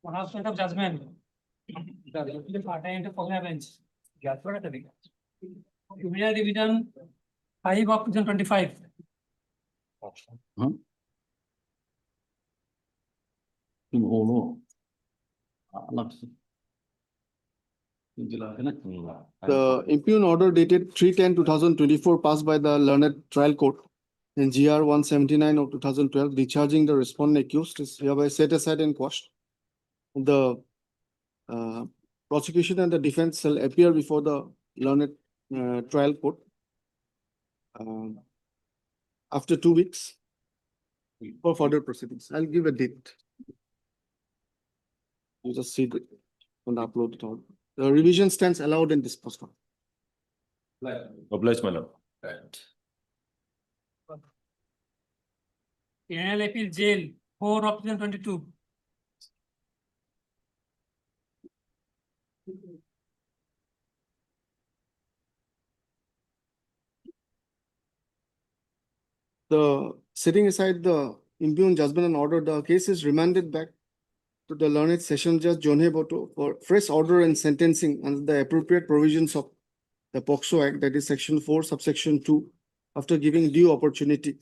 Pronouncement of judgment. The party into forbearance. Criminal Division 5 of 2025. The impugn order dated 3/10/2024 passed by the learned trial court in GR 179 of 2012 discharging the respondent accused is hereby set aside and quashed. The prosecution and the defense shall appear before the learned trial court after 2 weeks for further proceedings. I'll give a date. You just see it on the uploaded order. The revision stands allowed and disposed of. Obliged, my lord. Criminal Appeal Jail 4 of 2022. The setting aside the impugned judgment and order, the case is remanded back to the learned session judge Jonhe Boto for fresh order and sentencing under the appropriate provisions of the POCSO Act, that is section 4 subsection 2, after giving due opportunity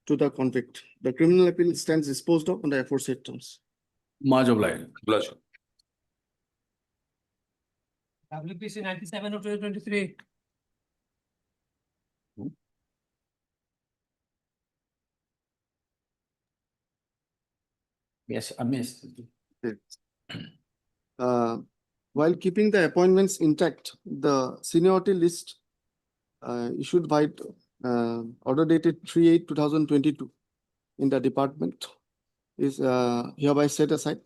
to the convict. The criminal appeal stands disposed of on the aforesaid terms. Much obliged. Obliged. WPC 97 of 2023. Yes, I missed. While keeping the appointments intact, the seniority list issued by order dated 3/8/2022 in the department is hereby set aside.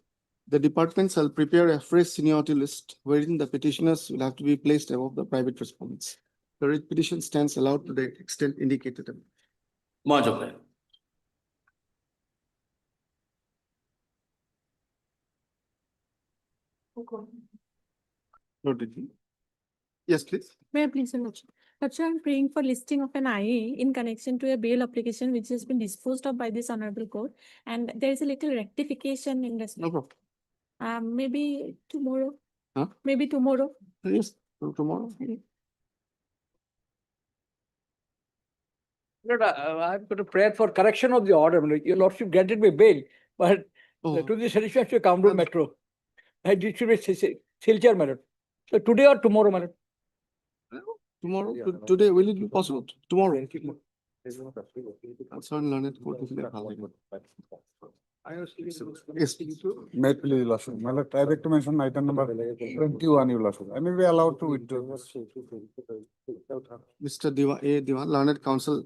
The department shall prepare a fresh seniority list wherein the petitioners will have to be placed above the private respondents. The writ petition stands allowed to the extent indicated. Much obliged. Noted. Yes, please. May I please, Your Lordship? Lordship, I'm praying for listing of an IA in connection to a bail application which has been disposed of by this honorable court, and there is a little rectification in this. No problem. Maybe tomorrow. Huh? Maybe tomorrow. Yes, tomorrow. Lord, I've got a prayer for correction of the order. Your Lordship granted me bail, but Oh. to the satisfaction of Kamrul Metro. I did should be Silchar, my lord. So today or tomorrow, my lord? Tomorrow, today, will it be possible? Tomorrow. Concerned learned court is there. Yes, please. May it please, Your Lordship. My lord, I beg to mention item number 21, Your Lordship. I may be allowed to withdraw. Mr. Diwan, learned counsel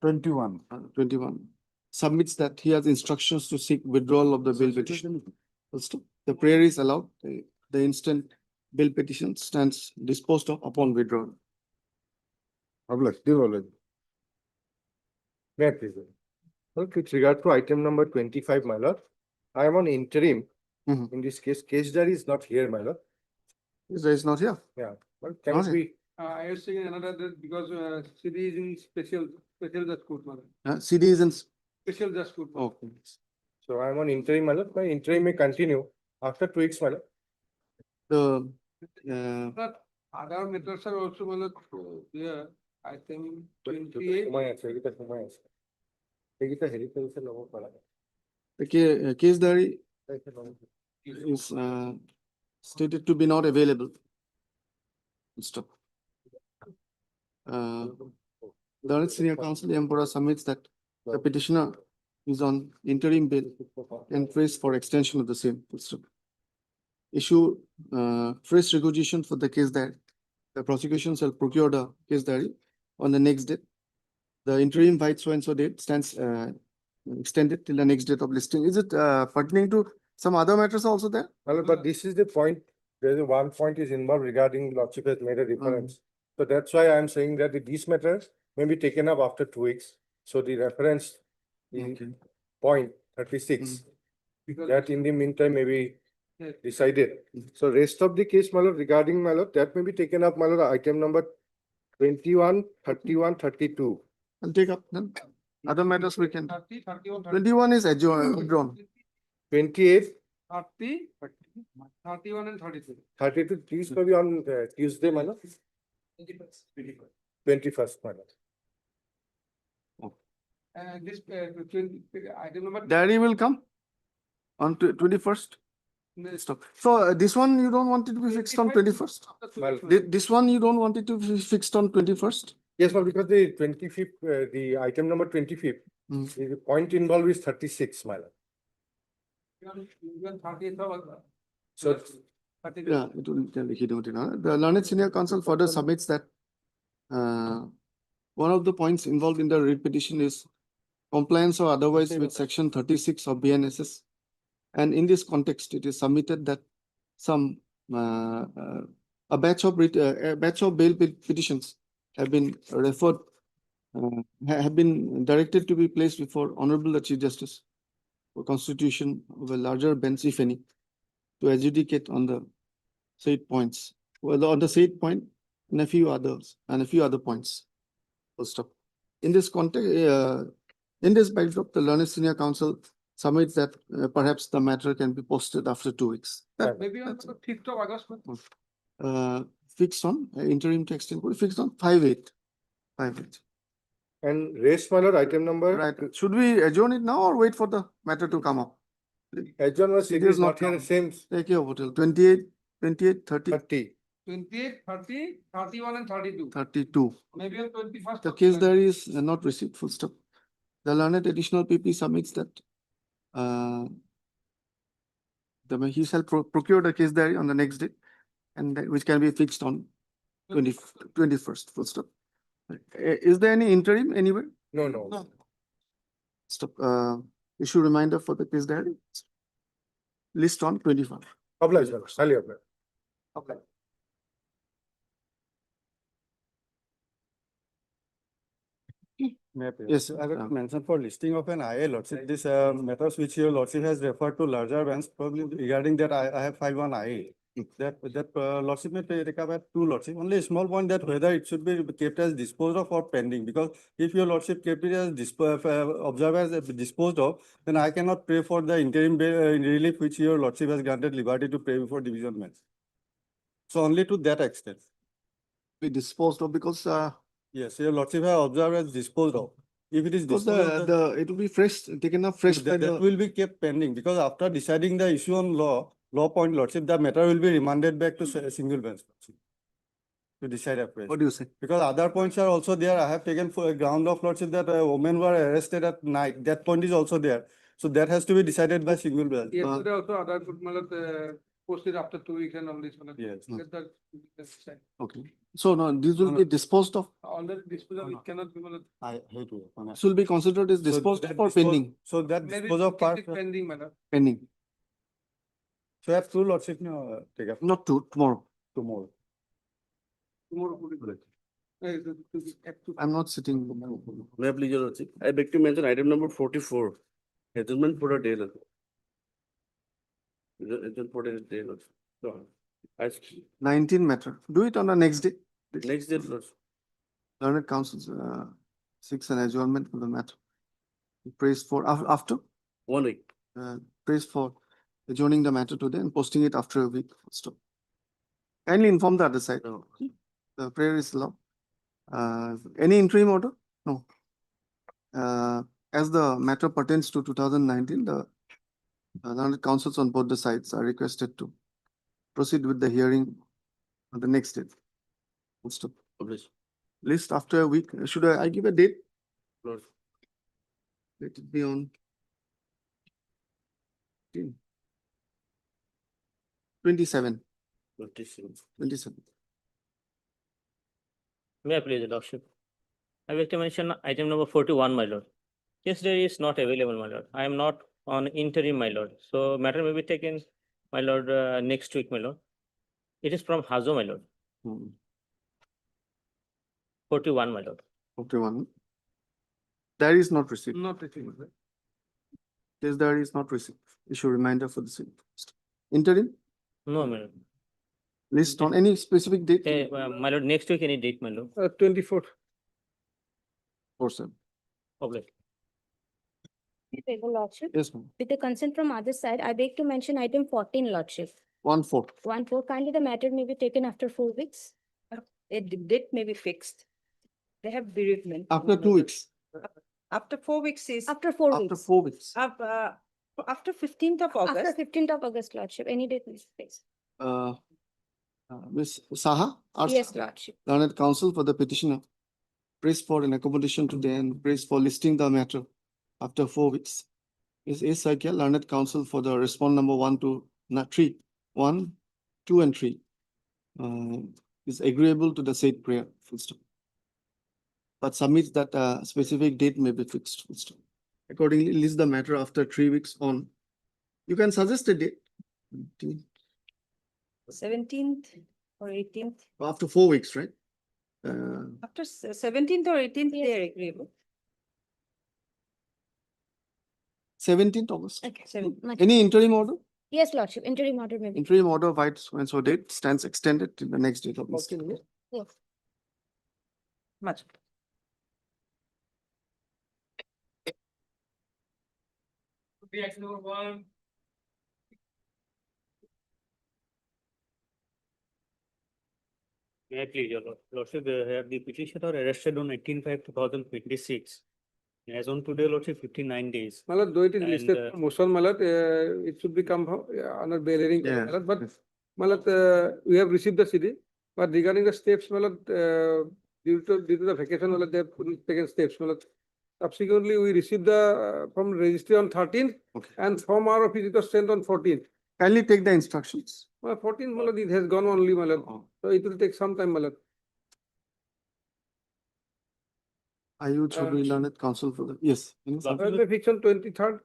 21. 21 submits that he has instructions to seek withdrawal of the bill petition. Also, the prayer is allowed. The instant bill petition stands disposed of upon withdrawal. Obliged, dear Obliged. May I please? Look, with regard to item number 25, my lord, I am on interim. Mhm. In this case, case diary is not here, my lord. There is not here. Yeah, but can Not it be? I was saying another that because city is in special just court, mother. CD is in. Special just court. Okay. So I am on interim, my lord. My interim may continue after 2 weeks, my lord. The But other matters are also, mother, yeah, I think 28. the case diary is stated to be not available. Stop. The senior counsel Empora submits that the petitioner is on interim bail and prays for extension of the same. Stop. Issue fresh requisition for the case diary. The prosecution shall procure the case diary on the next date. The interim by so and so date stands extended till the next date of listing. Is it pertaining to some other matters also there? Well, but this is the point. There is one point is involved regarding lordship has made a reference. So that's why I am saying that these matters may be taken up after 2 weeks. So the reference in Okay. point 36, Because that in the meantime may be Yes. decided. So rest of the case, my lord, regarding my lord, that may be taken up, my lord, item number 21, 31, 32. I'll take up then. Other matters we can. 30, 31, 30. 21 is withdrawn. 28th, 30, 31 and 32. 32, these will be on Tuesday, my lord. 21st, my lord. And this, 20, item number. Diary will come on 21st. Stop. So this one you don't want it to be fixed on 21st? Well, This one you don't want it to be fixed on 21st? Yes, but because the 25th, the item number 25th, Hmm. the point involved is 36, my lord. Even 30th of So, 30th. Yeah, it will tell he don't know. The learned senior counsel further submits that one of the points involved in the writ petition is compliance or otherwise with section 36 of BNSS. And in this context, it is submitted that some a batch of bail petitions have been referred, have been directed to be placed before Honorable the Chief Justice for constitution of a larger bench, if any, to adjudicate on the said points. Well, on the said point and a few others and a few other points. Full stop. In this context, in this backdrop, the learned senior counsel submits that perhaps the matter can be posted after 2 weeks. Maybe on the 5th of August. Fixed on interim text inquiry, fixed on 5/8. 5/8. and raised, my lord, item number. Right. Should we adjourn it now or wait for the matter to come up? Adjourn was, it It is is not not here, now. same Take your hotel. 28, 30, 30. 28, 30, 31 and 32. 32. Maybe on 21st. The of case July. diary is not received, full stop. The learned additional PP submits that he shall procure the case diary on the next day and which can be fixed on 21st, full stop. Is there any interim anywhere? No, no. Stop. Issue reminder for the case diary. List on 25. Obliged, my lord, highly obliged. Okay. Yes, I would mention for listing of an IA lordship, this matters which your lordship has referred to larger bench, probably regarding that I have filed one IA. That lordship may take up at 2 lordship, only a small point that whether it should be kept as disposed of or pending, because if your lordship kept it as observed as disposed of, then I cannot pay for the interim relief which your lordship has granted liberty to pay before division bench. So only to that extent. Be disposed of because Yes, your lordship has observed as disposed of. If it is because disposed of, then- it will be fresh, taken up fresh by that the. will be kept pending, because after deciding the issue on law point lordship, the matter will be remanded back to single bench to decide afresh. What do you say? Because other points are also there. I have taken for a ground of lordship that women were arrested at night. That point is also there. So that has to be decided by single bench. Yesterday also other posted after 2 weeks and all this. Yes. Get the- the- Okay. So no, these will No, be no. disposed of. Already disposal, No, it cannot be. I hate to. This will be considered as disposed of or pending. So that Maybe dispose of keep part. it pending, madam. Pending, So I have 2 lordship now, take up not tomorrow. tomorrow. Tomorrow put it. I'm not sitting. May I please, your lordship? I beg to mention item number 44, adjournment for a day. Lordship. Adjournment for a day. Lordship. No, I, 19 matter. Do it on the next day. next day, Lordship. Learned councils, 6 an adjournment for the matter. Praise for after, 1 week. praise for adjourning the matter today and posting it after a week. Stop. Kindly inform the other side. No. The prayer is allowed. Any interim order? No. As the matter pertains to 2019, the learned councils on both the sides are requested to proceed with the hearing on the next day. Full stop. Obliged. List after a week. Should I give a date? Lordship. Let it be on 27. 27. May I please, your lordship? I wish to mention item number 41, my lord. Case diary is not available, my lord. I am not on interim, my lord. So matter may be taken, my lord, next week, my lord. It is from Hazo, my lord. 41, my lord. 41. Diary is not received. Not received. Case diary is not received. Issue reminder for the same. Interim No, my lord. list on any specific date? My lord, next week, any date, my lord. 24th. Or 7. Obliged. Favor Lordship. Yes, ma'am. With the consent from other side, I beg to mention item 14 Lordship. 1-4. 1-4, kindly the matter may be taken after 4 weeks. A date may be fixed. They have bereavement. After 2 weeks. After 4 weeks is, After 4 After weeks. 4 weeks. after 15th of After August. 15th of August, Lordship, any date may be fixed. Ms. Saha, our Yes, Lordship. learned counsel for the petitioner, prays for an accommodation today and prays for listing the matter after 4 weeks. Ms. A. Saikya, learned counsel for the respond number 1 to 3, 1, 2, and 3. Is agreeable to the said prayer, full stop. But submits that a specific date may be fixed, full stop. Accordingly, list the matter after 3 weeks on. You can suggest a date. 17th or 18th. After 4 weeks, right? After 17th or 18th, they are agreeable. 17th August. Okay. Seven- Much- Any interim order? Yes, Lordship, interim order may be. Interim order by so and so date stands extended till the next date of this. Yes. Much. Be action number 1. May I please, your lordship, the petitioner arrested on 18/5/2026. As on today, lordship, 59 days. Malat, though it is And, listed for motion, Malat, it should become under bail hearing, Yeah. Malat, but Yes. Malat, we have received the CD, but regarding the steps, Malat, due to the vacation, Malat, they have taken steps, Malat. Subsequently, we received the from registry on 13th, Okay. and from our office it was sent on 14th. Kindly take the instructions. 14th, Malat, it has gone only, Malat, Oh. so it will take some time, Malat. I would should be learned counsel for the, yes. any Lord- some- The fiction 23rd,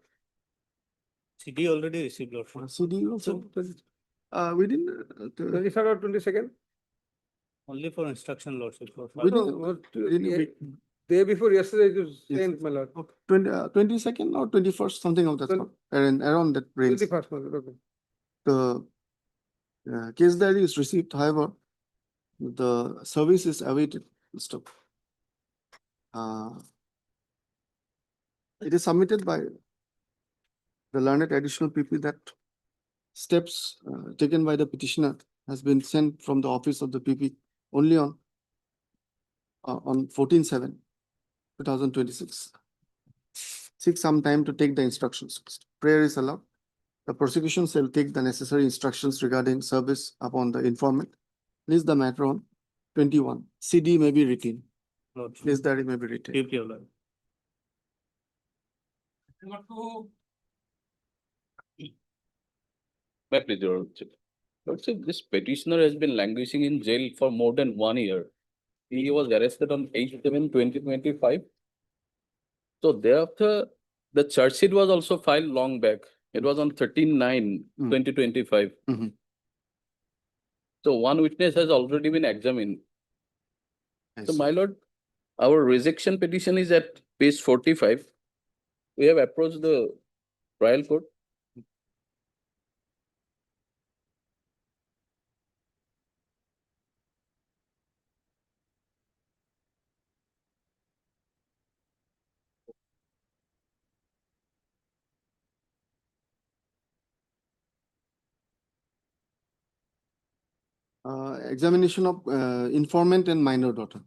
CD already received, lordship. CD also. Within. 23rd or 22nd? Only for instruction, lordship. Within- No, within a week. day before yesterday, it was Yes, sent, yes. Malat. 22nd or 21st, something of that Twen- sort. Around that range. 21st, Malat, okay. The case diary is received, however, the service is awaited. Stop. It is submitted by the learned additional people that steps taken by the petitioner has been sent from the office of the PP only on 14/7/2026. Seek some time to take the instructions. Prayer is allowed. The prosecution shall take the necessary instructions regarding service upon the informant. List the matter on 21. CD may be retained. Lordship. List diary may be retained. Deeply, your lord. Number 2. My pleasure, Your Lordship. Lordship, this petitioner has been languishing in jail for more than 1 year. He was arrested on 8/7/2025. So thereafter, the charge sheet was also filed long back. It was on 13/9/2025. Mhm. So one witness has already been examined. I So see. my lord, our rejection petition is at page 45. We have approached the trial court. Examination of informant and minor daughter.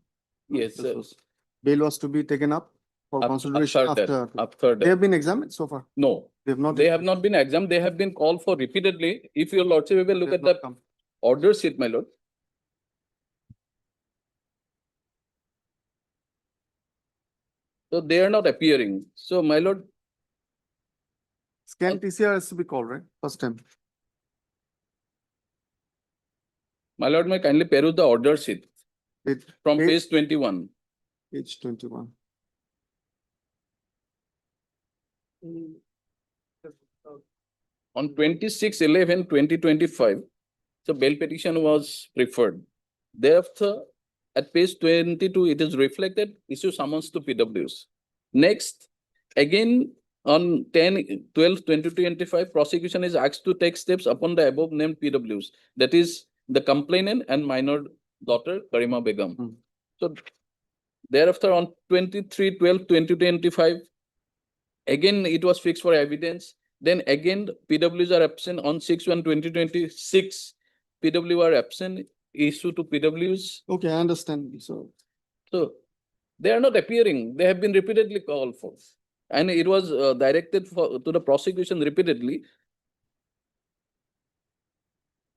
Yes, This sir. was- Bail was to be taken up for consideration After that, after. after They that. have been examined so far. No, They have not. they have not been examined. They have been called for repeatedly. If your lordship will They look have at not the come. order sheet, my lord. So they are not appearing. So my lord, Scan TCR has to be called, right? First time. may kindly peruse the order sheet It- from Page- page 21. Page 21. On 26/11/2025, so bail petition was preferred. Thereafter, at page 22, it is reflected, issue summons to PWs. Next, again, on 10/12/2025, prosecution is asked to take steps upon the above named PWs. That is the complainant and minor daughter, Karima Begum. Hmm. So thereafter, on 23/12/2025, Again, it was fixed for evidence. Then again, PWs are absent on 6/1/2026. PW are absent, issue to PWs. Okay, I understand. So they are not appearing. They have been repeatedly called for. And it was directed to the prosecution repeatedly.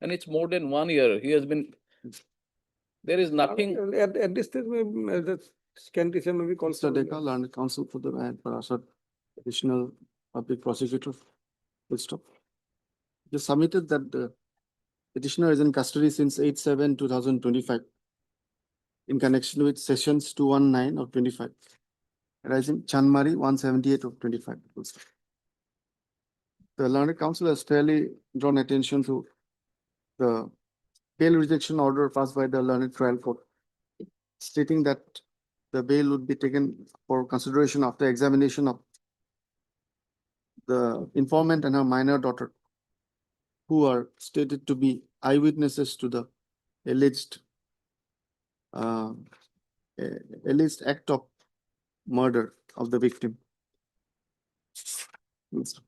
And it's more than 1 year. He has been, there is nothing. At this stage, the scanty may be called. Mr. Dekha, learned counsel for the and Parashar, additional public prosecutor. Full stop. Just submitted that the petitioner is in custody since 8/7/2025 in connection with sessions 219 of 25, arising Chanmari 178 of 25. Full stop. The learned counsel has fairly drawn attention to the bail rejection order passed by the learned trial court, stating that the bail would be taken for consideration after examination of the informant and her minor daughter, who are stated to be eyewitnesses to the alleged alleged act of murder of the victim. The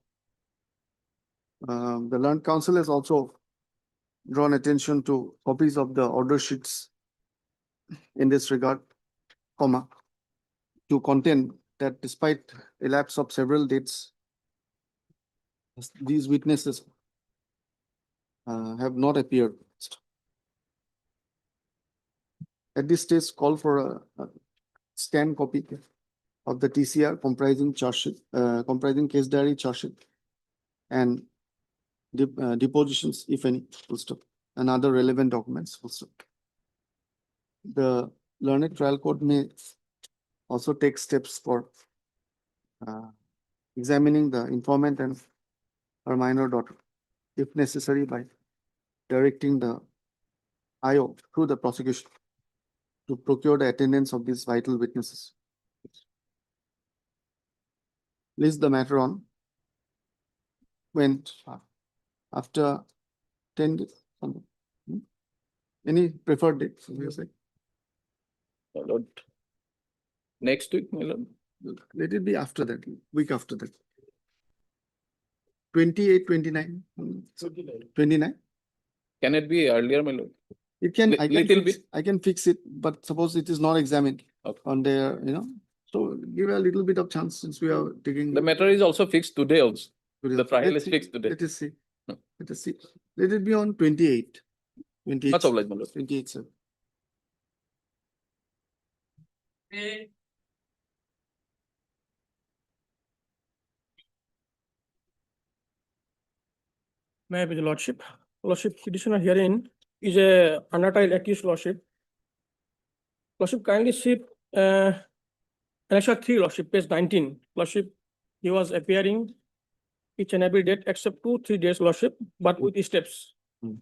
learned counsel has also drawn attention to copies of the order sheets in this regard, comma, to contend that despite elapse of several dates, these witnesses have not appeared. At this stage, call for a scanned copy of the TCR comprising charge sheet, comprising case diary, charge sheet, and depositions, if any, full stop, and other relevant documents, full stop. The learned trial court may also take steps for examining the informant and her minor daughter, if necessary, by directing the IO through the prosecution to procure the attendance of these vital witnesses. List the matter on went after 10 days. Any preferred date? My lord. Next week, my lord. Let it be after that, week after that. 28, 29. 29. Can it be earlier, my lord? It can, I can fix it, but suppose it is not examined Okay. on their, so give a little bit of chance since we are taking. The matter is also fixed today also. today. The trial Let's is see. fixed today. Let us see. Hmm. Let us see. Let it be on 28. 28. Much obliged, my lord. 28, sir. A, May I have the lordship? Lordship, petitioner herein is a unattailed accused lordship. Lordship, kindly see annexure 3, lordship, page 19. Lordship, he was appearing each and every date except 2-3 days, lordship, but with steps. Hmm.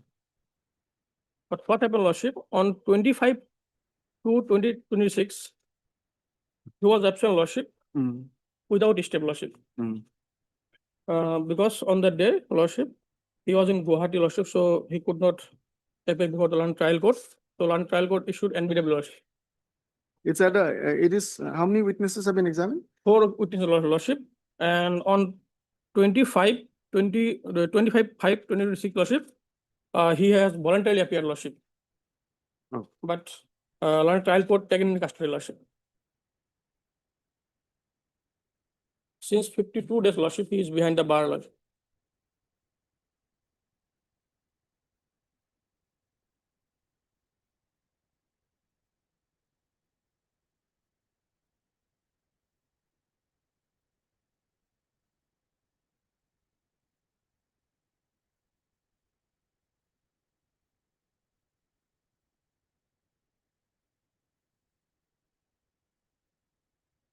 But what happened, lordship, on 25/2/2026, he was absent, lordship, Mm. without step, lordship. Mm. Because on that day, lordship, he was in Gauhati, lordship, so he could not appear before the land trial court. So land trial court issued NBW, lordship. It's at it is, how many witnesses have been examined? 4 witnesses, lordship, and on 25/5/2026, lordship, he has voluntarily appeared, lordship. Oh. But land trial court taken in custody, lordship. Since 52 days, lordship, he is behind the bar, lordship.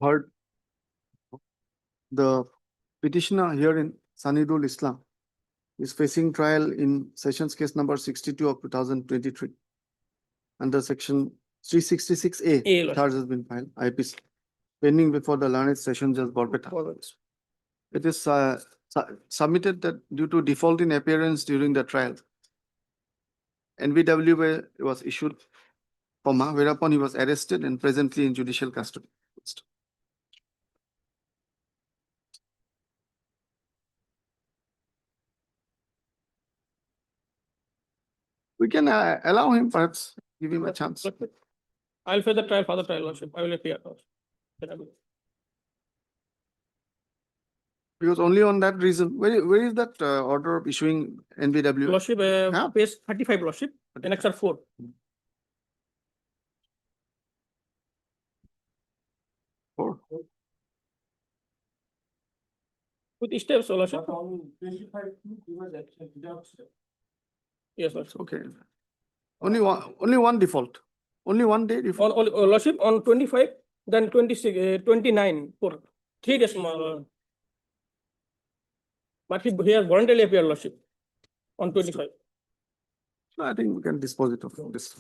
Heard the petitioner here in Sanidul Islam is facing trial in sessions case number 62 of 2023 under section 366A. A, Lord. Charge has been filed, IPC, pending before the learned session judge Borpeta. It is submitted that due to default in appearance during the trial, NBW was issued, whereupon he was arrested and presently in judicial custody. We can allow him, perhaps, give him a chance. I'll face the trial for the trial, Lordship. I will appear. Because only on that reason, where is that order of issuing NBW? Lordship, Yeah. page 35, Lordship, annexure 4. Or- With steps, Lordship. Yes, Lordship. Okay. Only one default. Only one day default. Lordship, on 25, then 26, 29, for 3 days more. But he has voluntarily appeared, Lordship, on 25. So I think we can dispose it of this.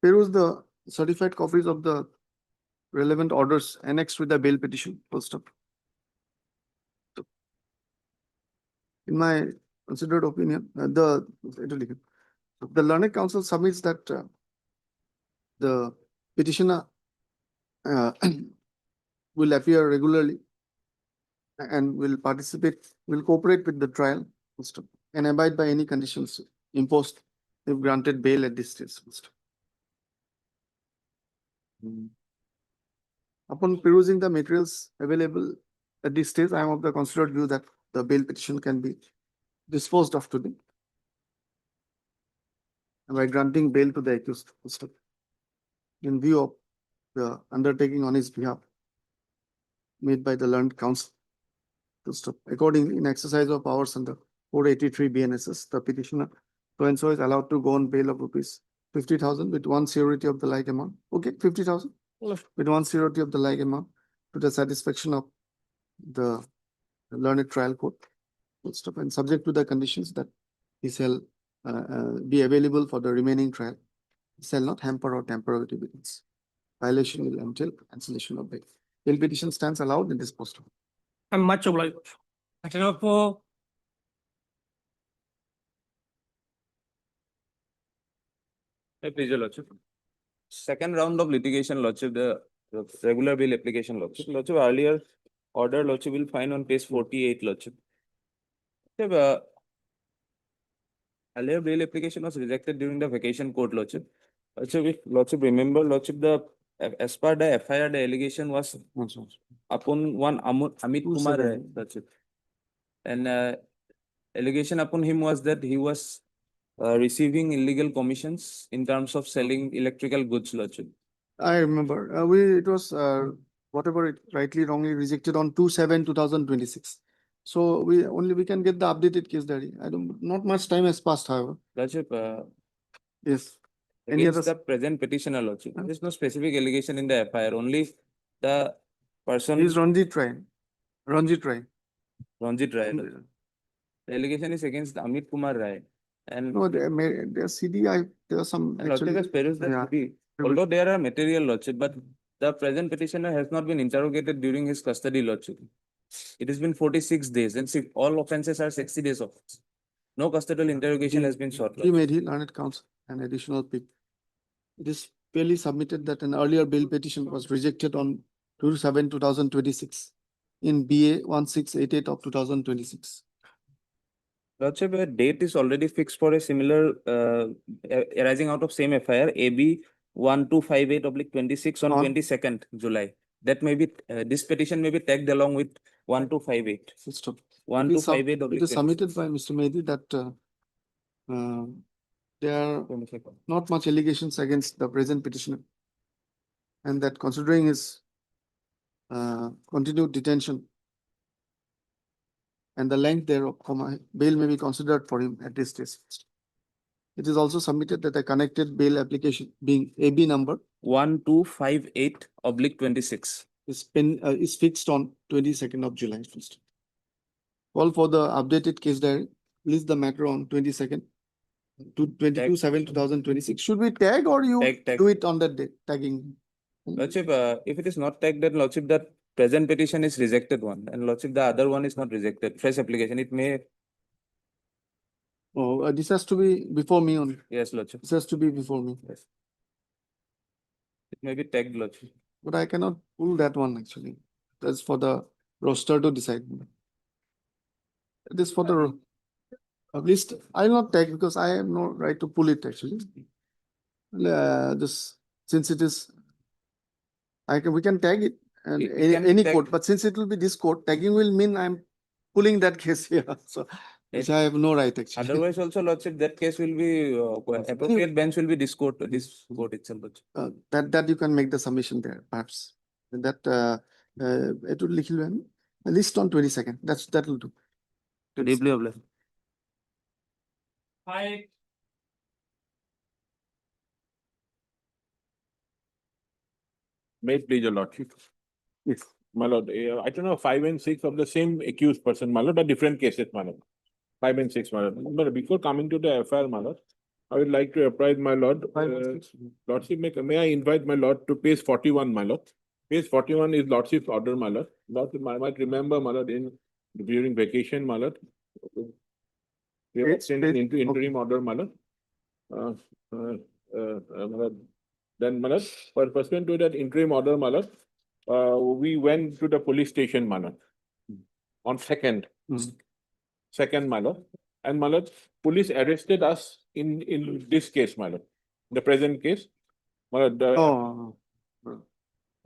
Peruse the certified copies of the relevant orders annexed with the bail petition. Full stop. In my considered opinion, the learned counsel submits that the petitioner will appear regularly and will cooperate with the trial full stop, and abide by any conditions imposed if granted bail at this stage. Full stop. Upon perusing the materials available at this stage, I am of the considered view that the bail petition can be disposed of today by granting bail to the accused full stop, in view of the undertaking on his behalf made by the learned counsel full stop. Accordingly, in exercise of powers under 483 BNSS, the petitioner so and so is allowed to go on bail of rupees 50,000 with one surety of the like amount. Okay, 50,000 with one surety of the like amount to the satisfaction of the learned trial court. Full stop, and subject to the conditions that he shall be available for the remaining trial. He shall not hamper or tamper with evidence. Violation will entail cancellation of bail. Bail petition stands allowed in this post. I'm much obliged. Please, your Lordship. Second round of litigation, Lordship, the regular bail application, Lordship. Lordship, earlier order, Lordship, will find on page 48, Lordship. Earlier bail application was rejected during the vacation court, Lordship. Lordship, remember, Lordship, as per the FIR, the allegation was upon one Amit Kumar Rai, Lordship. And allegation upon him was that he was receiving illegal commissions in terms of selling electrical goods, Lordship. I remember, it was, whatever it rightly, wrongly rejected on 2/7/2026. So we can get the updated case diary. Not much time has passed, however. Lordship, Yes. Any against other? the present petitioner, Lordship, there is no specific allegation in the FIR, only the person. He's Ranjit Rai. Ranjit Rai. Ranjit Rai. Lordship. The allegation is against Amit Kumar Rai. And No, the CDI, there are some Lordship actually. has perused the Yeah. CD. Although there are material, Lordship, but the present petitioner has not been interrogated during his custody, Lordship. It has been 46 days, and see, all offences are 60 days of. No custodial interrogation has been sought. He made learned counsel an additional pick. It is fairly submitted that an earlier bail petition was rejected on 2/7/2026 in BA 1688 of 2026. Lordship, a date is already fixed for a similar arising out of same FIR, AB 1258/26 on 22nd July. That may be this petition may be tagged along with 1258. Stop. 1258. It is submitted by Mr. Mehdi that there are not much allegations against the present petitioner, and that considering his continued detention and the length thereof, bail may be considered for him at this stage. It is also submitted that a connected bail application being AB number 1258/26 is fixed on 22nd of July. Call for the updated case diary, list the matter on 22nd to 22/7/2026. Should we tag or you Tag. do it on that day, tagging? Lordship, if it is not tagged, then Lordship, that present petition is rejected one, and Lordship, the other one is not rejected. Fresh application, it may. Oh, this has to be before me only. Yes, Lordship. This has to be before me. Yes. It may be tagged, Lordship. But I cannot pull that one actually. That's for the roster to decide. It is for the List, I'll not tag because I have no right to pull it actually. Just since it is, we can tag it and We can any tag- code, but since it will be this code, tagging will mean I'm pulling that case here, so which I have no right actually. Otherwise also, Lordship, that case will be, appropriate bench will be this court itself. Lordship. That you can make the submission there, perhaps. That it will likhil when list on 22nd. That will do. Deeply obliged. I May it please your lordship. Yes. My lord, I don't know, 5 and 6 of the same accused person, my lord, but different cases, my lord. 5 and 6, my lord. But before coming to the FIR, my lord, I would like to apprise my lord. 5 and 6. Lordship, may I invite my lord to page 41, my lord. Page 41 is lordship's order, my lord. Lordship, I might remember, my lord, during vacation, my lord. We have extended into interim order, my lord. My lord. Then, my lord, pursuant to that interim order, my lord, we went to the police station, my lord, on second, my lord. And, my lord, police arrested us in this case, my lord, the present case. My lord, Oh,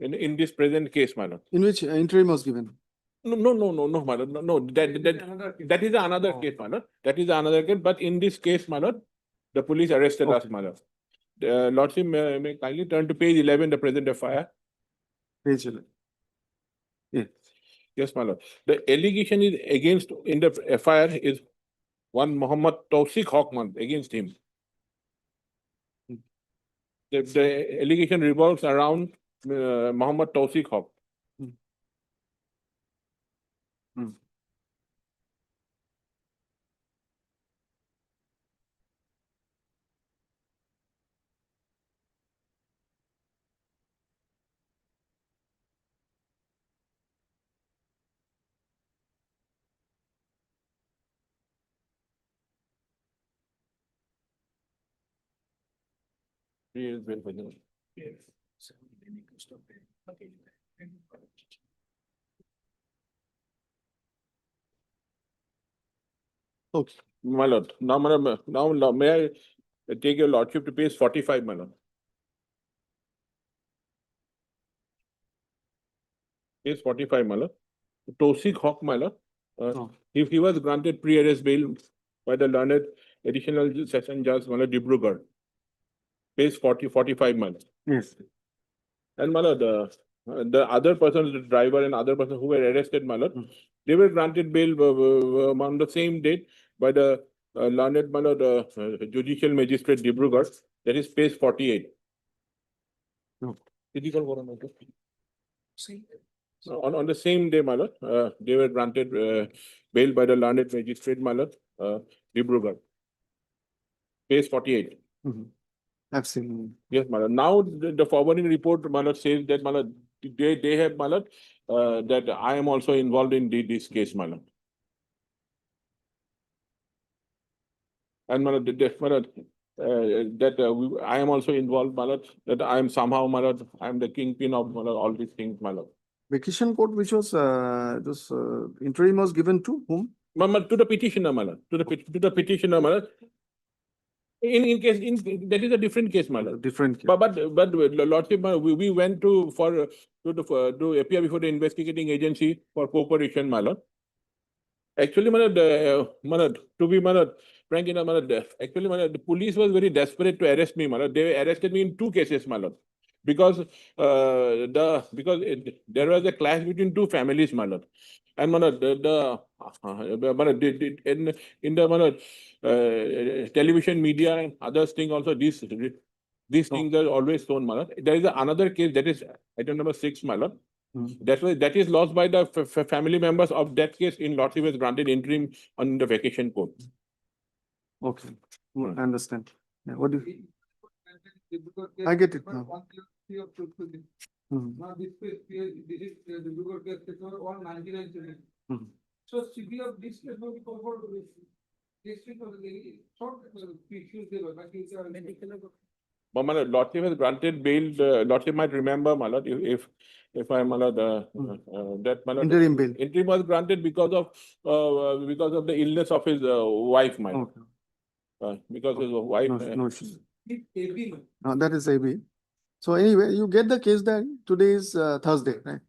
in this present case, my lord. in which interim was given. No, my lord, no, that is another case, my lord. That is another case, but in this case, my lord, the police arrested us, my lord. Lordship, may kindly turn to page 11, the present FIR. Page 11. Yeah. Yes, my lord. The allegation is against, in the FIR is one Muhammad Tausik Hawkman against him. The allegation revolves around Muhammad Tausik Hawk. Okay. My lord, now, may I take your lordship to page 45, my lord? Page 45, my lord. Tausik Hawk, my lord. If he was granted pre-arrest bail by the learned additional session judge, my lord, Dibrugarh. Page 45, my lord. Yes. And, my lord, the other persons, the driver and other persons who were arrested, my lord, they were granted bail on the same date by the learned, my lord, judicial magistrate Dibrugarh. That is page 48. No. On the same day, my lord, they were granted bail by the learned magistrate, my lord, Dibrugarh. Page 48. I've seen. Yes, my lord. Now the forwarding report, my lord, says that, my lord, they have, my lord, that I am also involved in this case, my lord. And, my lord, I am also involved, my lord, that I am somehow, my lord, I am the kingpin of, my lord, all these things, my lord. Vacation code which was this interim was given to whom? To the petitioner, my lord, to the petitioner, my lord. In case, that is a different case, my lord. Different case. But lordship, we went to appear before the investigating agency for cooperation, my lord. Actually, my lord, to be, my lord, frank enough, my lord, actually, my lord, the police was very desperate to arrest me, my lord. They arrested me in 2 cases, my lord, because there was a clash between 2 families, my lord. And, my lord, in the, my lord, television media and others thing also, these things are always shown, my lord. There is another case, that is item number 6, my lord. That is lost by the family members of that case in lordship was granted interim on the vacation code. Okay. I understand. Yeah, what do you? I get it now. Now this is the Google case, it's not 199. So city of this case will be comfortable with this week of the short issues they were, but it's medical. but my lord, Lordship has granted bail, Lordship might remember, my lord, if I, my lord, that, my lord. Interim bail. Interim was granted because of the illness of his wife, my lord. Okay. Because his wife. No, no issues. No, that is AB. So anyway, you get the case diary. Today is Thursday, right?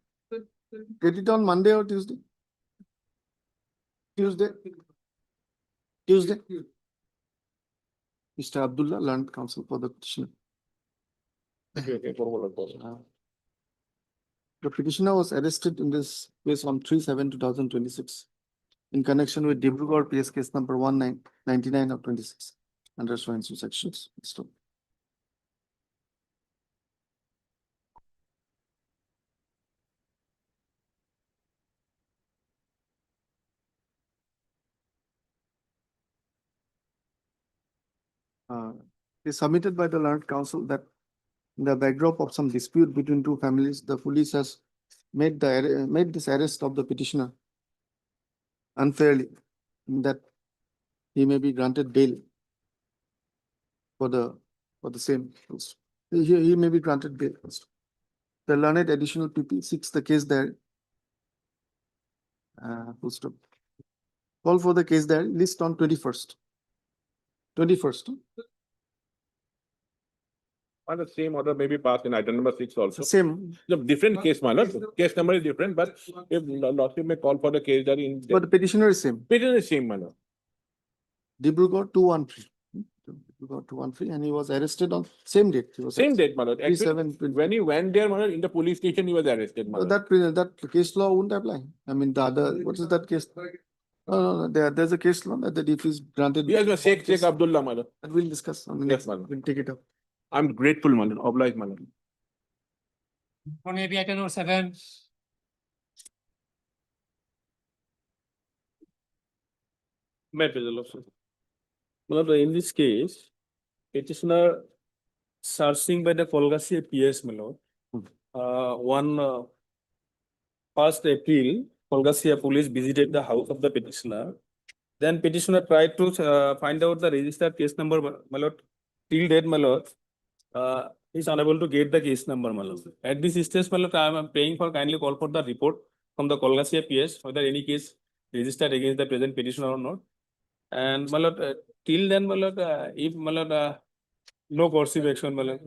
Get it on Monday or Tuesday? Tuesday? Tuesday? Mr. Abdullah, learned counsel for the petitioner. Okay, The petitioner was arrested in this case on 3/7/2026 in connection with Dibrugarh PS case number 1999 of 26 under so and so sections. So, is submitted by the learned counsel that in the backdrop of some dispute between two families, the police has made this arrest of the petitioner unfairly, in that he may be granted bail for the same. He may be granted bail. The learned additional PP seeks the case there. Full stop. Call for the case there, list on 21st. 21st. And the same order may be passed in item number 6 also. Same, The different case, my lord. Case number is different, but if Lordship may call for the case that in. but the petitioner is same. Petition is same, my lord. Dibrugarh 213. Dibrugarh 213, and he was arrested on same date. He was Same arrested. date, my lord. Actually, 3/7/20. when he went there, my lord, in the police station, he was arrested, my So lord. that case law won't apply. I mean, the other, what is that case? No, there's a case law that if is granted. Yes, my Sheikh Abdullah, my lord. That we'll discuss on the Yes, next, madam. we'll take it up. I'm grateful, my lord. Obliged, my lord. On AB item number 7. May I please, Your Lordship? Well, in this case, petitioner searching by the Kolgasi PS, my lord. One first April, Kolgasi police visited the house of the petitioner. Then petitioner tried to find out the registered case number, my lord. Till date, my lord, is unable to get the case number, my lord. At this stage, my lord, I am praying for kindly call for the report from the Kolgasi PS whether any case registered against the present petitioner or not. And my lord, till then, my lord, if my lord, no coercive action, my lord.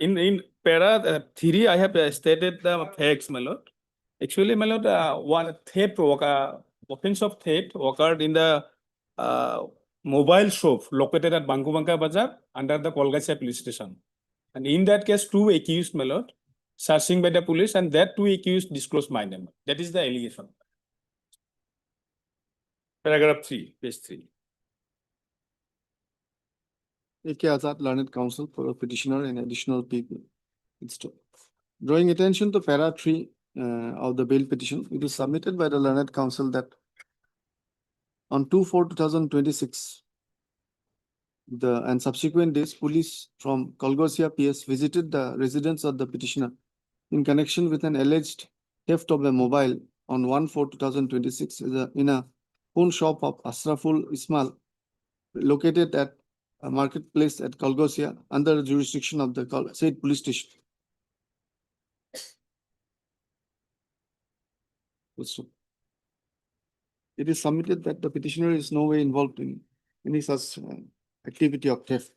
In para 3, I have stated the facts, my lord. Actually, my lord, one theft, offense of theft occurred in the mobile shop located at Bangkubanka Bazaar under the Kolgasi police station. And in that case, 2 accused, my lord, searching by the police, and that 2 accused disclosed my name. That is the allegation. Paragraph 3, page 3. A.K. Azad, learned counsel for a petitioner and additional people. Drawing attention to para 3 of the bail petition, it is submitted by the learned counsel that on 2/4/2026, and subsequent days, police from Kolgosia PS visited the residence of the petitioner in connection with an alleged theft of a mobile on 1/4/2026 in a phone shop of Asraful Ismail located at a marketplace at Kolgosia under the jurisdiction of the said police station. Also, it is submitted that the petitioner is no way involved in any such activity of theft.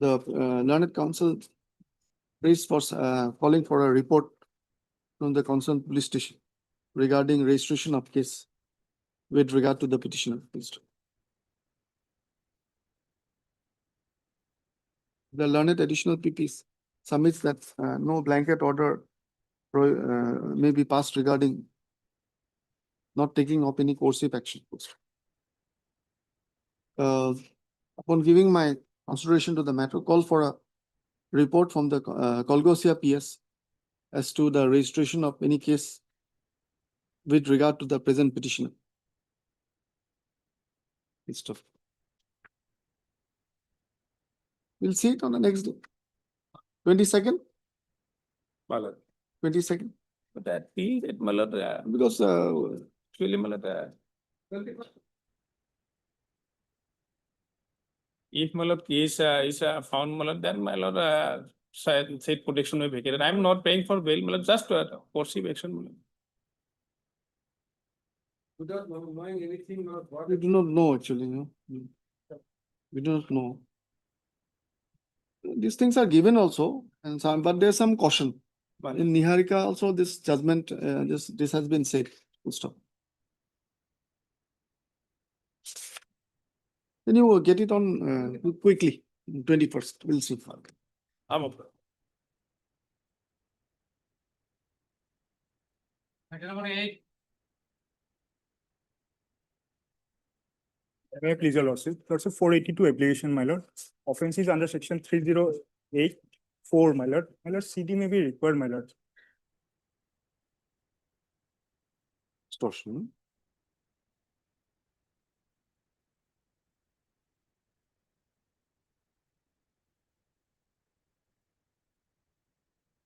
The learned counsel raised for calling for a report from the concerned police station regarding registration of case with regard to the petitioner. The learned additional PPs submits that no blanket order may be passed regarding not taking up any coercive action. Upon giving my consideration to the matter, call for a report from the Kolgosia PS as to the registration of any case with regard to the present petitioner. It's tough. We'll see it on the next day. 22nd? 22nd? But that till that, my lord, Because actually, my lord, If my lord case is found, my lord, then my lord said protection may be vacated. I am not paying for bail, my lord, just perceive action, my lord. Without knowing anything or what. We do not know actually, no. We do not know. These things are given also, and some, but there's some caution. But in Niharika also, this judgment, this has been said. Full stop. Then you get it on quickly, 21st. We'll see. I'm okay. Item number 8. May I please, your lordship? Lordship 482 application, my lord. Offence is under section 3084, my lord. My lord, CD may be required, my lord. Extortion.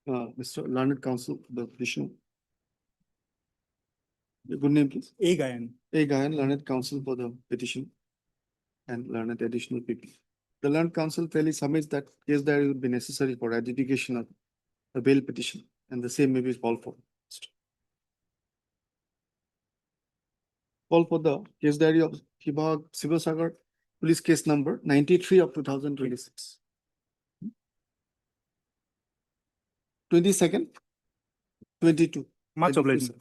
Mr. Learned Counsel, the petitioner. Your good name, please. A Gayan. A Gayan, Learned Counsel for the petition and learned additional people. The Learned Counsel fairly submits that case there will be necessary for adjudication of a bail petition, and the same may be called for. Call for the case diary of Sivasagar police case number 93 of 2026. 22nd, 22. Much obliged.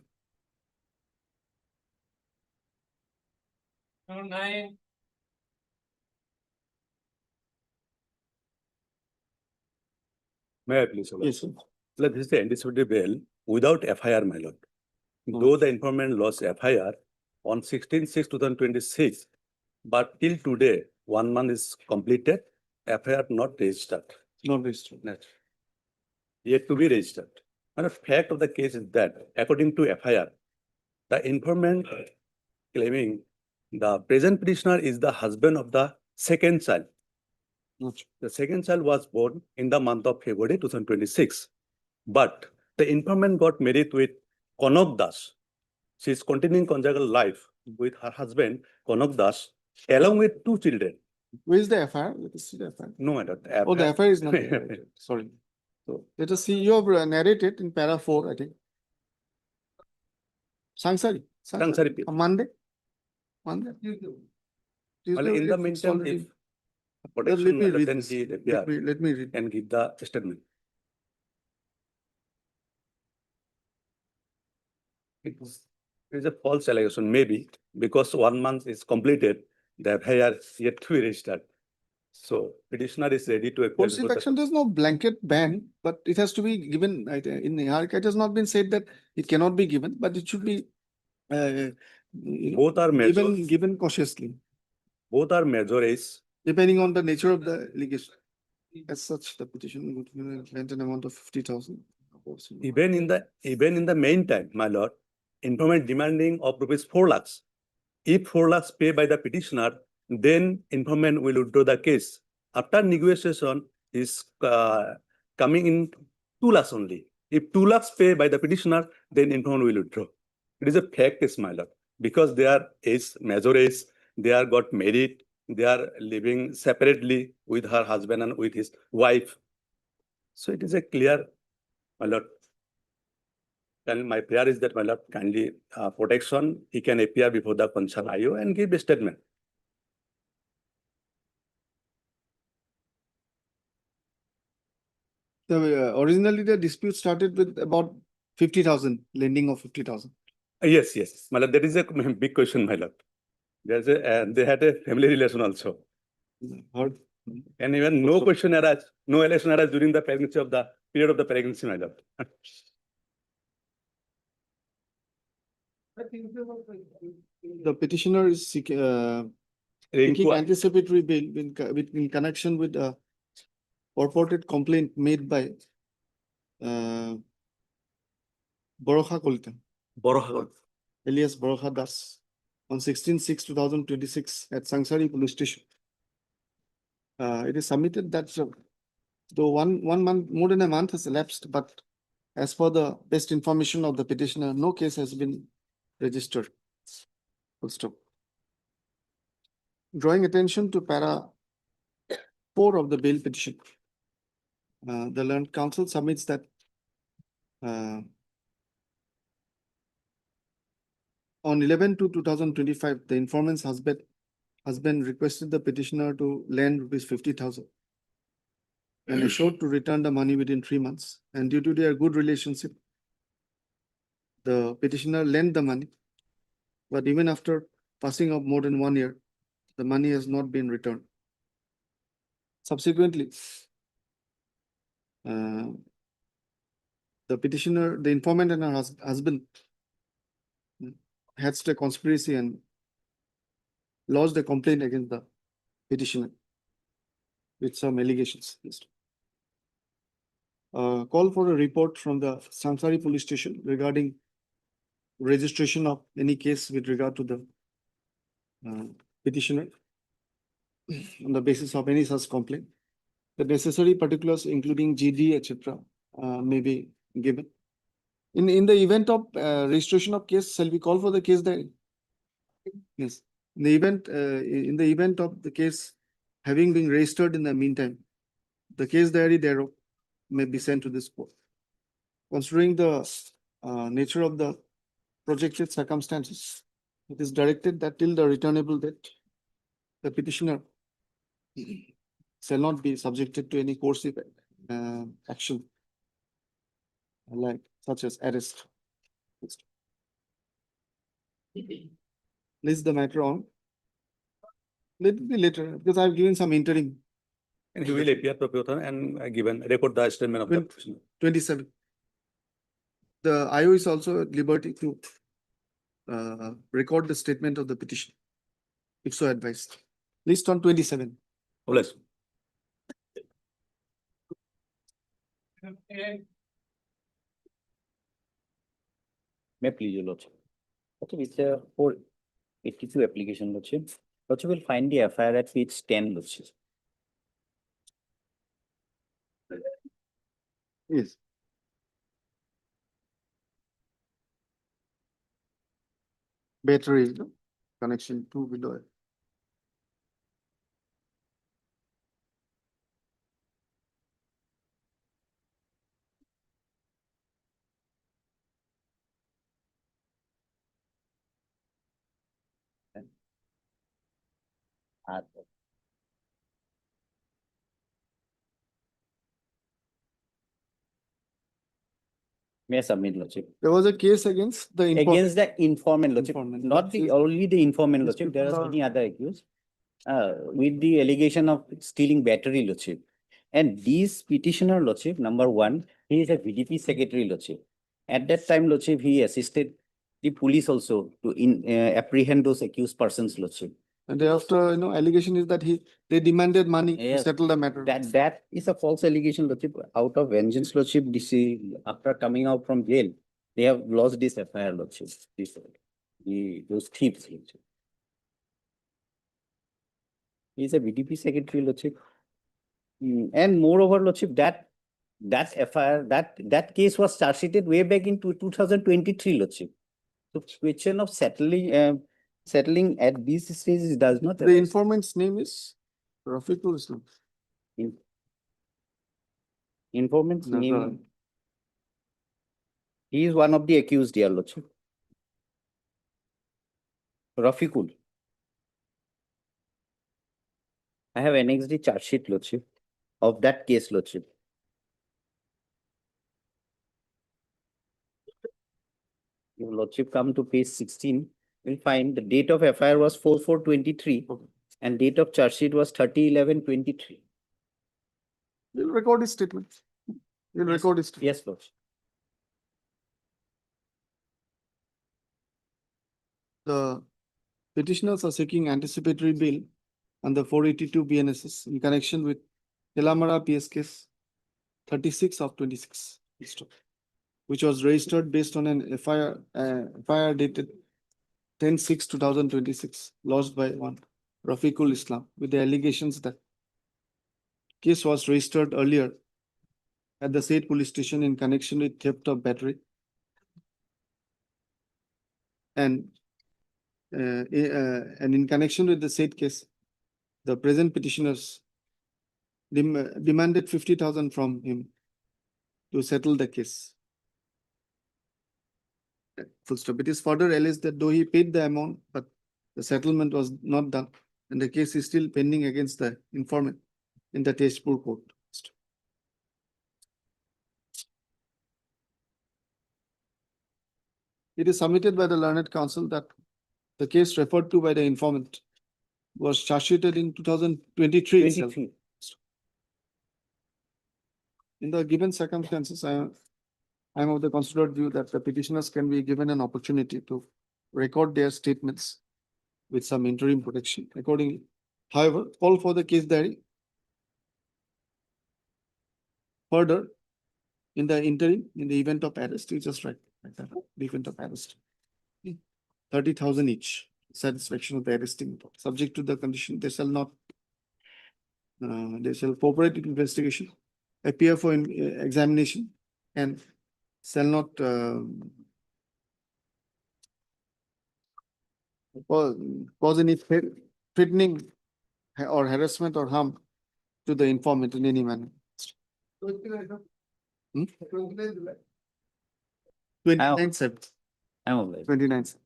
Number 9. May I please? Your Yes, Lordship? sir. Like this is the anticipatory bail without FIR, my lord. Though the informant lost FIR on 16/6/2026, but till today, 1 month is completed, FIR not registered. Not registered. Not yet to be registered. And the fact of the case is that according to FIR, the informant claiming the present petitioner is the husband of the second child. The second child was born in the month of February 2026. But the informant got married with Kanak Das. She is continuing conjugal life with her husband, Kanak Das, along with 2 children. Where is the FIR? Let us see the FIR. No, my lord. Oh, the FIR is not there. Sorry. So let us see. You have narrated in para 4, I think. Sangsari. Sangsari. Monday. Monday. Well, in the meantime, if protection, me read then this. he Let me read. and give the statement. It is a false allegation, maybe, because 1 month is completed, the FIR is yet to be registered. So petitioner is ready to appear. Coercive action, there's no blanket ban, but it has to be given. In Niharika, it has not been said that it cannot be given, but it should be Both are major. given cautiously, Both are major is depending on the nature of the allegation. As such, the petition would grant an amount of 50,000. even in the meantime, my lord, informant demanding of rupees 4 lakhs. If 4 lakhs paid by the petitioner, then informant will withdraw the case. After negotiation is coming in 2 lakhs only. If 2 lakhs paid by the petitioner, then informant will withdraw. It is a fact case, my lord, because they are major age, they are got married, they are living separately with her husband and with his wife. So it is a clear, my lord. And my prayer is that, my lord, kindly protection, he can appear before the concerned IO and give a statement. Originally, the dispute started with about 50,000, lending of 50,000. Yes, yes, my lord, that is a big question, my lord. There's they had a family relation also. Heard? And even no question arose, no election arose during the pregnancy of the period of the pregnancy, my lord. The petitioner is seeking anticipatory bail in connection with a purported complaint made by Borokha Kolita, alias Borokha Das, on 16/6/2026 at Sangsari Police Station. It is submitted that though one month, more than a month has elapsed, but as per the best information of the petitioner, no case has been registered. Full stop. Drawing attention to para 4 of the bail petition. The learned counsel submits that on 11/2/2025, the informant's husband requested the petitioner to lend rupees 50,000 and assured to return the money within 3 months. And due to their good relationship, the petitioner lent the money. But even after passing of more than 1 year, the money has not been returned. Subsequently, the petitioner, the informant and her husband hatched a conspiracy and lodged a complaint against the petitioner with some allegations. Call for a report from the Sansari police station regarding registration of any case with regard to the petitioner on the basis of any such complaint. The necessary particulars, including GD, etc., may be given. In the event of registration of case, shall we call for the case diary? Yes. In the event of the case having been registered in the meantime, the case diary thereof may be sent to this court. Considering the nature of the projected circumstances, it is directed that till the returnable date, the petitioner shall not be subjected to any coercive action like such as arrest. List the matter on. Let it be later because I've given some interim. And he will appear proprietor and given record the statement of the petitioner. 27. The IO is also at liberty to record the statement of the petition, if so advised. List on 27. Bless. May I please, your lordship. Okay, it's a 482 application, lordship. Lordship will find the FIR at page 10, lordship. Yes. Battery, no? Connection to below. May I submit, lordship? There was a case against the Against the informant, lordship, Informant. not the only the informant, lordship, there are many other accused. With the allegation of stealing battery, lordship. And this petitioner, lordship, number 1, he is a VDP secretary, lordship. At that time, lordship, he assisted the police also to apprehend those accused persons, lordship. And thereafter, allegation is that they demanded money to Yes. settle the matter. That is a false allegation, lordship. Out of vengeance, lordship, after coming out from jail, they have lost this FIR, lordship. Those thieves, lordship. He is a VDP secretary, lordship. And moreover, lordship, that FIR, that case was charged way back in 2023, lordship. So question of settling at these stages does not. The informant's name is Rafiqul Islam. Informant's No, name. no. He is one of the accused here, lordship. Rafiqul. I have annexed the charge sheet, lordship, of that case, lordship. Your lordship come to page 16, you'll find the date of FIR was 4/4/23 and date of charge sheet was 30/11/23. You'll record his statement. You'll Yes. record his statement. Yes, lordship. The petitioners are seeking anticipatory bail under 482 BNSS in connection with Telamara PS case 36 of 26, which was registered based on an FIR dated 10/6/2026, lodged by one Rafiqul Islam with the allegations that case was registered earlier at the said police station in connection with theft of battery and in connection with the said case, the present petitioners demanded 50,000 from him to settle the case. Full stop. It is further alleged that though he paid the amount, but the settlement was not done, and the case is still pending against the informant in the Tezpur court. It is submitted by the learned counsel that the case referred to by the informant was charge sheeted in 2023 itself. In the given circumstances, I am of the considered view that the petitioners can be given an opportunity to record their statements with some interim protection accordingly. However, call for the case diary. Further, in the interim, in the event of arrest, you just write like that, the event of arrest. 30,000 each, satisfaction of the arresting, subject to the condition they shall not, they shall cooperate in investigation, appear for examination, and shall not cause any threatening or harassment or harm to the informant in any manner. 29/7. I'm aware. 29/7.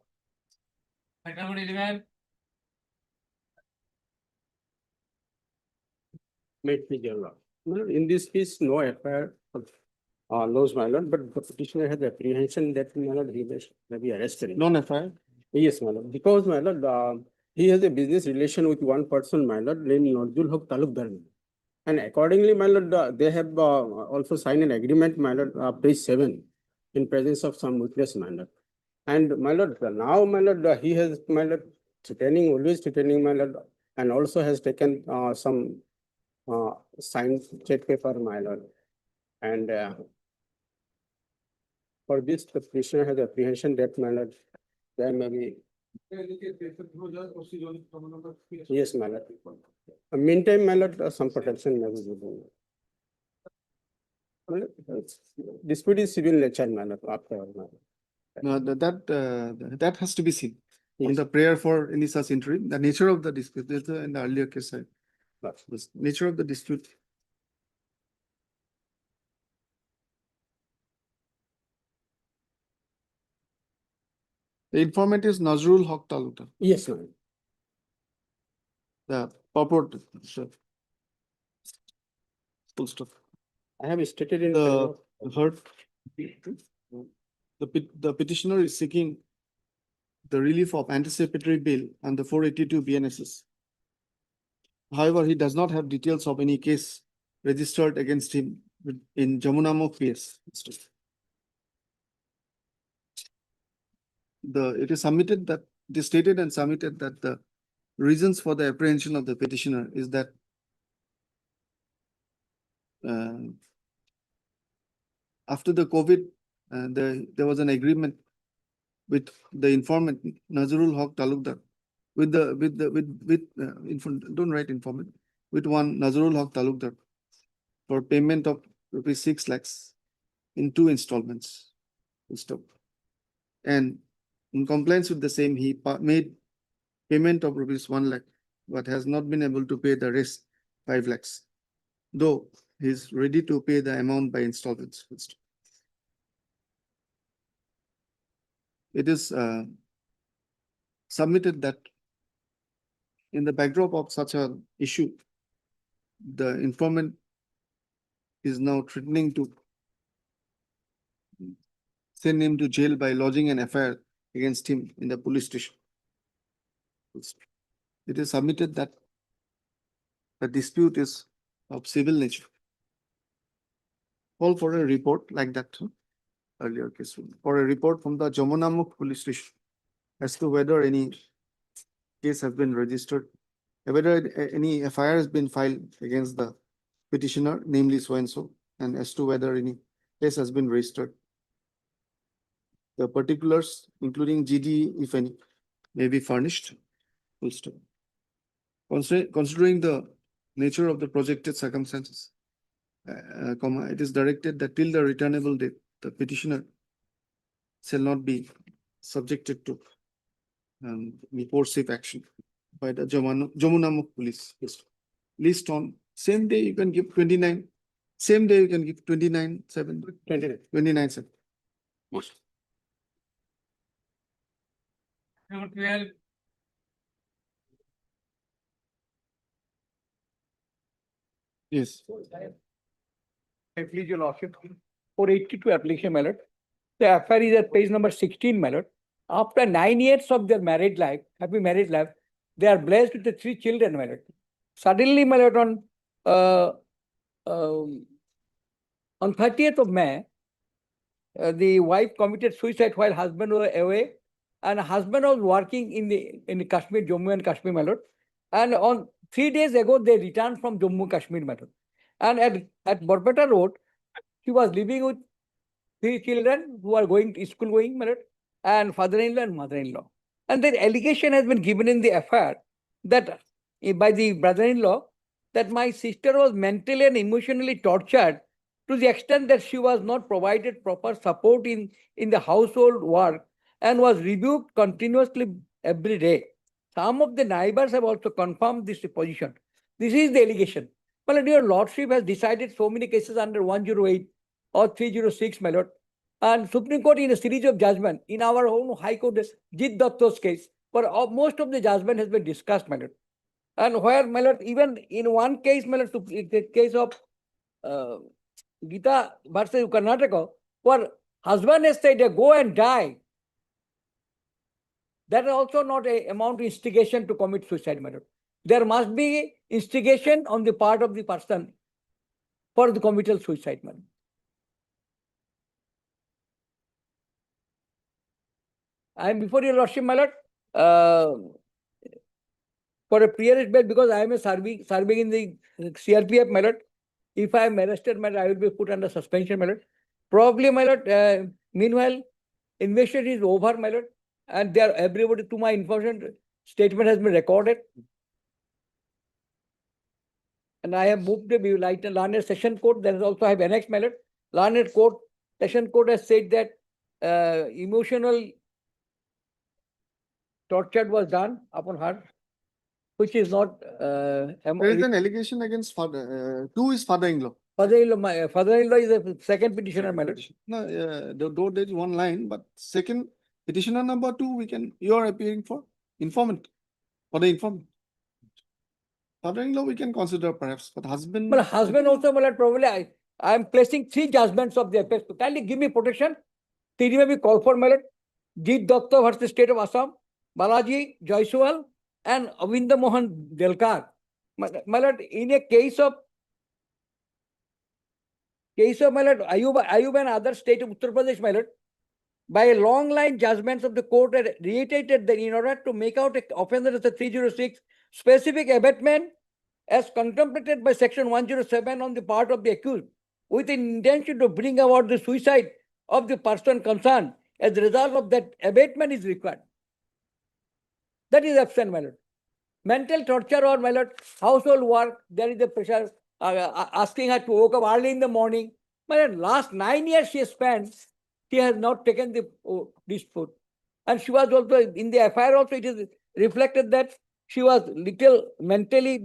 Item number 11. Made me general. In this case, no FIR knows my lord, but the petitioner has apprehension that my lord he may be arrested. Non-FIR. Yes, my lord, because my lord, he has a business relation with one person, my lord, named Nordul Haq Talukdar. And accordingly, my lord, they have also signed an agreement, my lord, page 7, in presence of some witness, my lord. And my lord, now, my lord, he has, my lord, always threatening, my lord, and also has taken some signed check paper, my lord. And for this, the petitioner has apprehension that, my lord, there may be. Yes, my lord. Meantime, my lord, some protection may be given. Dispute is civil nature, my lord, after, my lord. No, that has to be seen. In Yes. the prayer for any such interim, the nature of the dispute, there's in the earlier case, the nature of the dispute. The informant is Nazrul Haq Talukdar. Yes, my lord. The purport. Sure. Full stop. I have stated in. The heard. The petitioner is seeking the relief of anticipatory bail under 482 BNSS. However, he does not have details of any case registered against him in Jamunamok PS. It is submitted that it is stated and submitted that the reasons for the apprehension of the petitioner is that after the COVID, there was an agreement with the informant Nazrul Haq Talukdar don't write informant, with one Nazrul Haq Talukdar for payment of ₹6 lakhs in 2 installments. Stop. And in compliance with the same, he made payment of ₹1 lakh, but has not been able to pay the rest 5 lakhs, though he is ready to pay the amount by installments. It is submitted that in the backdrop of such an issue, the informant is now threatening to send him to jail by lodging an FIR against him in the police station. It is submitted that the dispute is of civil nature. Call for a report like that earlier case, for a report from the Jamunamuk police station as to whether any case has been registered, whether any FIR has been filed against the petitioner, namely so and so, and as to whether any case has been registered. The particulars, including GD, if any, may be furnished. Full stop. Considering the nature of the projected circumstances, it is directed that till the returnable date, the petitioner shall not be subjected to coercive action by the Jamunamuk police, list on Same day you can give 29. Same day you can give 29/7. 29/7. Number 12. Yes. I please your lordship, 482 application, my lord. The FIR is at page number 16, my lord. After 9 years of their married life, happy married life, they are blessed with the 3 children, my lord. Suddenly, my lord, on 30th of May, the wife committed suicide while husband was away, and husband was working in the Kashmir, Jammu and Kashmir, my lord. And on 3 days ago, they returned from Jammu and Kashmir, my lord. And at Borbeta Road, she was living with 3 children who are going to school going, my lord, and father-in-law and mother-in-law. And the allegation has been given in the FIR that by the brother-in-law that my sister was mentally and emotionally tortured to the extent that she was not provided proper support in the household work and was rebuked continuously every day. Some of the neighbors have also confirmed this position. This is the allegation. Well, your lordship has decided so many cases under 108 or 306, my lord. And Supreme Court in a series of judgment in our own High Court, Jit Datta's case, where most of the judgment has been discussed, my lord. And where, my lord, even in one case, my lord, the case of Gita versus Karnataka, where husband has said, go and die. That is also not a amount of instigation to commit suicide, my lord. There must be instigation on the part of the person for the committal suicide, my lord. I am before your lordship, my lord, for a pre-arrest bail because I am serving in the CRPF, my lord. If I am arrested, my lord, I will be put under suspension, my lord. Probably, my lord, meanwhile, investigation is over, my lord, and there everybody, to my information, statement has been recorded. And I have moved the Larner Session Court. There is also I have annexed, my lord. Larner Court, Session Court has said that emotional torture was done upon her, which is not. There is an allegation against father. Two is father-in-law. Father-in-law. Father-in-law is a second petitioner, my lord. No, though there is one line, but second petitioner number 2, you are appearing for informant, for the informant. Father-in-law we can consider perhaps, but husband. But husband also, my lord, probably I am placing 3 judgments of the effects. Kindly give me protection. 3 may be called for, my lord. Jit Datta versus State of Assam, Balaji Jaiswal, and Avinda Mohan Delkar. My lord, in a case of my lord, Ayub and other state of Uttar Pradesh, my lord, by a long line judgments of the court had reiterated that in order to make out an offender as a 306 specific abatement as contemplated by section 107 on the part of the accused with the intention to bring about the suicide of the person concerned as a result of that abatement is required. That is absent, my lord. Mental torture or, my lord, household work, there is a pressure asking her to wake up early in the morning. My lord, last 9 years she has spent, she has not taken this food. And she was also, in the FIR also, it is reflected that she was little mentally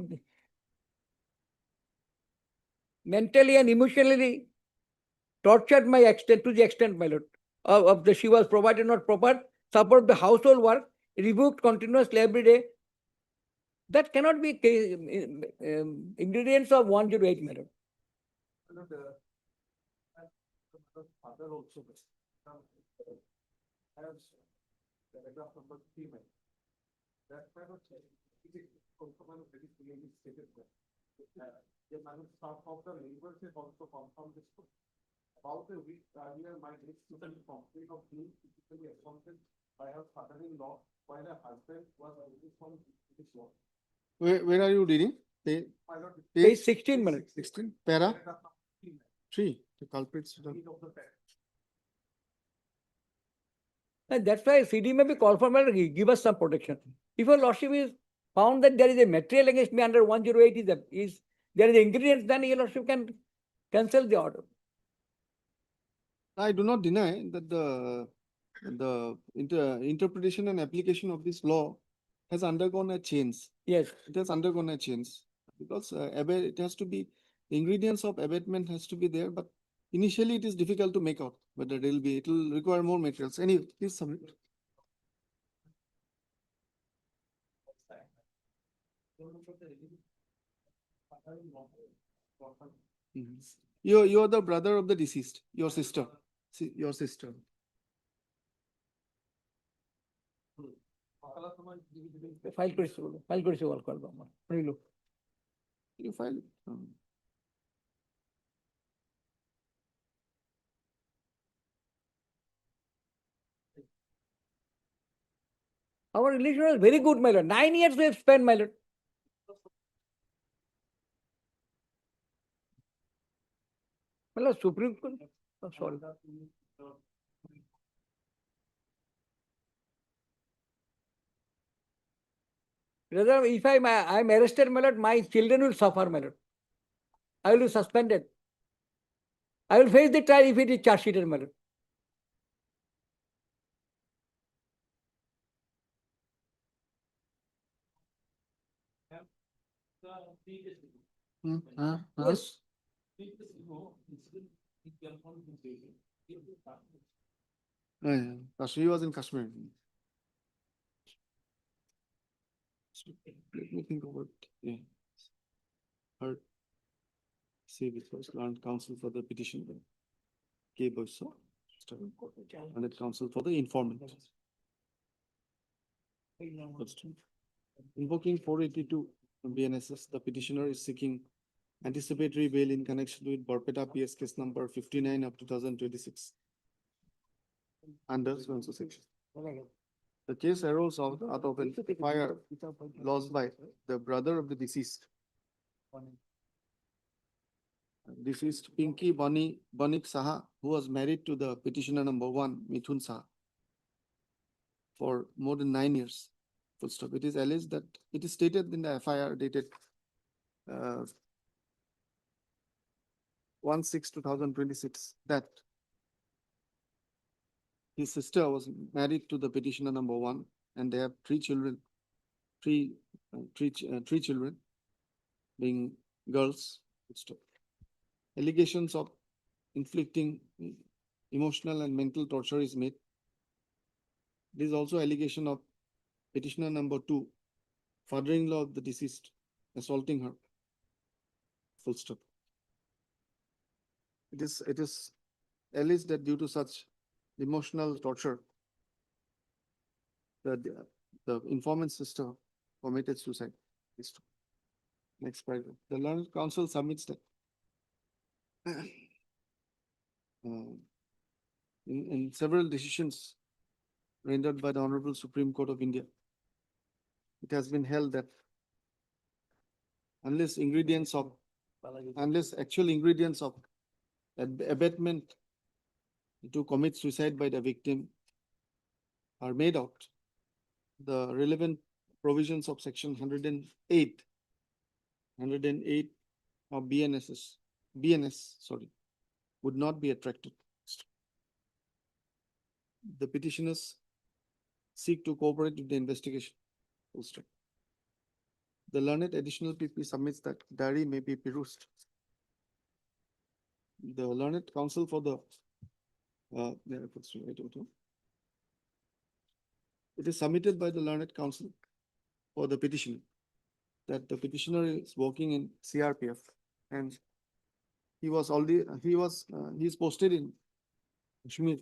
and emotionally tortured to the extent, my lord, she was provided not proper support of the household work, rebuked continuously every day. That cannot be ingredients of 108, my lord. About a week earlier, my student complained of being physically assaulted by her father-in-law while her husband was away from his work. Where are you reading? Page 16, my lord. 16, para 3, the culprits. And that's why CD may be called for, my lord, give us some protection. If your lordship is found that there is a material against me under 108 there is ingredients, then your lordship can cancel the order. I do not deny that the interpretation and application of this law has undergone a change. Yes. It has undergone a change. because it has to be, ingredients of abatement has to be there, but initially it is difficult to make out whether it will require more materials. Anyway, please submit. You are the brother of the deceased, your sister, your sister. File করেছি বলো, file করেছি বল করবো আমার রইলো। You file. Our relation was very good, my lord. 9 years we have spent, my lord. My lord, Supreme Court. Oh, sorry. Rather, if I'm arrested, my lord, my children will suffer, my lord. I will be suspended. I will face the trial if it is charge sheeted, my lord. Yes. Kashmir was in Kashmir. Let me think about it. Yeah. Heard. See this was learned counsel for the petition. K. Boyso. And the counsel for the informant. Invoking 482 BNSS, the petitioner is seeking anticipatory bail in connection with Barpeta PS case number 59 of 2026. Under so section. The case arose out of a fire lost by the brother of the deceased. Deceased Pinky Banik Saha, who was married to the petitioner number 1, Mithun Saha, for more than 9 years. Full stop. It is alleged that it is stated in the FIR dated 1/6/2026 that his sister was married to the petitioner number 1, and they have 3 children, three children, being girls. Full stop. Allegations of inflicting emotional and mental torture is made. There is also allegation of petitioner number 2, father-in-law of the deceased, assaulting her. Full stop. It is alleged that due to such emotional torture, the informant's sister committed suicide. Next paragraph. The learned counsel submits that in several decisions rendered by the Honorable Supreme Court of India, it has been held that unless actual ingredients of abatement to commit suicide by the victim are made out, the relevant provisions of section 108 of BNS, would not be attracted. The petitioners seek to cooperate with the investigation. Full stop. The learned additional PP submits that diary may be perused. The learned counsel for the it is submitted by the learned counsel for the petitioner that the petitioner is working in CRPF and he is posted in Kashmir.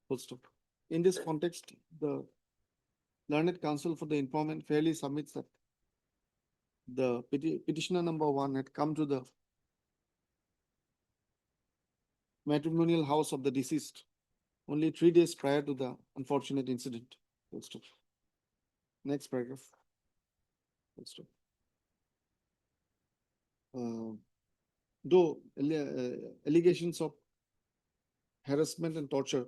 Full stop. In this context, the learned counsel for the informant fairly submits that the petitioner number 1 had come to the matrimonial house of the deceased only 3 days prior to the unfortunate incident. Full stop. Next paragraph. Full stop. Though allegations of harassment and torture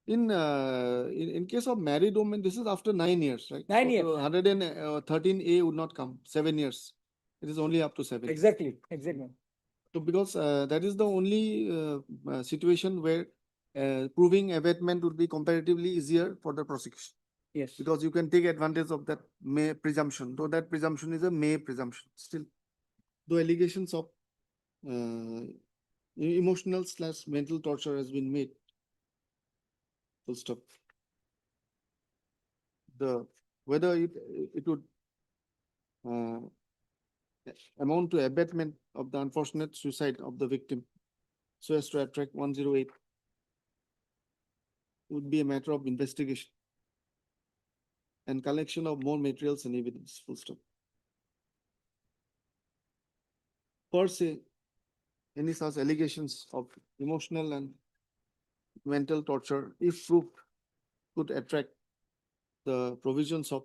in case of married women, this is after 9 years, right? 9 years. 113A would not come. 7 years. It is only up to 7. Exactly. So because that is the only situation where proving abatement would be comparatively easier for the prosecution. Yes. Because you can take advantage of that may presumption, though that presumption is a may presumption. Still, though allegations of emotional / mental torture has been made, full stop. Whether it would amount to abatement of the unfortunate suicide of the victim so as to attract 108 would be a matter of investigation and collection of more materials and evidence, full stop. Per se, any such allegations of emotional and mental torture, if proved, could attract the provisions of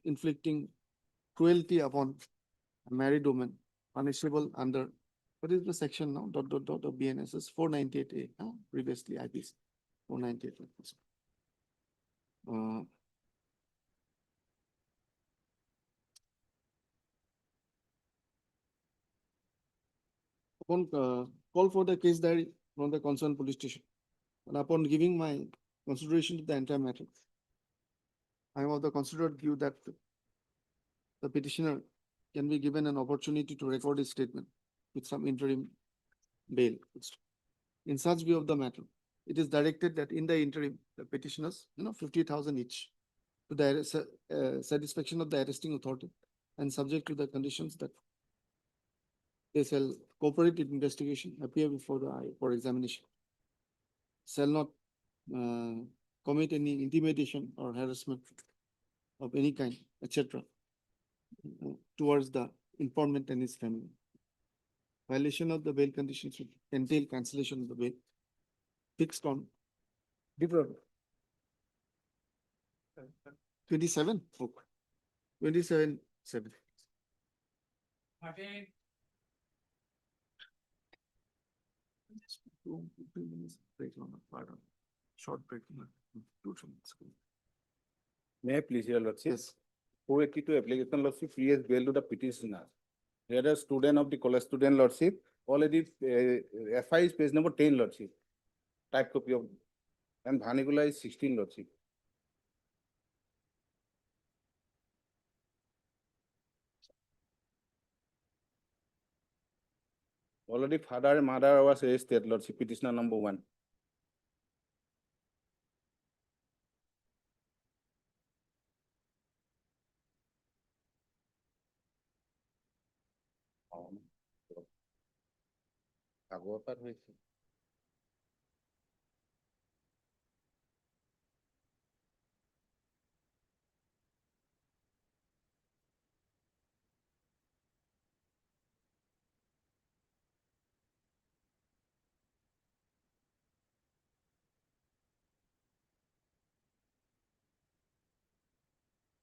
inflicting cruelty upon a married woman, punishable under, what is the section now, dot, dot, dot of BNSS, 498A, previously IPC, 498A. Upon call for the case diary from the concerned police station, and upon giving my consideration to the entire matter, I am of the considered view that the petitioner can be given an opportunity to record his statement with some interim bail. In such view of the matter, it is directed that in the interim, the petitioners, 50,000 each, to the satisfaction of the arresting authority and subject to the conditions that they shall cooperate in investigation, appear before the eye for examination, shall not commit any intimidation or harassment of any kind, etc., towards the informant and his family. Violation of the bail conditions would entail cancellation of the bail fixed on 27. Okay. 27/7. Martin. 2 minutes break on the pardon. Short break. 2 minutes. May I please, your lordship? Yes. 482 application lordship, PS bail to the petitioner. Here are student of the college student lordship, already FI is page number 10 lordship. Type copy of, and Bhanigula is 16 lordship. Already father and mother was arrested, lordship, petitioner number 1.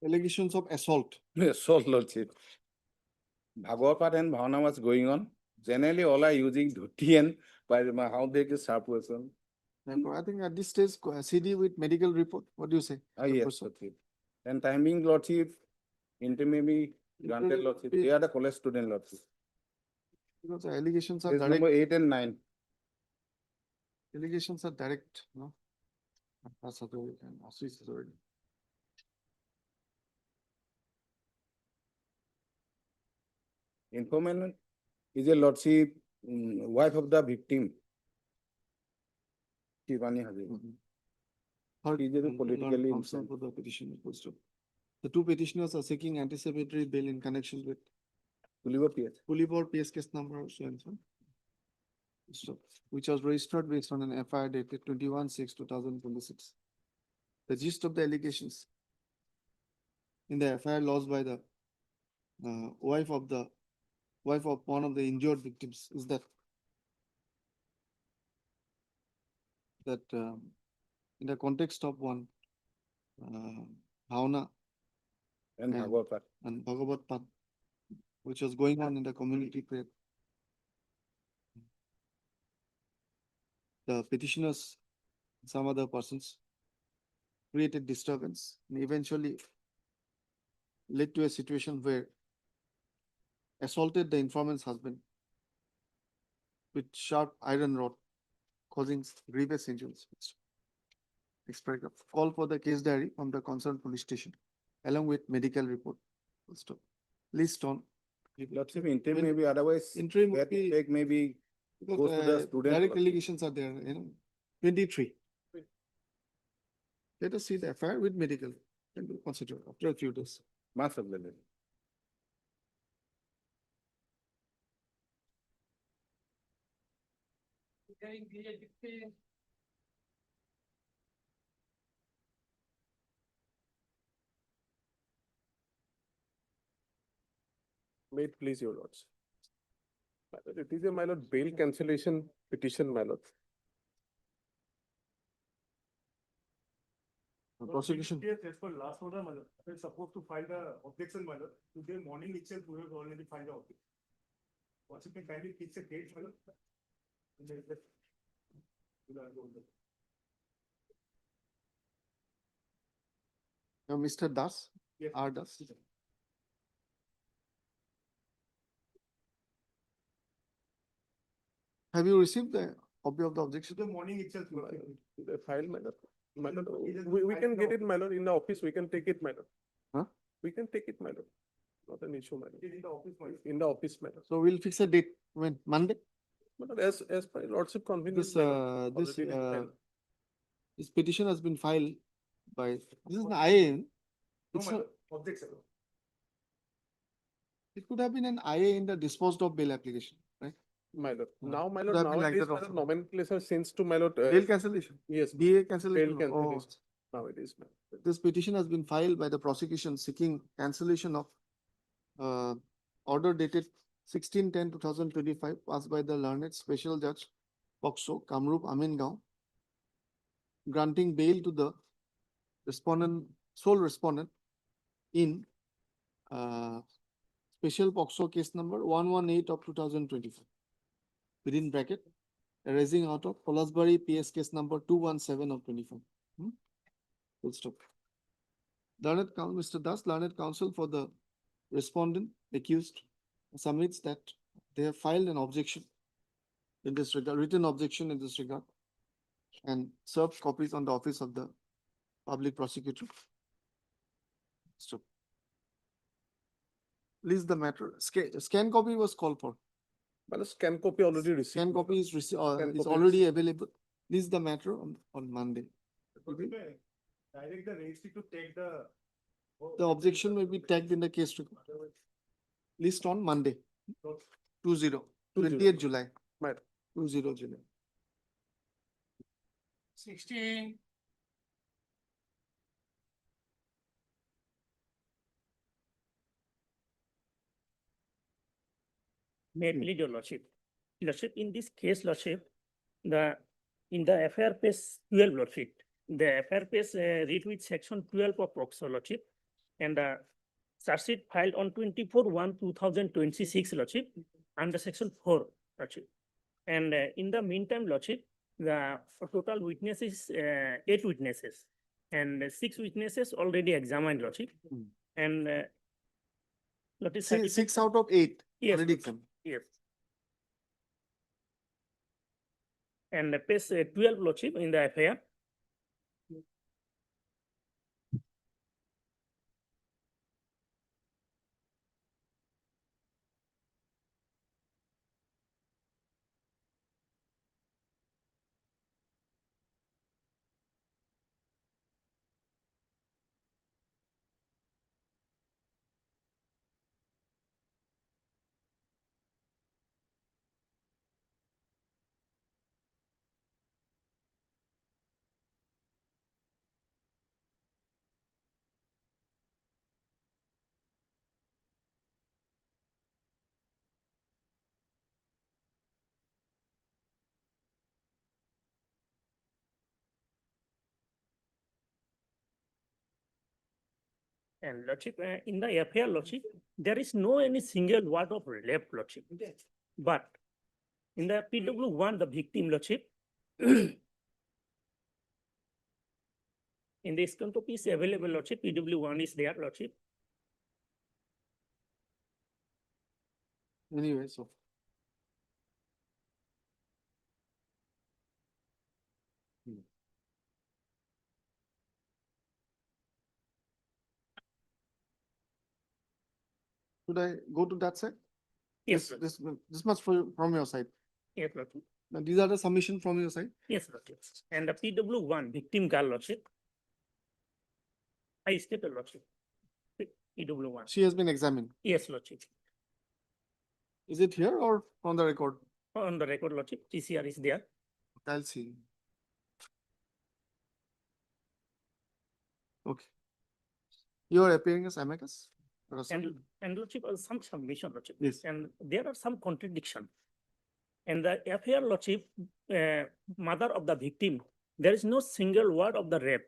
Allegations of assault. Assault, lordship. Bhagavad and Bhavana was going on. Generally, all are using dhoti and by how they get sharp person. I think at this stage, CD with medical report. What do you say? Yes, lordship. And timing, lordship, maybe granted, lordship. They are the college student, lordship. Because the allegations are Case direct. number 8 and 9. Allegations are direct, no? That's authority and office authority. Informant is a lordship, wife of the victim. Shivani Hazir. Third, He is a politically counsel insane. for the petitioner. The 2 petitioners are seeking anticipatory bail in connection with Pulibor PS case number so and so, which was registered based on an FIR dated 21/6/2026. The gist of the allegations in the FIR lodged by the wife of one of the injured victims is that in the context of one Bhavana and Bhagavad Path, which was going on in the community prayer, the petitioners, some other persons, created disturbance and eventually led to a situation where assaulted the informant's husband with sharp iron rod, causing grievous injuries. Next paragraph, call for the case diary from the concerned police station along with medical report. Full stop. List on. Lordship, interim may be otherwise. Interim would that be- take maybe Because, goes to the student. direct allegations are there, 23. Let us see the FIR with medical, and we'll consider after a few days. Mass available. May it please your lords. My lord, it is a, my lord, bail cancellation petition, my lord. Prosecution. Yes, as per last order, my lord, we're supposed to file the objection, my lord. Today morning itself, we have already filed the objection. Once you can kindly fix a date, my lord. And then let- we'll go on. Now, Mr. Das, Yes. R. Das. Have you received the copy of the objection? Today morning itself. we have My filed. lord, the file, my lord. My lord, It is we can filed get now. it, my lord, in the office, we can take it, my lord. Huh? We can take it, my lord. Not an issue, my lord. It is in the office, my lord. In the office, my lord. So we'll fix a date, when, Monday? My lord, as per lordship convenience. This, my lord, this, already been filed. this petition has been filed by, this is an IA. No, It's my a, lord, objection. it could have been an IA in the disposed of bail application, right? My lord, Uh, now, my could lord, have been like nowadays, that my lord, also. nomenclature since to my lord. Bail cancellation, Yes, BA cancellation. bail Oh, cancellation. Nowadays, my lord. this petition has been filed by the prosecution seeking cancellation of order dated 16/10/2025 passed by the learned special judge POCSO Kamrup Aminggaon, granting bail to the respondent, sole respondent in special POCSO case number 118 of 2025. Within bracket, arising out of Polasbury PS case number 217 of 25. Full stop. Mr. Das, learned counsel for the respondent accused submits that they have filed an objection in this regard, written objection in this regard, and served copies on the office of the public prosecutor. So, list the matter. Scan copy was called for. My lord, scan copy already received. Scan copy is Scan is copy already received. available. List the matter on Monday. Direct the registry to take the. The objection will be tagged in the case record. List on Monday, 20th July. Right. 20 July. 16. May I plead your lordship? Lordship, in this case, lordship, in the FIR page 12, lordship, the FIR page read with section 12 of PROCEEDINGS, lordship, and the charge sheet filed on 24/1/2026, lordship, under section 4, lordship. And in the meantime, lordship, the total witnesses, 8 witnesses, and 6 witnesses already examined, lordship, and lordship, 6 out of 8 yes, already lordship. examined. Yes. And page 12, lordship, in the FIR. And lordship, in the FIR, lordship, there is no any single word of left, lordship. But in the PW1, the victim, lordship, in the scan copy is available, lordship, PW1 is there, lordship. Anyway, so. Should I go to that side? Yes, This much from your side. yes, Lordship. Now, these are the submission from your side. Yes, Lordship. And the PW1 victim girl, Lordship. I stated, Lordship. PW1. She has been examined. Yes, Lordship. Is it here or on the record? On the record, Lordship, TCR is there. I'll see. Okay. You are appearing as amicus? Or as- And Lordship, some submission, Lordship. Yes. And there are some contradiction. And the FIR, Lordship, mother of the victim, there is no single word of the rape.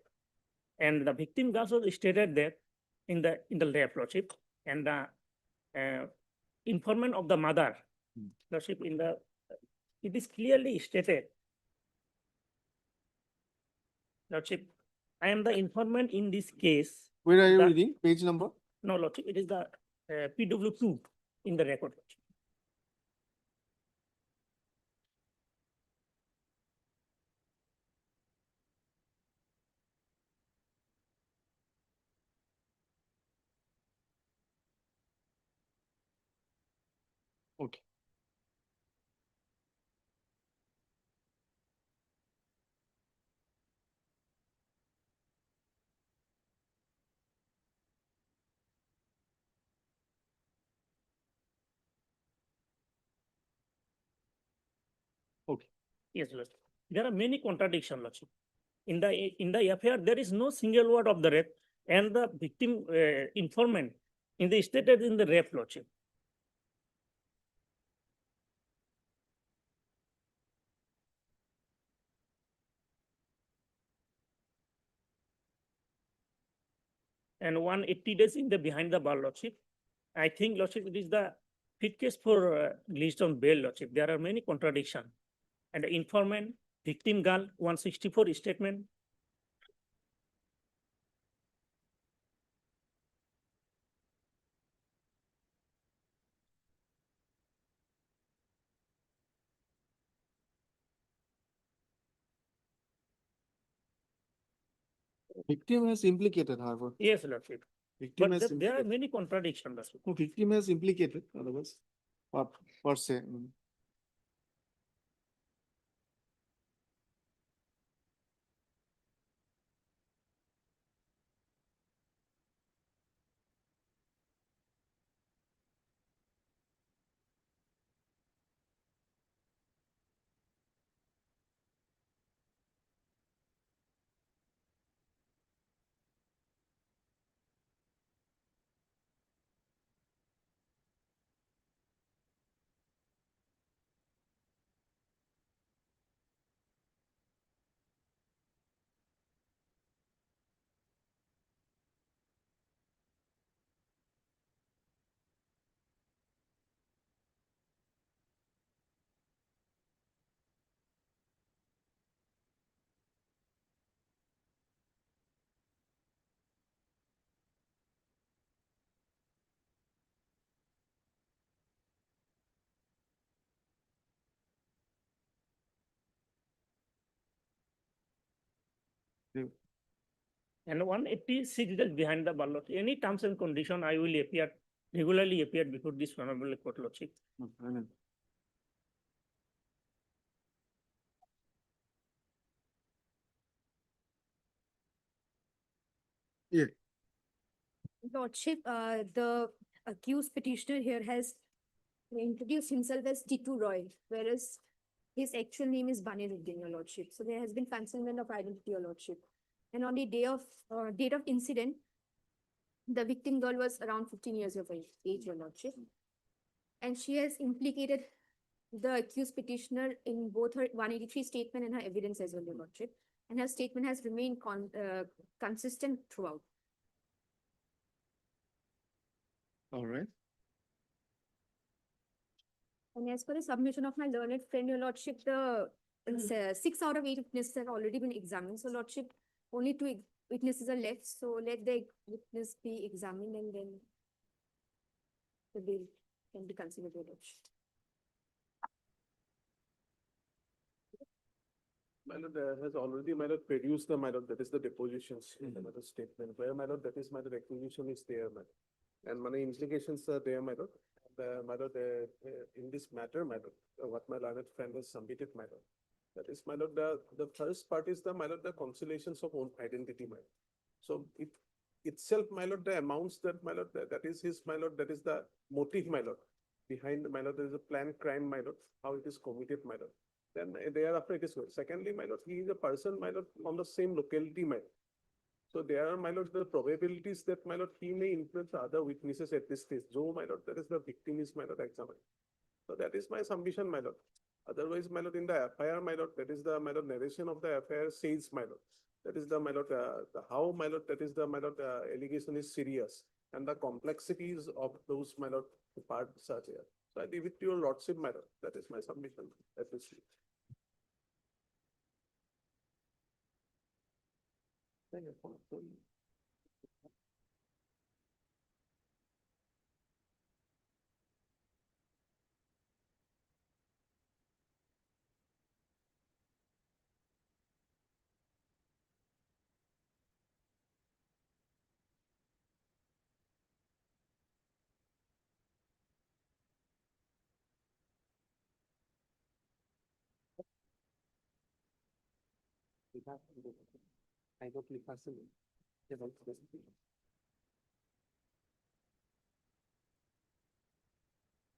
And the victim also stated that in the rape, Lordship, and the informant of the mother, Lordship, it is clearly stated, Lordship, I am the informant in this case. Where are you The- reading? Page number? No, Lordship, it is the PW2 in the record, Lordship. Okay. Okay. Yes, Lordship. There are many contradictions, Lordship. In the FIR, there is no single word of the rape, and the victim informant in the stated in the rape, Lordship. And 180 days in the behind the bar, Lordship. I think, Lordship, it is the fit case for released on bail, Lordship. There are many contradictions. And the informant, victim girl, 164 statement. Victim has implicated, however. Yes, Lordship. Victim But has there are implicated. many contradictions, Lordship. No, victim has implicated, otherwise, per se. And 186 days behind the bar, Lordship. Any terms and condition, I will regularly appear before this honorable court, Lordship. Lordship, the accused petitioner here has introduced himself as Titu Roy, whereas his actual name is Baneruddin, Your Lordship. So there has been concealment of identity, Your Lordship. And on the date of incident, the victim girl was around 15 years of age, Your Lordship. And she has implicated the accused petitioner in both her 183 statement and her evidence as well, Your Lordship. And her statement has remained consistent throughout. All right. And as per the submission of my learned friend, Your Lordship, the 6 out of 8 witnesses have already been examined. So, Lordship, only 2 witnesses are left. So, let the witness be examined and then the bail can be considered, Your Lordship. My lord, has already, my lord, produced the, my lord, that is the depositions in the, my lord, statement, where, my lord, that is, my lord, accusation is there, my lord. and many implications are there, my lord. My lord, in this matter, my lord, what my learned friend has submitted, my lord. That is, my lord, the first part is my lord, the consolations of own identity, my lord. So it itself, my lord, the amounts that, my lord, that is his, my lord, that is the motive, my lord. Behind, my lord, there is a planned crime, my lord, how it is committed, my lord. Then thereafter it is good. Secondly, my lord, he is a person, my lord, from the same locality, my lord. So there are, my lord, the probabilities that, my lord, he may influence other witnesses at this stage. So, my lord, that is the victim is, my lord, examined. So that is my submission, my lord. Otherwise, my lord, in the FIR, my lord, that is the, my lord, narration of the FIR says, my lord. That is the, my lord, the how, my lord, that is the, my lord, allegation is serious. And the complexities of those, my lord, parts are there. So I leave it to your lordship, my lord. That is my submission at this stage.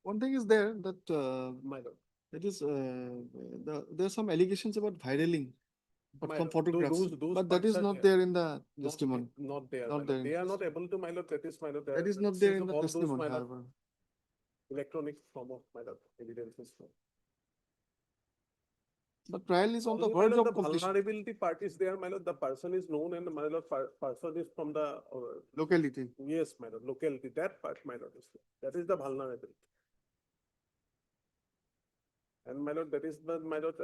One thing is there that, My lord. that is, there are some allegations about viraling, but My from lord, photographs, those but that parts is are not there. there in the Not testimony. Not there. Not my lord. there in They are not testimony. able to, my lord, that is, my lord. That is not there in the all those, testimony, my lord, however. electronic form of, my lord, evidences. The trial is on the Only, my verge lord, of the completion. vulnerability part is there, my lord. The person is known and, my lord, person is from the Locality. yes, my lord, locality. That part, my lord, is there. That is the vulnerability. And, my lord, that is the, my lord,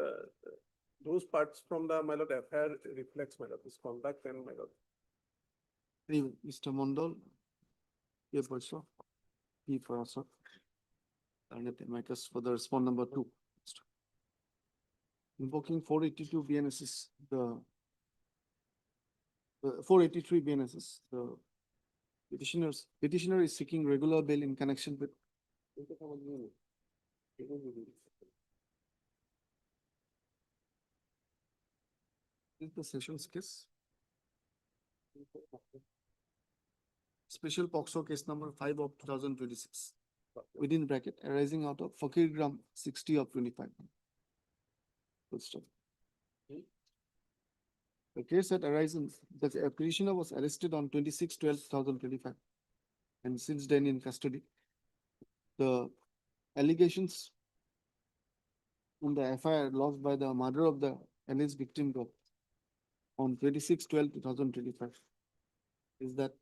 those parts from the, my lord, FIR reflects, my lord, this conduct and, my lord. Mr. Mondal, A. Barsha, P. Farasa, and it matters for the respond number 2. Invoking 482 BNSS, the 483 BNSS, the petitioner is seeking regular bail in connection with is the Sessions case. Special POXO case number 5 of 2026, within bracket, arising out of Fakirgram 60 of 25. Good stuff. The case that arises, the petitioner was arrested on 26/12/2025 and since then in custody. The allegations on the FIR lodged by the mother of the alleged victim girl on 26/12/2025 is that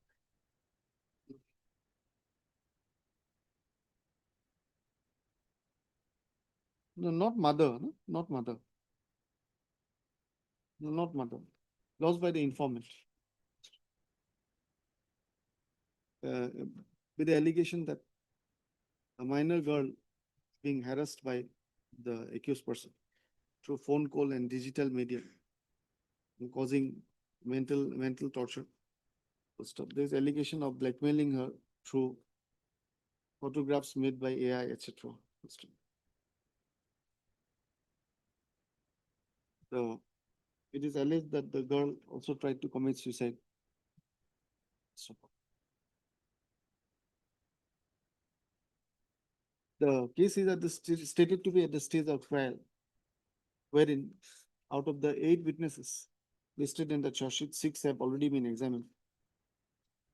no, not mother, no, not mother. No, not mother. Lodged by the informant. With the allegation that a minor girl being harassed by the accused person through phone call and digital media and causing mental torture. There is allegation of blackmailing her through photographs made by AI, etc. It is alleged that the girl also tried to commit suicide. The case is stated to be at the stage of trial, wherein out of the 8 witnesses listed in the charge sheet, 6 have already been examined,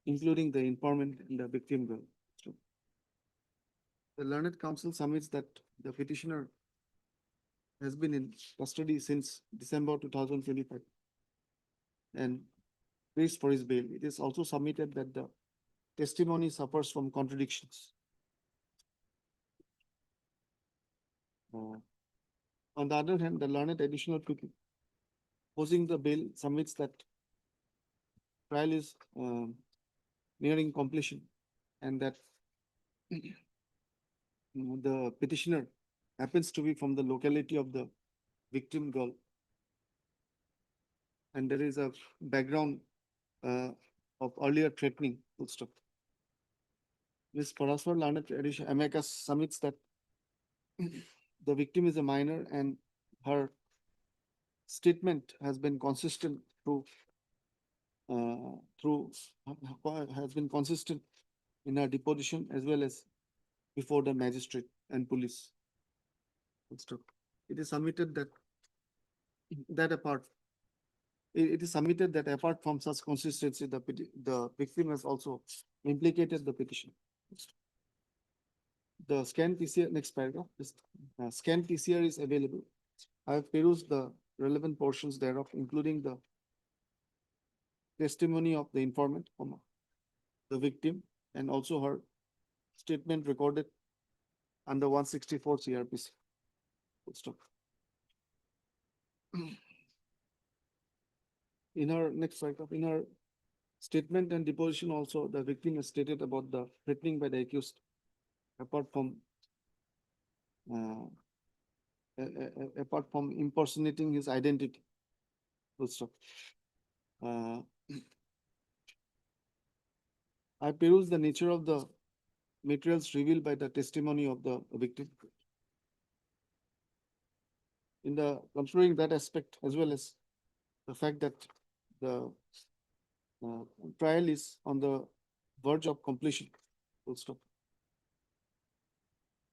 including the informant and the victim girl. The learned counsel submits that the petitioner has been in custody since December 2025 and praised for his bail. It is also submitted that the testimony suffers from contradictions. On the other hand, the learned additional people opposing the bail submits that trial is nearing completion and that the petitioner happens to be from the locality of the victim girl and there is a background of earlier threatening full stop. Ms. Paraswar Lanet addition amicus submits that the victim is a minor and her statement has been consistent has been consistent in her deposition as well as before the magistrate and police. It is submitted that it is submitted that apart from such consistency, the victim has also implicated the petition. The scanned PCR, next paragraph, scanned PCR is available. I have perused the relevant portions thereof, including the testimony of the informant, the victim, and also her statement recorded under 164 CRPC. Full stop. In her next paragraph, in her statement and deposition also, the victim has stated about the threatening by the accused, apart from impersonating his identity. Full stop. I peruse the nature of the materials revealed by the testimony of the victim. In the considering that aspect, as well as the fact that the trial is on the verge of completion. Full stop.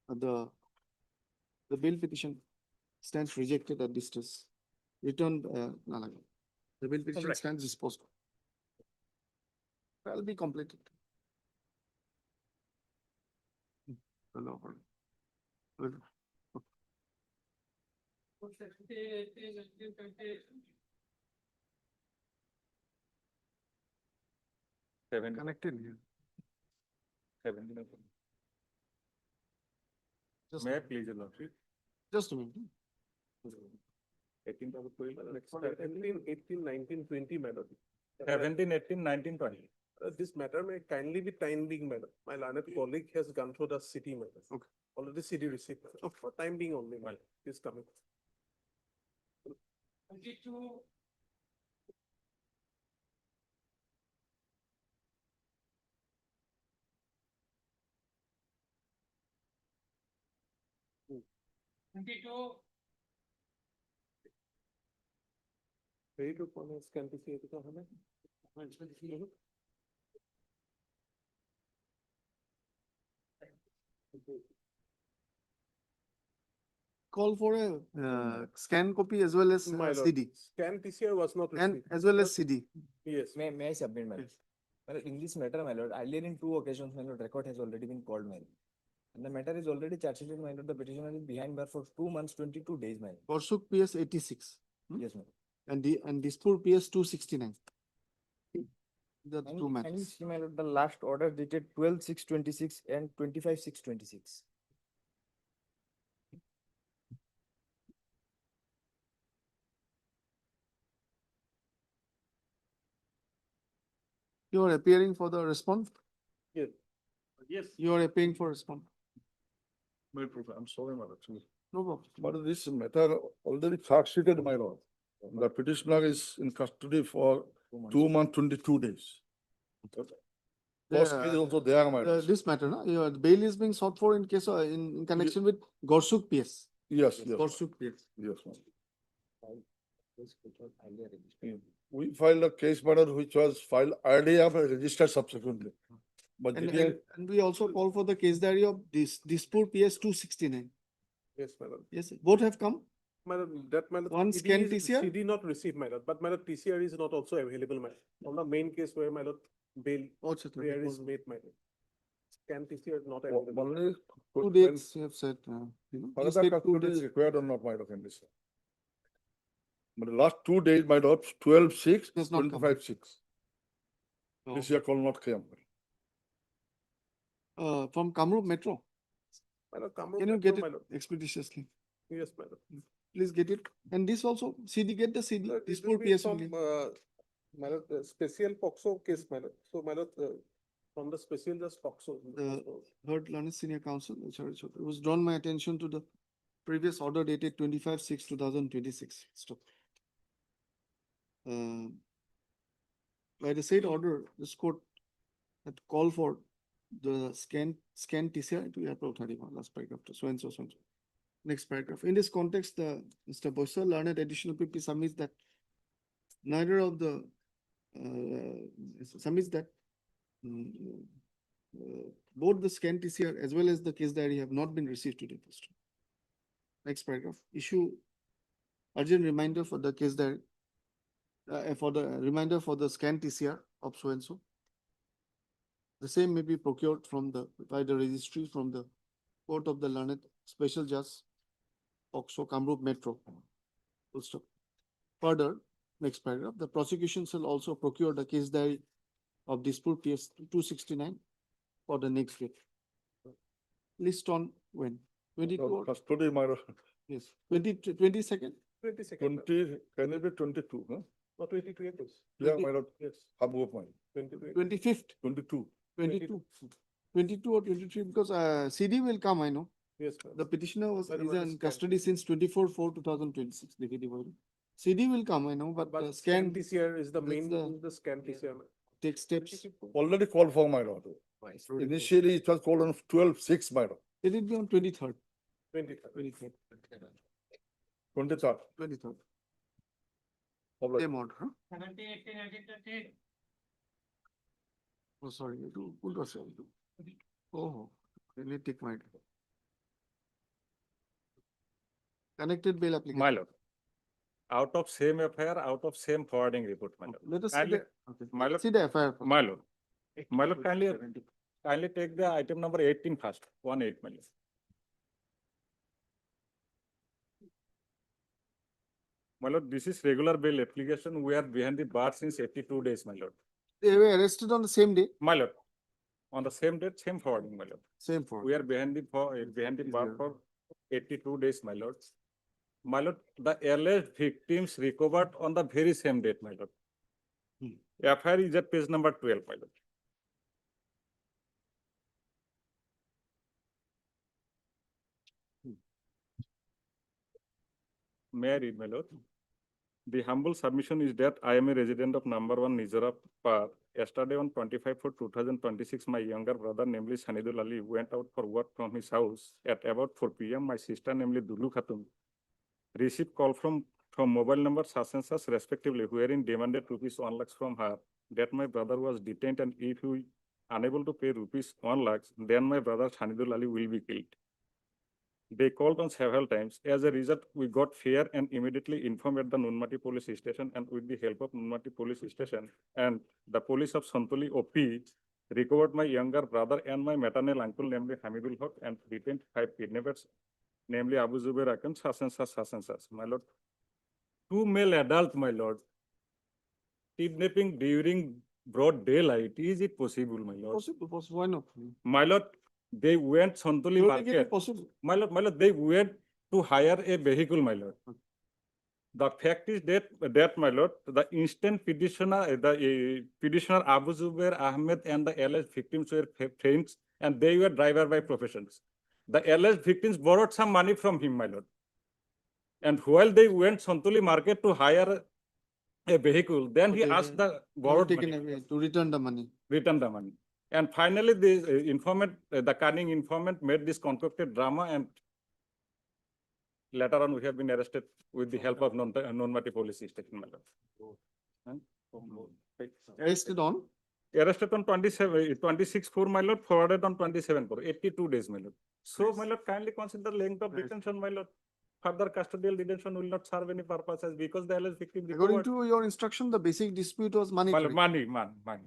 The bail petition stands rejected at this stage. Returned, the bail petition stands disposed of. Trial be completed. Hello. Connected here. May I please, Your Lordship? Just a minute. 18, 19, 20, madam. 17, 18, 19, 20. This matter may kindly be time being, madam. My learned colleague has gone through the city, madam. Okay. Already city received. Okay. For time being only, madam. Please come in. 22. Ready to commence, can we see it? Call for a scan copy as well as My lord, CD Scan TCR was not and received. as well as CD. Yes. May I submit, my lord? My lord, in this matter, my lord, earlier in 2 occasions, my lord, record has already been called, my lord. And the matter is already charged, my lord, the petitioner is behind bar for 2 months, 22 days, my lord. Borsuk PS 86. Yes, my lord. And Dispur PS 269. The two Can you matters. see, my lord, the last order dated 12/6/26 and 25/6/26. You are appearing for the response? Yes. Yes. You are appearing for response? I'm sorry, madam. No problem. But this matter already charge-sheeted, my lord. The petitioner is in custody for 2 months, 22 days. First case is also there, my lord. This matter, no? Your bail is being sought for in case in connection with Gorsuk PS. Yes, yes. Gorsuk PS. Yes, ma'am. We filed a case matter which was filed earlier but registered subsequently. But And we also call for the case diary of Dispur PS 269. Yes, madam. Yes, both have come. Madam, that madam. One CD scan is- TCR? CD not received, madam, but madam, TCR is not also available, madam. On the main case where madam, bail Also, prayer is made, madam. Scan TCR is not available. only 2 days, you have said, you Further said 2 custody is days. required or not, my lord, in this. But the last 2 days, my lord, 12/6, Has not come. 25/6. Oh. This year call not came. From Kamrup Metro. Madam, Kamrup Can you Metro, get my it lord. expeditiously? Yes, madam. Please get it. And this also, CD, get the CD, Sir, this Dispur will be PS from, only. madam, the special POXO case, madam. So, madam, from the special just POXO. Third Learned Senior Counsel, it was drawn my attention to the previous order dated 25/6/2026. Stop. By the said order, this court had called for the scan TCR to April 31, last paragraph, to so and so, so and so. Next paragraph. In this context, the Mr. Boysa learned additional PP submits that neither of the submits that both the scan TCR as well as the case diary have not been received today. Next paragraph. Issue urgent reminder for the case diary for the reminder for the scan TCR of so and so. The same may be procured from by the registry from the Court of the Learned Special Judge Oxo Kamrup Metro. Full stop. Further, next paragraph, the prosecution shall also procure the case diary of dispute PS 269 for the next date. List on when? 22? Custody, my lord. Yes, 22nd? 20, can it be 22, huh? Or 22 April? Yeah, my lord. Yes. Half of mine. 25th? 22. 22. 22 or 23, because CD will come, I know. Yes. The petitioner is in custody since 24/4/2026. CD will come, I know, but scan TCR is the main- the scan TCR. take steps. Already called for, my lord. Initially, it was called on 12/6, my lord. It will be on 23rd. 23rd. 23rd. 23rd. All right. Same order, huh? 17, 18, 19, 20. Oh, sorry, oh, let me take my. Connected bail application. My lord, out of same FIR, out of same forwarding report, my lord. Let us see Kindly- the, okay. My lord, See the FIR. first. my lord, kindly take the item number 18 first, 18, my lord. My lord, this is regular bail application. We are behind the bar since 82 days, my lord. They were arrested on the same day, My lord, on the same date, same forwarding, my lord. same for. We are behind the bar for 82 days, my lord. My lord, the alleged victims recovered on the very same date, my lord. FIR is at page number 12, my lord. May I read, my lord? The humble submission is that I am a resident of number 1 Nizara Park. Yesterday on 25/4/2026, my younger brother, namely Sanidul Ali, went out for work from his house. At about 4 p.m., my sister, namely Dulu Khatun, received call from mobile number such and such respectively, wherein demanded ₹1 lakhs from her, that my brother was detained, and if he unable to pay ₹1 lakhs, then my brother Sanidul Ali will be killed. They called on several times. As a result, we got fear and immediately informed at the Nunmati police station, and with the help of Nunmati police station and the police of Santoli OP, recovered my younger brother and my maternal uncle, namely Hamidul Haq, and detained 5 kidnappers, namely Abu Zubair Akan, such. My lord, 2 male adults, my lord, kidnapping during broad daylight. Is it possible, my lord? Possible, why not? My lord, they went Santoli market. Possible. My lord, they went to hire a vehicle, my lord. The fact is that, my lord, the instant petitioner, petitioner Abu Zubair Ahmed and the alleged victims were friends, and they were driver by professions. The alleged victims borrowed some money from him, my lord. And while they went Santoli market to hire a vehicle, then he asked the borrowed Taken money. away to return the money. Return the money. And finally, the informant, the cunning informant made this concocted drama, and later on we have been arrested with the help of Nunmati police station. Arrested on? Arrested on 26/4, my lord, forwarded on 27/4, 82 days, my lord. So, my lord, kindly consider length of detention, my lord. Further custodial detention will not serve any purposes because the alleged victim According recovered. to your instruction, the basic dispute was My lord, monetary. money.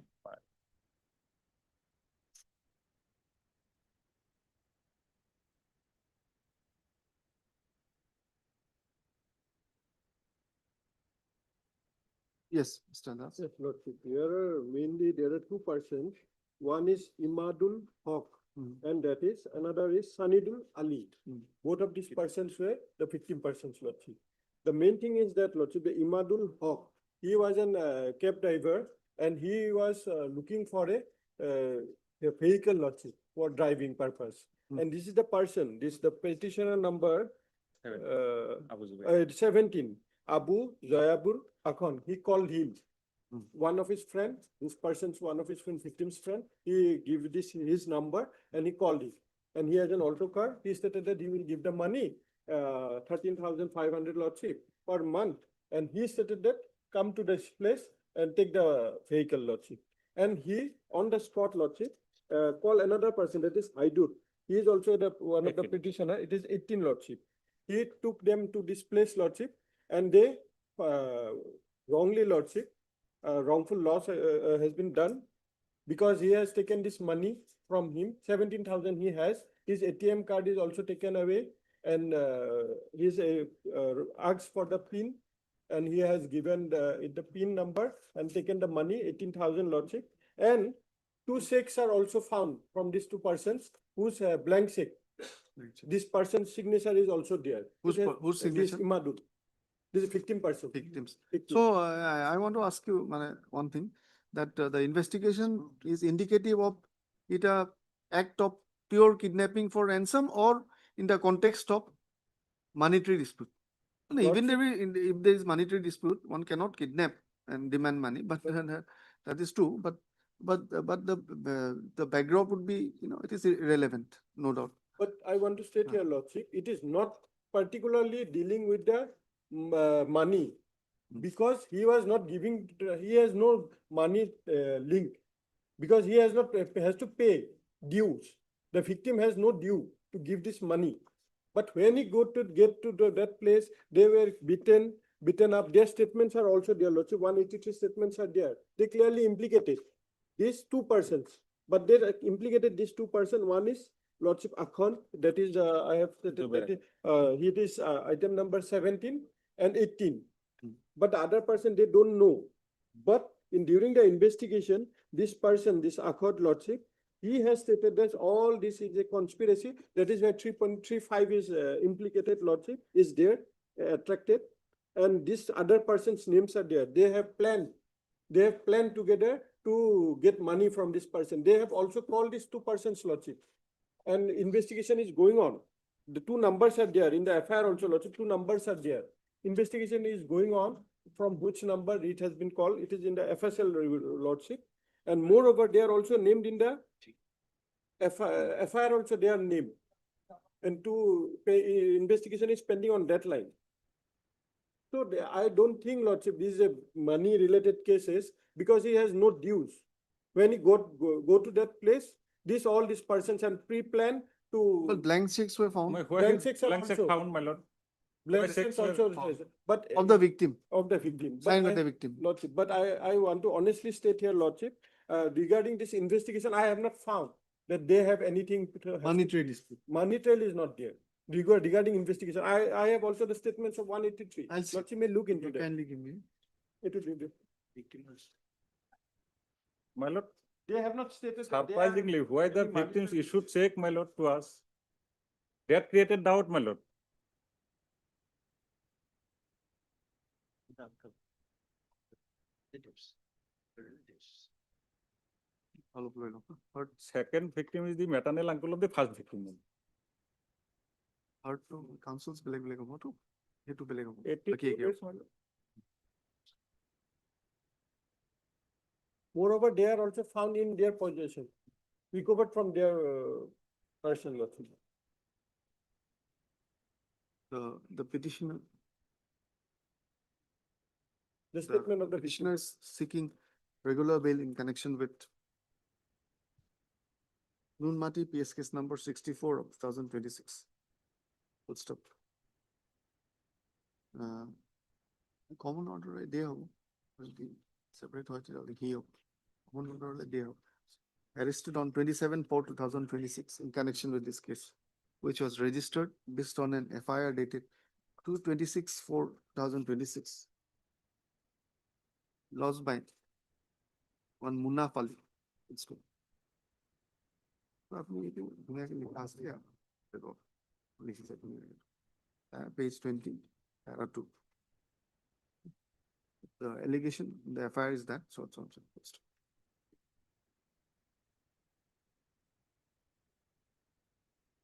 Yes, Mr. Das. Yes, Lordship, there are 2 persons. One is Imadul Haq, and that is, another is Sanidul Ali. Both of these persons were the 15 persons, Lordship. The main thing is that, Lordship, the Imadul Haq, he was a cab driver, and he was looking for a vehicle, Lordship, for driving purpose. And this is the person, this is the petitioner number 17, Abu Zayabur Akhon. He called him one of his friend, this person's one of his friend, victim's friend, he give this his number and he called it. And he has an auto car. He stated that he will give the money, 13,500 lordship per month. And he stated that come to this place and take the vehicle lordship. And he on the spot lordship call another person, that is Haidur. He is also the one of the petitioner. It is 18 lordship. He took them to this place lordship and they wrongly lordship. Wrongful loss has been done because he has taken this money from him. 17,000 he has. His ATM card is also taken away, and he's asked for the PIN, and he has given the PIN number and taken the money, 18,000 lordship. And 2 checks are also found from these 2 persons whose blank check. This person's signature is also there. Whose signature? This Imadu. This is 15%. Victims. So I want to ask you one thing, that the investigation is indicative of it a act of pure kidnapping for ransom or in the context of monetary dispute. Even if there is monetary dispute, one cannot kidnap and demand money, but that is true. But the backdrop would be, it is irrelevant, no doubt. But I want to state here, Lordship, it is not particularly dealing with the money, because he was not giving, he has no money link, because he has to pay dues. The victim has no due to give this money. But when he get to that place, they were beaten up. Their statements are also there, Lordship. 183 statements are there. They clearly implicated these 2 persons, but they implicated these 2 persons. One is Lordship Akhon, that is, I have stated that it is item number 17 and 18. But the other person, they don't know. But during the investigation, this person, this Akhon Lordship, he has stated that all this is a conspiracy. That is where 3.35 is implicated, Lordship, is there, attracted. And this other person's names are there. They have planned together to get money from this person. They have also called these 2 persons, Lordship. And investigation is going on. The 2 numbers are there in the FIR also, Lordship. 2 numbers are there. Investigation is going on. From which number it has been called? It is in the FSL, Lordship. And moreover, they are also named in the FIR also, they are named. And investigation is pending on that line. So I don't think, Lordship, this is a money related cases, because he has no dues. When he go to that place, all these persons are pre-planned to. Well, blank checks were found. Blank checks Blank check found, my lord. Blank checks also, but of the victim. Of the victim. Signed by the victim. Lordship, but I want to honestly state here, Lordship, regarding this investigation, I have not found that they have anything to monetary dispute. Monetary is not there. Regarding investigation, I have also the statements of 183. Lordship may look into that. Kindly give me. It will be the Victims. My lord, they have not stated that they are surprisingly, why the any victims monetary- issued check, my lord, to us? That created doubt, my lord. Second victim is the maternal uncle of the first victim. Third to councils beleg hobo. He to beleg hobo. 82 days, my lord. Moreover, they are also found in their possession, recovered from their person, Lordship. The petitioner. The statement of the petitioner is seeking regular bail in connection with Nunmati PS case number 64 of 2026. Full stop. Common order day hobo. Separate common order day hobo. Arrested on 27/4/2026 in connection with this case, which was registered based on an FIR dated 2/26/2026. Lost by one Munaf Ali. It's good. Page 20, para 2. The allegation, the FIR is that, so.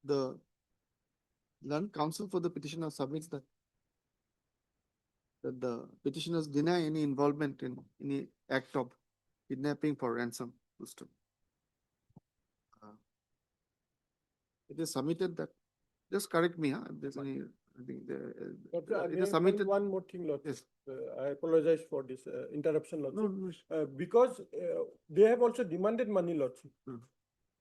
The learned counsel for the petitioner submits that that the petitioners deny any involvement in any act of kidnapping for ransom. Full stop. It is submitted that, just correct me, if there's any, I think it is submitted. One more thing, Lord. Yes. I apologize for this interruption, Lord. No, no, Because they have also demanded money, Lordship. Hmm.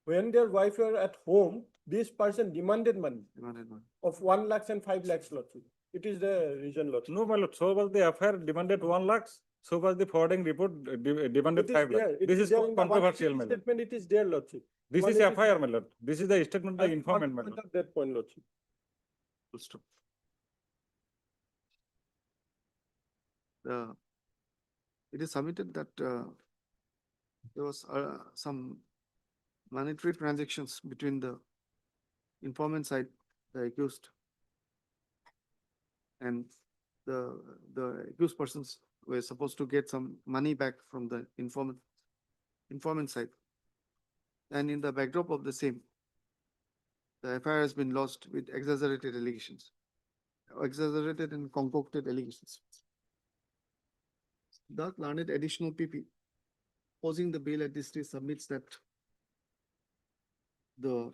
When their wife were at home, this person demanded money demanded one. of 1 lakh and 5 lakhs, Lordship. It is the reason, Lordship. No, my lord, so was the FIR demanded 1 lakh, so was the forwarding report demanded It is 5 lakh. there. It This is there in the one controversial, my lord. statement, it is there, Lordship. This is 180 FIR, my lord. This is the statement of the I informant, my want to lord. point out that point, Lordship. Full stop. It is submitted that there was some monetary transactions between the informant side, the accused, and the accused persons were supposed to get some money back from the informant side. And in the backdrop of the same, the FIR has been lodged with exaggerated allegations, exaggerated and concocted allegations. The learned additional PP opposing the bail at this stage submits that the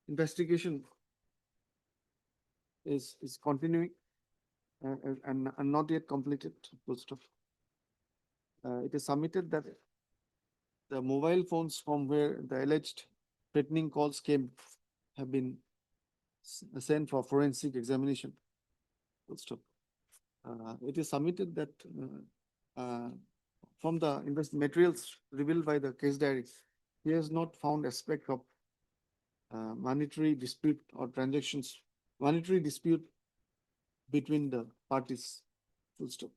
investigation is continuing and not yet completed. Full stop. It is submitted that the mobile phones from where the alleged threatening calls came have been sent for forensic examination. Full stop. It is submitted that from the materials revealed by the case diary, he has not found aspect of monetary dispute or transactions, monetary dispute between the parties. Full stop.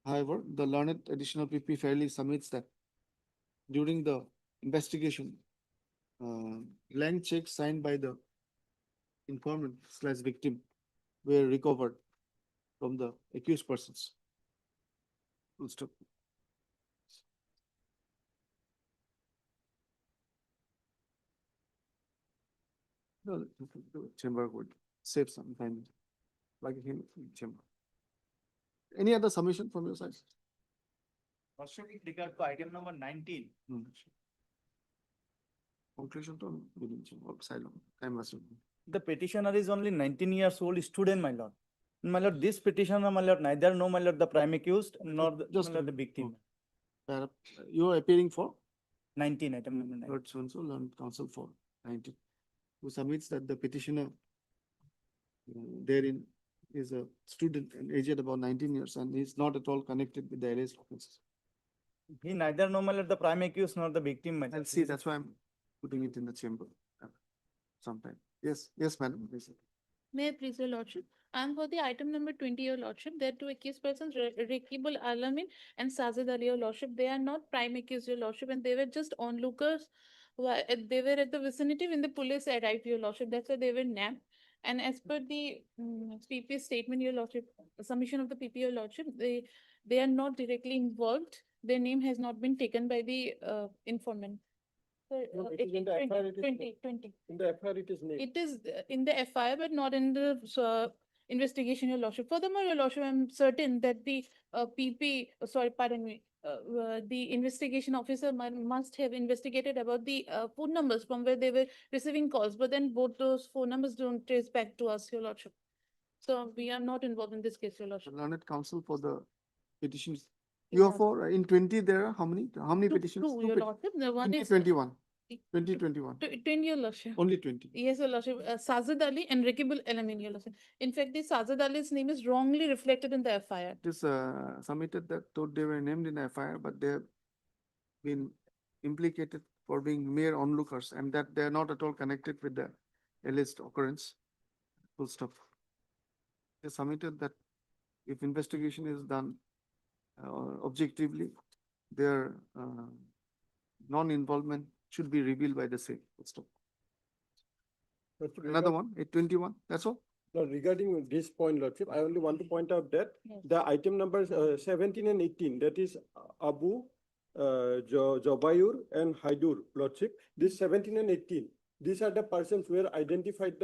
However, the learned additional PP fairly submits that during the investigation, blank checks signed by the informant / victim were recovered from the accused persons. Full stop. No, chamber would save some time, like him in chamber. Any other submission from your side? Also, with regard to item number 19. Conclusion to within chamber, asylum, time was. The petitioner is only 19 years old student, my lord. My lord, this petitioner, my lord, neither know, my lord, the prime accused nor the, Just my lord, the victim. You are appearing for? 19, item number 9. Lord so-and-so, learned counsel for 19, who submits that the petitioner therein is a student and aged about 19 years and is not at all connected with the alleged offenses. He neither know, my lord, the prime accused nor the victim, my lord. I'll see, that's why I'm putting it in the chamber sometime. Yes, yes, madam. Please. May I please, your lordship? And for the item number 20, your lordship, there are two accused persons, Rekibul Alamin and Sajid Ali, your lordship. They are not prime accused, your lordship, and they were just onlookers. They were at the vicinity when the police arrived, your lordship. That's why they were nabbed. And as per the PP statement, your lordship, submission of the PP, your lordship, they are not directly involved. Their name has not been taken by the informant. So, No, it is in the 20, FIR, it is 20, 20. In the FIR, it is named. It is in the FIR, but not in the investigation, your lordship. Furthermore, your lordship, I'm certain that the PP, sorry, pardon me, the investigation officer must have investigated about the phone numbers from where they were receiving calls, but then both those phone numbers don't trace back to us, your lordship. So we are not involved in this case, your lordship. Learned counsel for the petitions. You are for, in 20, there are how many petitions? Two, your lordship. The one is 2021. 2021. 20, your lordship. Only 20. Yes, your lordship. Sajid Ali and Rekibul Alamin, your lordship. In fact, the Sajid Ali's name is wrongly reflected in the FIR. It is submitted that though they were named in the FIR, but they have been implicated for being mere onlookers and that they are not at all connected with the alleged occurrence. Full stop. They submitted that if investigation is done objectively, their non-involvement should be revealed by the same. Full stop. Another one, 821, that's all? Now, regarding this point, lordship, I only want to point out that the item numbers 17 and 18, that is Abu, Jobayur and Haidur, lordship. This 17 and 18, these are the persons who were identified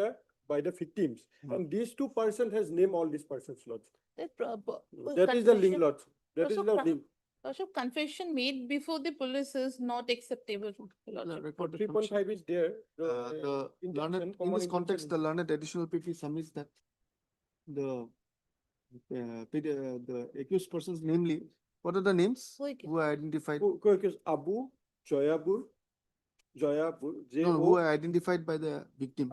by the victims. And these two person has named all these persons, Lord. That That is the link, confession- Lord. That is Also, the link. Lordship, confession made before the police is not acceptable. Lordship. Recorded 3.5 is there. The learned, intention, in common this context, the intention. learned additional PP submits that the the accused persons, namely, what are the names Who accused? who are identified? Who accused Abu, Joyabur, No, who are identified by the victim?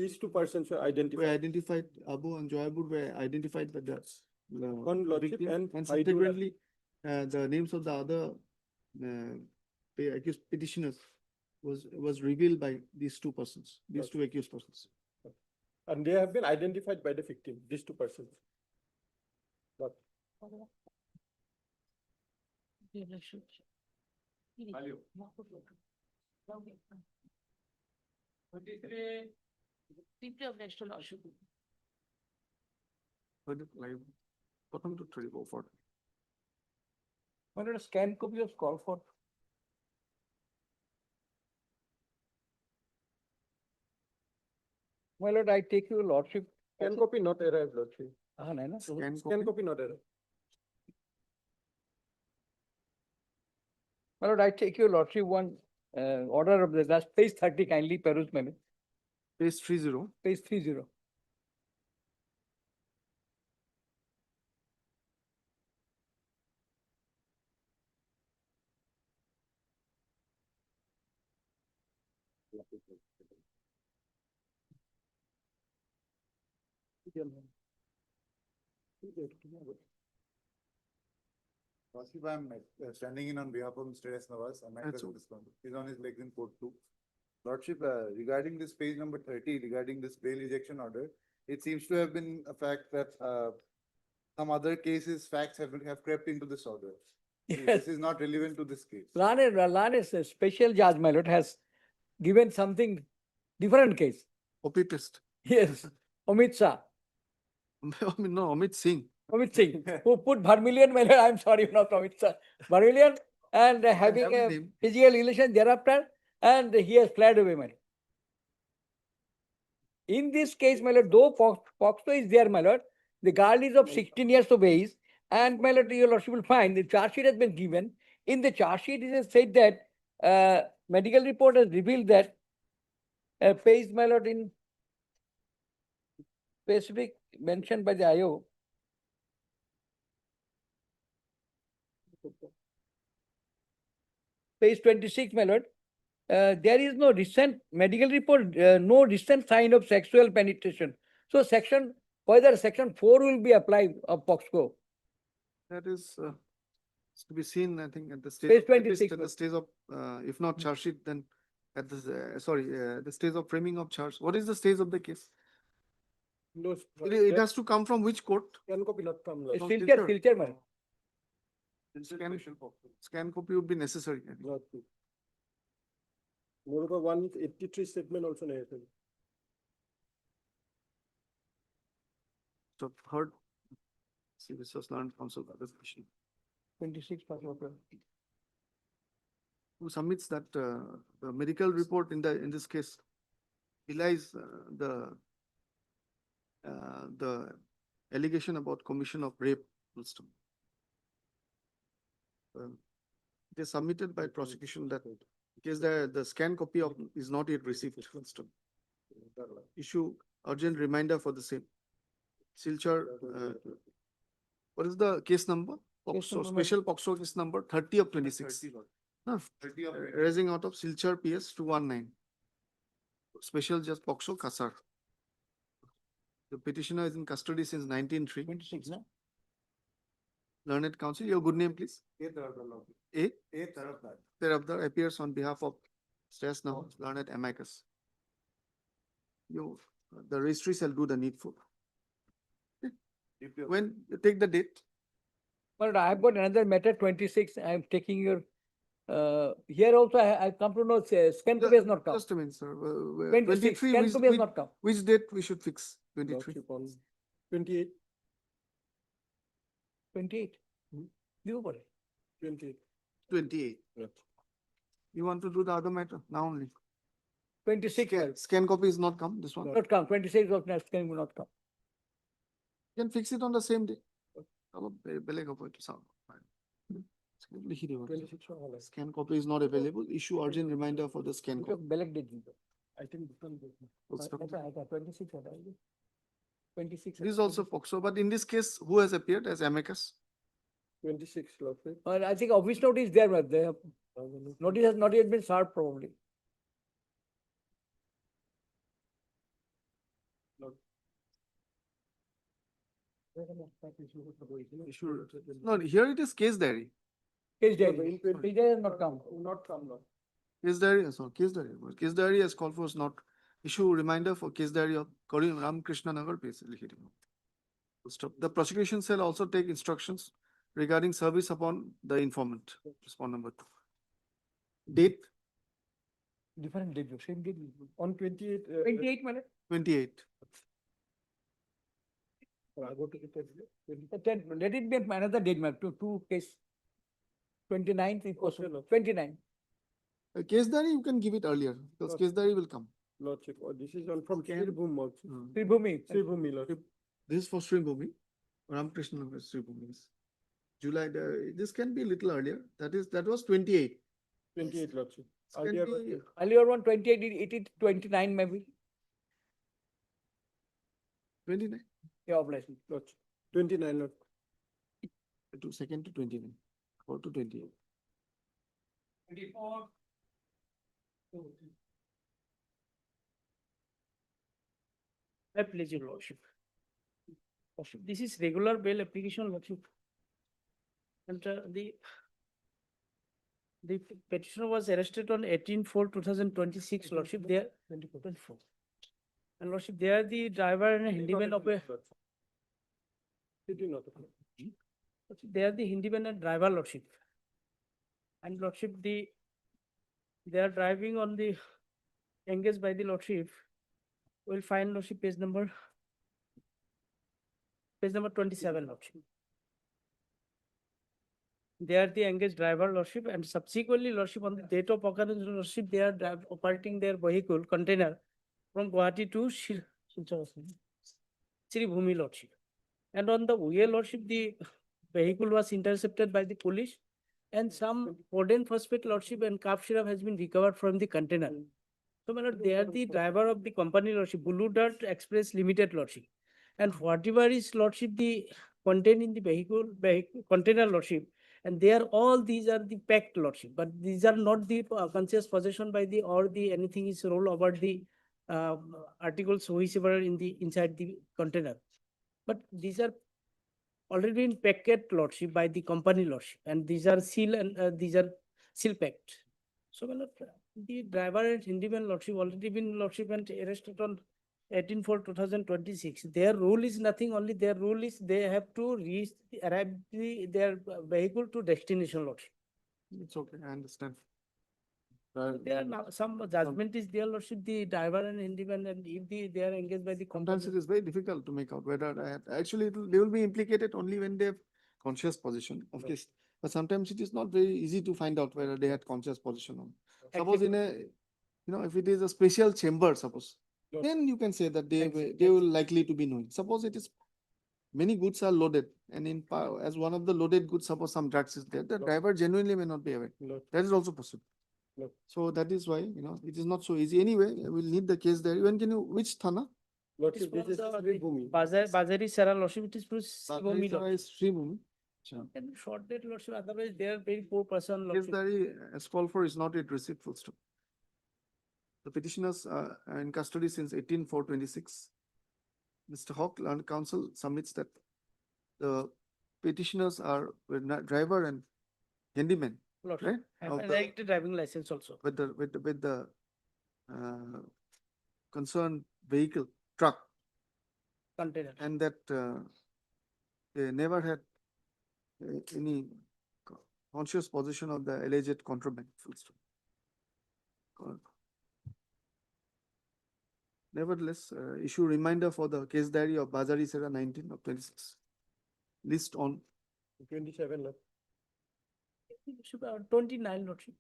These two persons were Were identified. identified, Abu and Joyabur were identified by the On Lordship victim, and and Haidul. subsequently, the names of the other accused petitioners was revealed by these two persons, these two accused persons. And they have been identified by the victim, these two persons. But Deeply obliged to Lordship. Bottom to 304. My lord, a scan copy was called for. My lord, I take your lordship. scan copy not arrived, Lordship. No, no. Scan copy not arrived. My lord, I take your lordship one order of the last page 30, kindly peruse, my lord. Page 30. Page 30. Lordship, I'm standing in on behalf of Mr. S. Nawaz. That's all. He's on his legs in court too. Lordship, regarding this page number 30, regarding this bail ejection order, it seems to have been a fact that some other cases, facts have crept into this order. Yes. This is not relevant to this case. Lane's special judge, my lord, has given something different case. OP test. Yes, Amit Shah, No, Amit Singh. Amit Singh, who put Vermilion, my lord, I'm sorry, not Amit Shah, Vermilion, and having have a a name. physical relation thereafter, and he has fled away, my lord. In this case, my lord, though POXO is there, my lord, the guard is of 16 years of age, and my lord, your lordship will find the charge sheet has been given. In the charge sheet, it is said that medical report has revealed that page, my lord, in specific mentioned by the IO. Page 26, my lord. There is no recent medical report, no recent sign of sexual penetration. So whether section 4 will be applied of POXO. That is to be seen, I think, at the stage. Page at least 26, At the stage of, if not charge sheet, then at the, the stage of framing of charge. What is the stage of the case? No, It has to come from which court? scan copy not come, It's Lordship. Silchar, my lord. Scan copy would be necessary. I think. Lordship. Moreover, 183 statement also necessary. So heard. See, this was learned counsel by this question. 26, Who submits that the medical report in this case belies the allegation about commission of rape. It is submitted by prosecution that in case the scan copy of is not yet received. Issue urgent reminder for the same. Silchar, what is the case number? POXO, special POXO case number 30 of 26. Raising out of Silchar PS 219. Special just POXO Kasar. The petitioner is in custody since 1903. 26, no? Learned counsel, your good name, please. A. A Tarafdar. Tarafdar appears on behalf of Stress now, learned amicus. The registry shall do the needful. When you take the date, But I've got another matter 26. I'm taking your here also I come to know scan copy has not come. just a minute, sir. 26, 23, scan copy has not come. which date we should fix? 23. Lordship on 28, 28. Leave over. 28. 28. Yeah. You want to do the other matter now only? 26, Scan copy is not come, this one. not come, 26 of next can will not come. You can fix it on the same day. বেলেগ হ'ব এইটো চাওক। লিখি দিব। Scan copy is not available. Issue urgent reminder for the scan copy. বেলেগ date দিব। I think different date. Full stop. 26 হবে। 26. This is also POCSO, but in this case, who has appeared as amicus? 26, Lordship. Or I think office notice there, but they have, notice has not yet been served probably. Issue, no, here it is case diary. Case diary, case diary has not come. Not come, Lord. Case diary, so case diary. Case diary as called for is not issue reminder for case diary of Korean Ramakrishna Nagar place. লিখি দিব। Full stop. The prosecution cell also take instructions regarding service upon the informant. Respond number 2. Date Different date, same date. On 28. 28 minute. 28. I go to the 10, let it be another date, ma'am, two case. 29th is possible, 29. Case diary you can give it earlier because case diary will come. Lordship, this is on from Sribhumi also. Sribhumi. Sribhumi, Lordship. This is for Sribhumi. Ramakrishna Nagar Sribhumi. July, this can be a little earlier. That was 28. 28, Lordship. This can be Earlier one 28, it is 29 maybe. 29. Yeah, obviously. Lordship. 29, Lord. To second to 29. Or to 28. 24. I please your lordship. Lordship, this is regular bail application, lordship. And the petitioner was arrested on 18/4/2026, lordship, there. 24. And lordship, they are the driver and handyman of a. They are the handyman and driver, lordship. And lordship, they are driving on the engaged by the lordship. We'll find lordship page number 27, lordship. They are the engaged driver, lordship, and subsequently, lordship, on the date of occurrence, lordship, they are operating their vehicle container from Gauhati to Sribhumi, lordship. And on the way, lordship, the vehicle was intercepted by the police, and some Foden phosphate, lordship, and calf syrup has been recovered from the container. So, my lord, they are the driver of the company, lordship, Blue Dart Express Limited, lordship. And whatever is, lordship, the contained in the vehicle container, lordship, and they are all these are the packed, lordship, but these are not the conscious possession by the or the anything is rolled over the articles whichever in the inside the container. But these are already been packed, lordship, by the company, lordship, and these are seal and these are seal packed. So, my lord, the driver and handyman, lordship, already been, lordship, and arrested on 18/4/2026. Their rule is nothing, only their rule is they have to arrive their vehicle to destination, lordship. It's okay, I understand. There are now some judgment is there, lordship, the driver and handyman, and if they are engaged by the Sometimes company. it is very difficult to make out whether actually they will be implicated only when they have conscious possession of case. But sometimes it is not very easy to find out whether they had conscious possession on. Suppose in a, if it is a special chamber, suppose, then you can say that they will likely to be knowing. Suppose it is many goods are loaded, and as one of the loaded goods, suppose some drugs is there, the driver genuinely may not be aware. That is also possible. So that is why, it is not so easy. Anyway, we'll need the case there. When can you, which thana? Lordship, this is Sribhumi. Bazari Sara, lordship, it is Sribhumi, Sribhumi. and short date, lordship, otherwise they are very poor person, Case lordship. diary as called for is not yet received, full stop. The petitioners are in custody since 18/4/26. Mr. Hawk, Learned Counsel, submits that the petitioners are driver and handyman, Lordship, right? have Of a the- direct driving license also. With the concerned vehicle, truck, Container. and that they never had any conscious possession of the alleged contraband, full stop. Nevertheless, issue reminder for the case diary of Bazari Sera 19/26. List on 27, Lord. 29, lordship.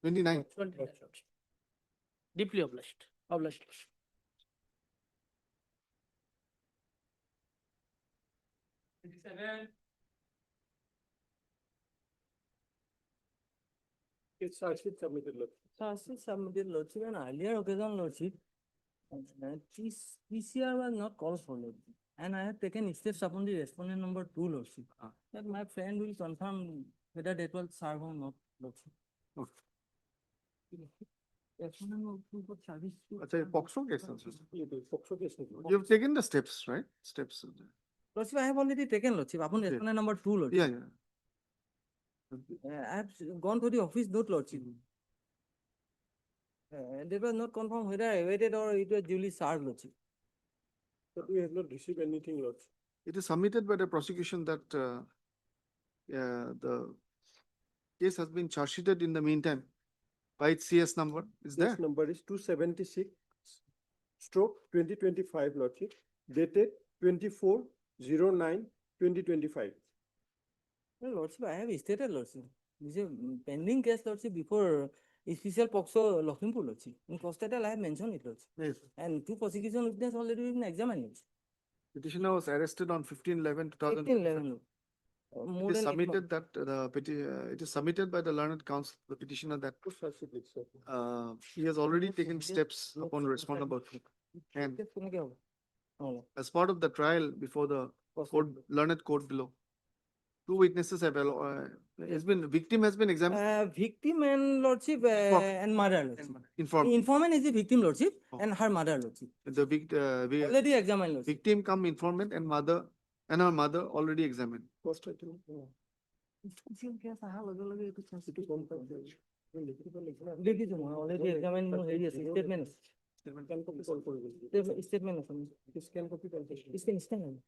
29. 29, lordship. Deeply obliged. Obliged. It's actually submitted, look. Charges submitted lordship and earlier occasion lordship. PCR was not called for lordship. And I have taken steps upon the respondent number 2 lordship. That my friend will confirm whether that was served or not lordship. Respondent number 2 for service. Acha, POCSO case also. POCSO case. You've taken the steps, right? Steps. Lordship, I have already taken lordship. Upon Okay. respondent number 2 lordship. Yeah, yeah. I have gone to the office note lordship. That was not confirmed whether awaited or it was duly served lordship. But we have not received anything, Lord. It is submitted by the prosecution that the case has been charge sheeted in the meantime by its CS number. Is there? This number is 276/2025, Lordship, dated 24/09/2025. Well, lordship, I have stated lordship. This is a pending case lordship before special POCSO Lakhimpur lordship. In Constatal, I have mentioned it lordship. Yes. And 2 prosecution witness already been examined. Petitioner was arrested on 15/11/2000. 1811. It More is than 8 submitted that it is submitted by the learned counsel, the petitioner that he has already taken steps upon respondent number 2. And as part of the trial before the court, learned court below, 2 witnesses have, victim has been examined. Victim and lordship and mother lordship. Informed. Informant is the victim lordship Oh. and her mother lordship. The Already examined lordship. victim come informant and mother and her mother already examined. First item. Already examined statement. Statement. Scan copy call. Statement.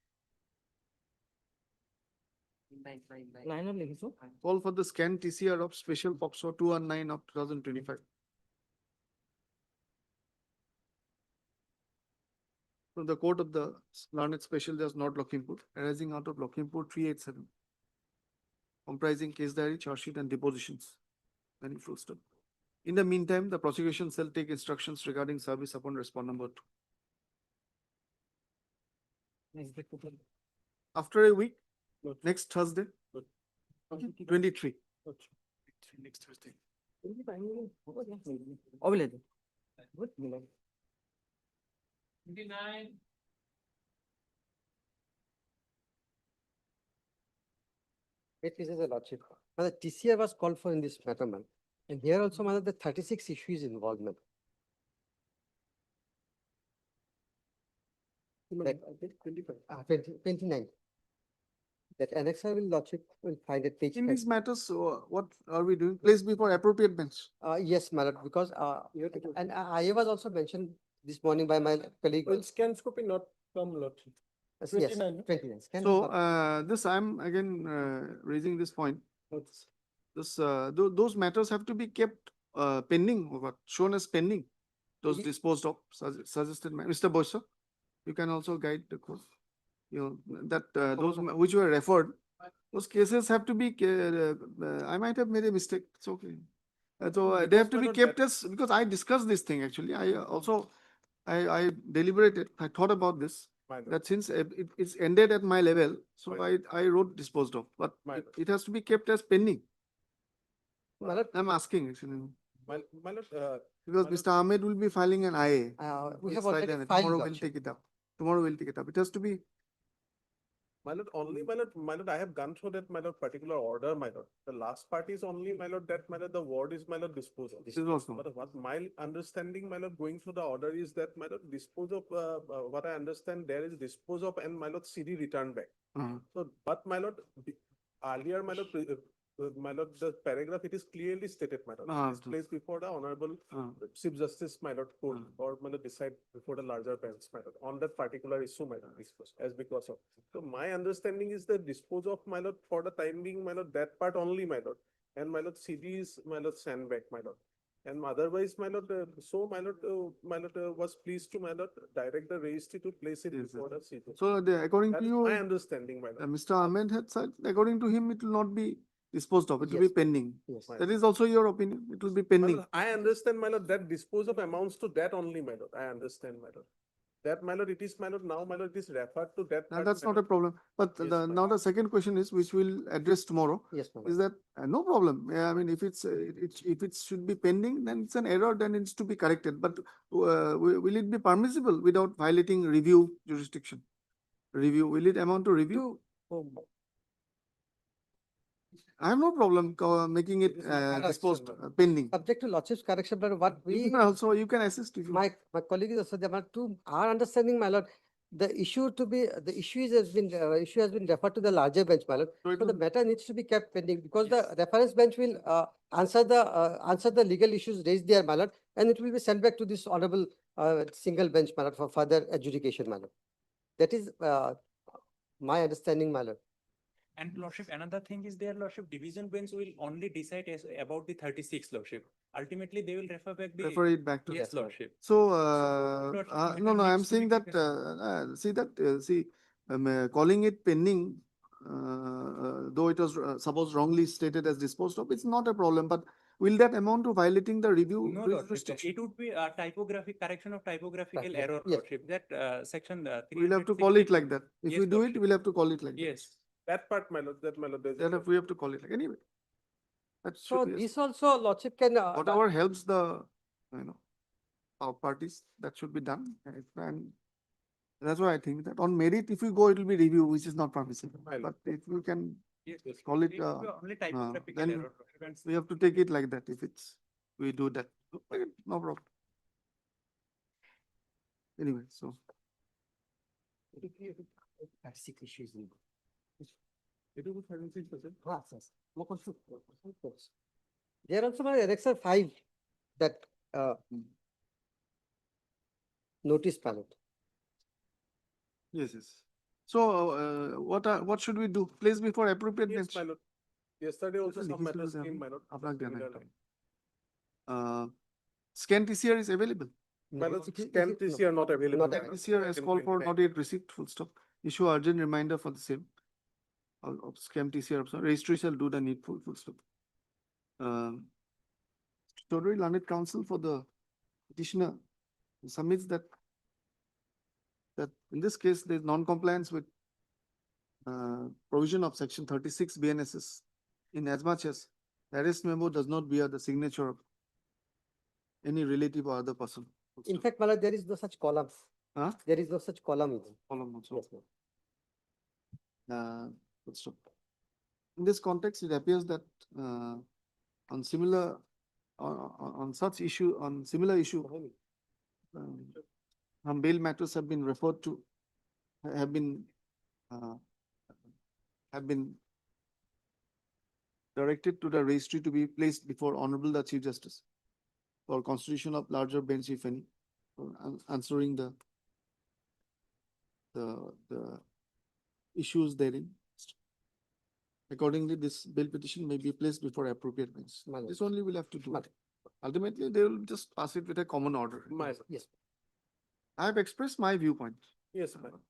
9 of লিখিছো। Call for the scan TCR of special POCSO 219 of 2025. From the court of the learned special just not Lakhimpur, arising out of Lakhimpur 387. Comprising case diary, charge sheet and depositions. Then full stop. In the meantime, the prosecution shall take instructions regarding service upon respondent number 2. After a week, next Thursday, 23. Next Thursday. Available. 29. It is a lordship. Now the TCR was called for in this matter, man. And here also, man, the 36 issues involvement. That, 29. That annexer will lordship will find it page. In these matters, what are we doing? Place before appropriate bench. Yes, my lord, because and I was also mentioned this morning by my colleague. Well, scan copy not from Lordship. Yes, 29. 29. Scan So, copy. this I'm again raising this point. This those matters have to be kept pending, or what, shown as pending. Those disposed of, suggested, Mr. Boysa, you can also guide the court. You know, that those which were referred, those cases have to be, I might have made a mistake, it's okay. So they have to be kept as, because I discussed this thing actually, I also, I deliberated, I thought about this. That since it's ended at my level, so I wrote disposed of, but it has to be kept as pending. I'm asking actually. Because Mr. Ahmed will be filing an IA. We It's have like already that. filed Tomorrow we'll lordship. take it up. Tomorrow we'll take it up. It has to be. My lord, only my lord, I have gone through that my lord particular order, my lord. The last part is only my lord that my lord the word is my lord dispose of. This is also. But what my understanding, my lord, going through the order is that my lord dispose of, what I understand there is dispose of and my lord CD return back. So, but my lord, earlier my lord, the paragraph, it is clearly stated, my lord. It's placed before the honorable Chief Justice, my lord, court, or my lord decide before the larger bench, my lord, on that particular issue, my lord, as because of. So my understanding is that dispose of, my lord, for the time being, my lord, that part only, my lord, and my lord, CD is, my lord, send back, my lord. And otherwise, my lord, so my lord, was pleased to, my lord, direct the registry to place it before the CD. So according That to is you, my understanding, my lord. Mr. Ahmed had said, according to him, it will not be disposed of, it will be Yes. pending. Yes. That is also your opinion, it will be pending. I understand, my lord, that dispose of amounts to that only, my lord. I understand, my lord. That, my lord, it is, my lord, now, my lord, it is referred to that. Now, part, that's my not a lord. problem, but Yes, the, my now the second question is, which we'll address tomorrow, Yes, my is lord. that, no problem, I mean, if it's, if it should be pending, then it's an error, then it's to be corrected, but will it be permissible without violating review jurisdiction? Review, will it amount to review? I have no problem making it disposed, pending. Subject to lordship's correction, but what You we, can also, you can assist if you. my colleague is also, there are two, our understanding, my lord, the issue to be, the issue has been referred to the larger bench, my lord. So it So the will- matter needs to be kept pending because the reference bench will answer the legal issues raised there, my lord, and it will be sent back to this honorable single bench, my lord, for further adjudication, my lord. That is my understanding, my lord. And lordship, another thing is their lordship, division bench will only decide as about the 36 lordship. Ultimately, they will refer back the. Refer it back to. Yes, lordship. So, lordship, no, matter I'm needs to be saying that, taken. calling it pending, though it was suppose wrongly stated as disposed of, it's not a problem, but will that amount to violating the review No, lordship, jurisdiction? it would be a typographic correction of typographical Yes, error, yes. lordship, that section. We'll have to call it like that. If Yes, we do it, lordship. we'll have to call it like that. Yes. That part, my lord, that, my lord. Then we have to call it like, anyway. That So should be, this also lordship can. whatever helps the, our parties, that should be done. And that's why I think that on merit, if we go, it will be review, which is not permissible. My lord. But if we can Yes, yes. call it, It will be only typographical then error. lordship. we have to take it like that if it's, we do that. Okay, no problem. Anyway, so. issues in. It will be 36%. Yes. There also my annexure 5 that notice ballot. Yes, yes. So, what should we do? Place before appropriate Yes, bench. my lord. Yesterday also some लिखित matters रूप से came, my lord. आपका ध्यान Similar रखना। Scan TCR is available. My lord, scan TCR not available. Not my lord. TCR as called for, not yet received, full stop. Issue urgent reminder for the same. Of scam TCR, so registry shall do the needful, full stop. Statutory Learned Counsel for the petitioner submits that in this case, there is non-compliance with provision of section 36 BNSS in as much as the arrest memo does not bear the signature of any relative or other person. In fact, Malad, there is no such column. Huh? There is no such column. Even. Column also. Yes, ma'am. Full stop. In this context, it appears that on similar, on such issue, on similar issue, some bail matters have been referred to, have been directed to the registry to be placed before Honorable the Chief Justice for constitution of larger bench, if any, for answering the issues therein. Accordingly, this bail petition may be placed before appropriate bench. This only will have to do. Ultimately, they will just pass it with a common order. Yes. I have expressed my viewpoint. Yes, ma'am.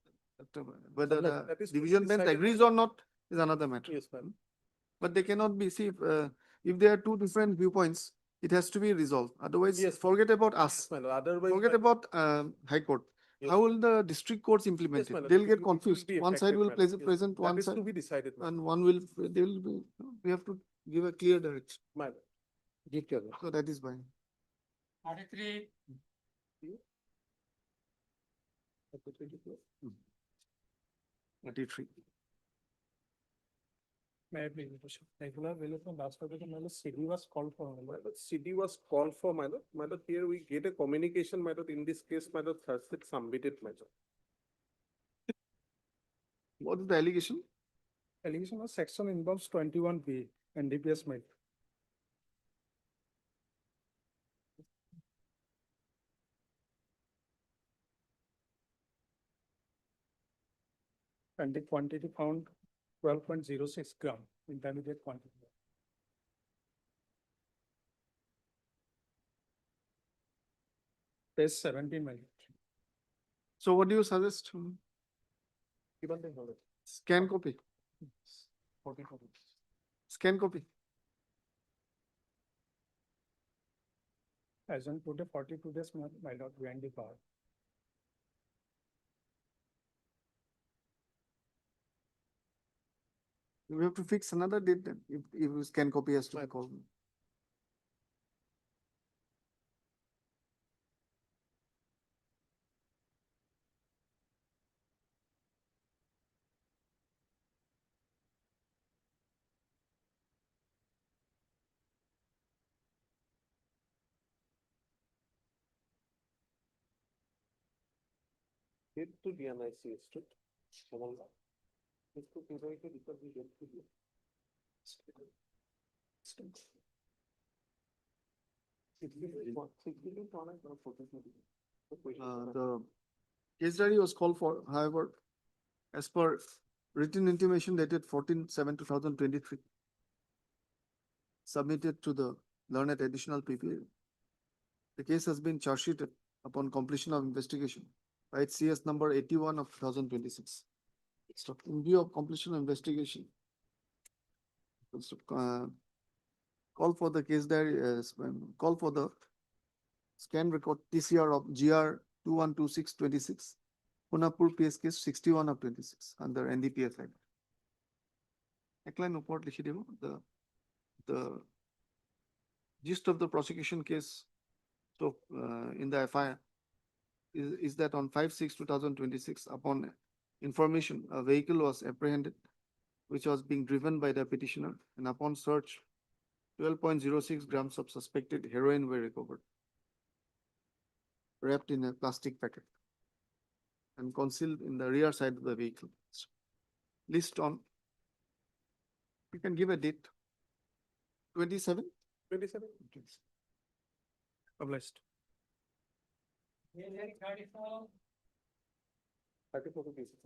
Whether That the is division bench decided agrees by- or not is another matter. Yes, ma'am. But they cannot be, see, if there are two different viewpoints, it has to be resolved. Otherwise, Yes. forget about us. My lord, otherwise. Forget my- about High Court. Yes. How will the district courts implement Yes, my it? lord, They'll it get will- it will confused. be One side effective, will my lord. Yes. present That one is side, to be decided, my lord. and one will, they will be, we have to give a clear direction. My lord. So that is why. 33. May I please, regular available last week, my CD was called for. My lord, CD was called for, my lord. My lord, here we get a communication, my lord. In this case, my lord, Thursday submitted, my lord. What is the allegation? Allegation of section involves 21B and DPS might. And the quantity found 12.06 gram intermediate quantity. Page 17, my lord. So what do you suggest? Given the knowledge. Scan copy. 40 copies. Scan copy. As on today, 42 days, my lord, behind the bar. We have to fix another date then, if scan copy has to be called. To DNIC Street, Somalda. इसको पूरा एक record भी देख लीजिए. The case diary was called for, however, as per written intimation dated 14/7/2023, submitted to the learned additional PP. The case has been charge sheeted upon completion of investigation by its CS number 81 of 2026. So in view of completion of investigation, call for the case diary, call for the scan record TCR of GR 212626, Punapur PS case 61 of 26 under NDPF Act. Ekline report লিখে দিব. The gist of the prosecution case, so in the FIR, is that on 5/6/2026, upon information, a vehicle was apprehended, which was being driven by the petitioner, and upon search, 12.06 grams of suspected heroin were recovered, wrapped in a plastic packet and concealed in the rear side of the vehicle. List on, you can give a date, 27? 27? Published. 34 pieces.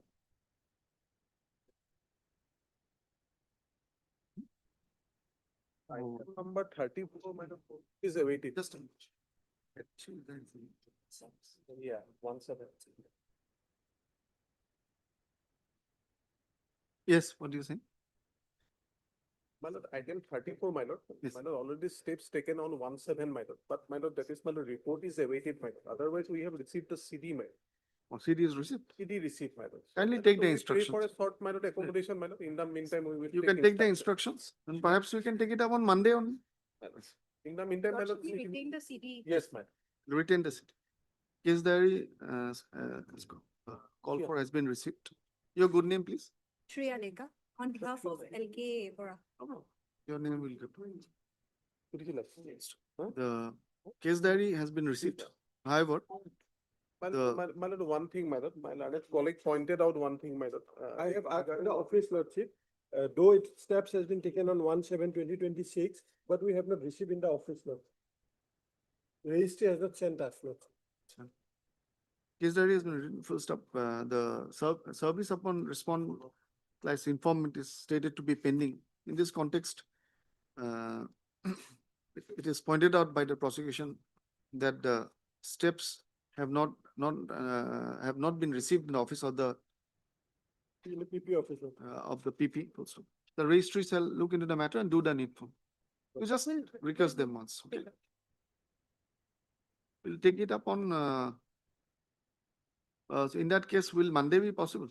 Item number 34, madam, is awaited. Just a minute. Yeah, 17. Yes, what do you say? My lord, item 34, my lord. Yes. My lord, already steps taken on 17, my lord. But my lord, that is, my lord, report is awaited, my lord. Otherwise, we have received the CD, my lord. Or CD is received? CD received, my lord. Kindly So, take the we pray instructions. for a short, my lord, accommodation, my lord. In the meantime, we will. You can take the instructions, and perhaps we can take it up on Monday only. In the meantime, my lord. We retain the CD. Yes, ma'am. Retain the city. Case diary, call for has been received. Your good name, please. Shreya Lekha, on behalf of LK Bora. Your name will get. The case diary has been received. However, My lord, one thing, my lord, colleague pointed out one thing, my lord. I have asked the office lordship, though its steps has been taken on 1/7/2026, but we have not received in the office lord. Registry has not sent us lord. case diary has been written. First up, the service upon respond class informant is stated to be pending. In this context, it is pointed out by the prosecution that the steps have not been received in the office of the PP office lord. of the PP also. The registry shall look into the matter and do the needful. You just request them once. Okay. We'll take it up on. So in that case, will Monday be possible?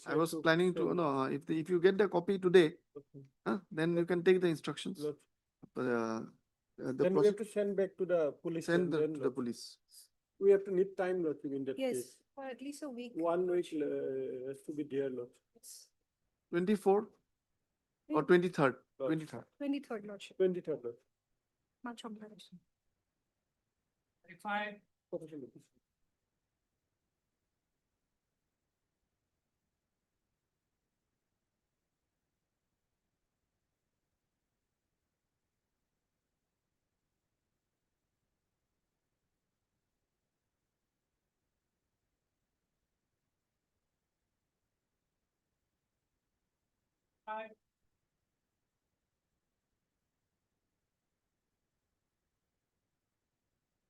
I was planning to, no, if you get the copy today, then you can take the instructions. Then we have to send back to the police. Send and to then the police. We have to need time lord in that Yes, case. for at least a week. 1 week has to be there lord. 24 or 23rd? 23rd. 23rd lordship, 23rd lord. much obliged. 35.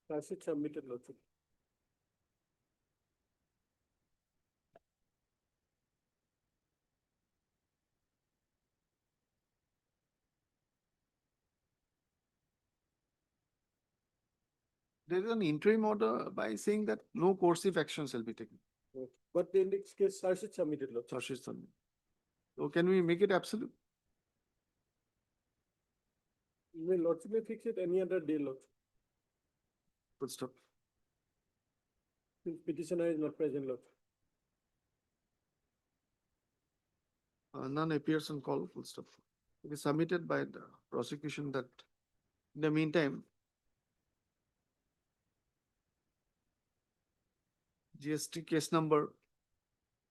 That's it submitted lordship. there is an interim order by saying that no coercive action shall be taken. But in this case, charge sheet submitted, Lord. Charge sheet submitted. So can we make it absolute? May Lordship may fix it any other day, Lord. Full stop. Since petitioner is not present, Lord. None appears on call, full stop. It is submitted by the prosecution that in the meantime, GST case number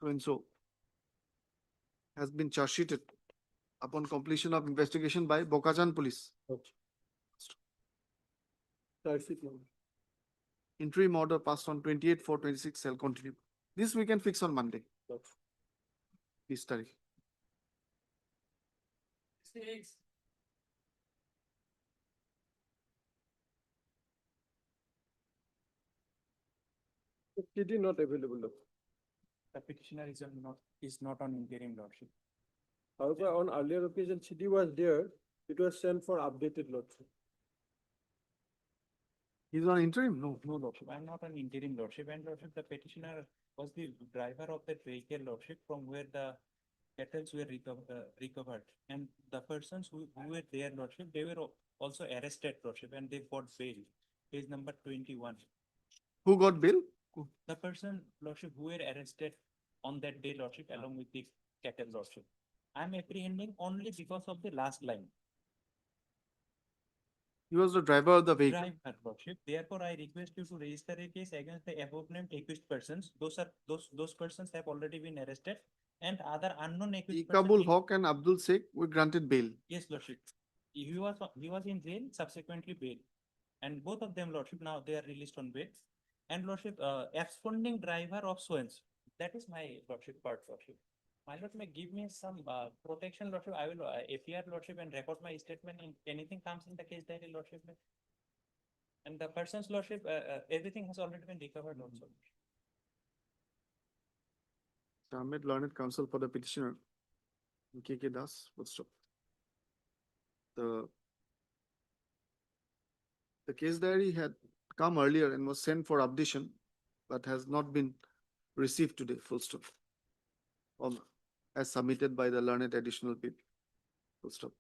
so and so has been charge sheeted upon completion of investigation by Bokajan Police. Charge sheet number. Interim order passed on 28/4/26 shall continue. This we can fix on Monday. This tarikh. TD not available, Lord. The petitioner is not on interim lordship. However, on earlier occasion, CD was there, it was sent for updated, Lordship. He's on interim? No. No, lordship. I'm not on interim lordship. And lordship, the petitioner was the driver of that vehicle lordship from where the kettles were recovered. And the persons who were there lordship, they were also arrested lordship and they got bail. Page number 21. Who got bail? The person lordship who were arrested on that day lordship along with the cattle lordship. I'm apprehending only because of the last line. He was the driver of the vehicle. Driver lordship. Therefore, I request you to register a case against the above named accused persons. Those persons have already been arrested and other unknown accused Ikabul persons. Haq and Abdul Sheikh were granted bail. Yes, lordship. He was in jail, subsequently bail. And both of them, lordship, now they are released on bail. And lordship, absconding driver of Swens. That is my lordship part, lordship. My lord may give me some protection, lordship. I will appear, lordship, and record my statement. In anything comes in the case diary, lordship. And the person's lordship, everything has already been recovered also. Ahmed Learned Counsel for the petitioner. K.K. Das, full stop. The case diary had come earlier and was sent for updation, but has not been received today, full stop. As submitted by the learned additional people, full stop.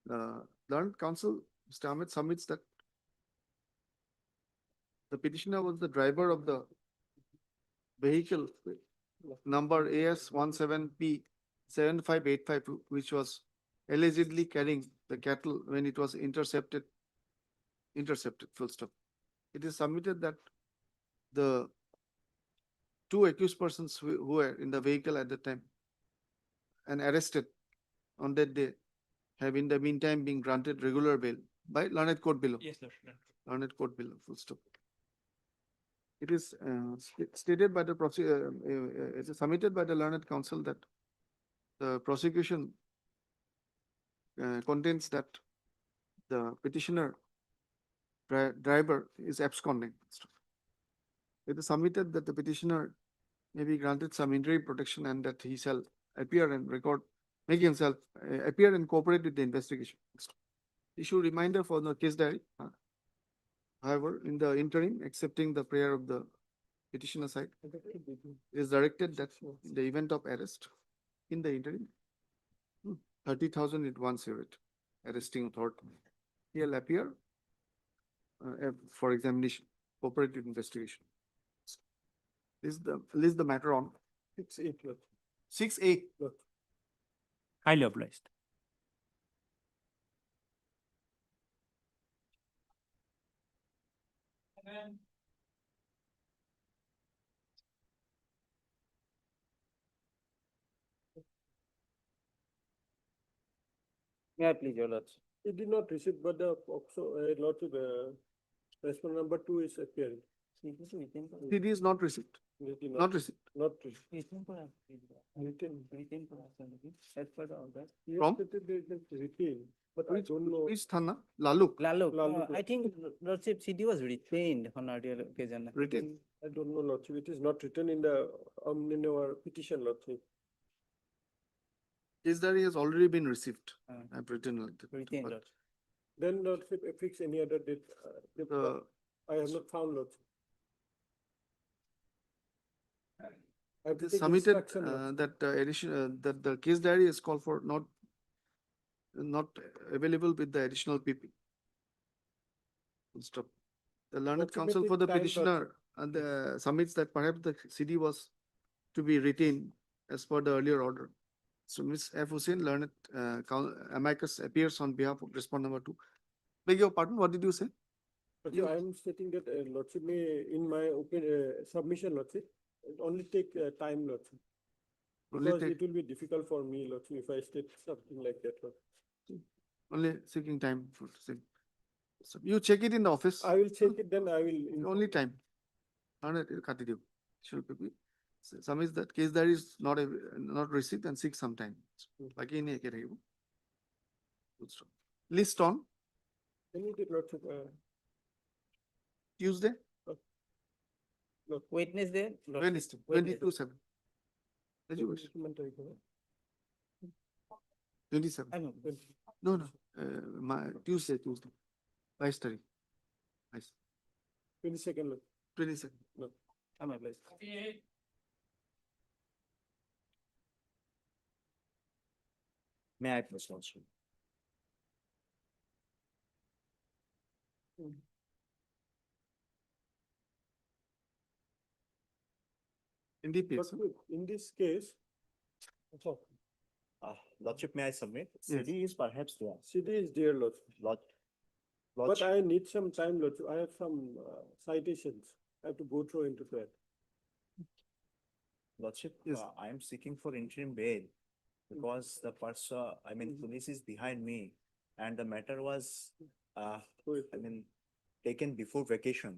The Learned Counsel, Mr. Ahmed submits that the petitioner was the driver of the vehicle number AS17P 7585, which was allegedly carrying the cattle when it was intercepted, full stop. It is submitted that the two accused persons who were in the vehicle at the time and arrested on that day have in the meantime been granted regular bail by Learned Court below. Yes, lordship. Learned Court below, full stop. It is stated by the it is submitted by the Learned Counsel that the prosecution contains that the petitioner driver is absconding. It is submitted that the petitioner may be granted some interim protection and that he shall appear and record, make himself appear and cooperate with the investigation. Issue reminder for the case diary. However, in the interim, accepting the prayer of the petitioner side, it is directed that in the event of arrest, in the interim, 30,000 advance rate, arresting authority. He'll appear for examination, cooperative investigation. List the matter on 6-8. 6A. Highly obliged. Yeah, please, your lordship. It did not receive, but the also lordship, response number 2 is appearing. CD is not received. Not received. Not received. Written. As per the order. From? Retained, but I don't know. Which Thana? Laluk. Laluk, I think lordship CD was retained on earlier occasion. Written. I don't know, lordship. It is not written in the in our petition, lordship. Case diary has already been received. I've written like that. Retained, But lordship. Then Lordship, fix any other date. I have not found Lordship. I have to They take submitted instruction, Lordship. that addition, that the case diary is called for not available with the additional PP. Full stop. The learned Lordship may counsel for take the time, petitioner and submits that perhaps the CD was to be retained as per the earlier order. So Ms. F. Hussain, learned amicus appears on behalf of respondent number 2. Beg your pardon, what did you say? Lordship, I am stating that Lordship may, in my submission, Lordship, it only take time, Lordship. Only Because take- it will be difficult for me, Lordship, if I state something like that, Lordship. Only seeking time for so you check it in the office. I will check it, then I will. Only time. Continue. Should be. Some is that case diary is not received and seek some time. Like in a list on Can you take Lordship? Tuesday, Wednesday. Wednesday, 22/7. As you wish. Documentary, huh? 27. I know. No, Tuesday. 22 Nice. 22nd, Lordship. 22nd. I'm obliged. May I please also? NDPS. But in this case, so Lordship, may I submit? Yes. CD is perhaps there. CD is there, Lordship. But Lordship, I need some time, Lordship. I have some citations. I have to go through into that. Lordship, Yes. I am seeking for interim bail because the person, police is behind me and the matter was, taken before vacation,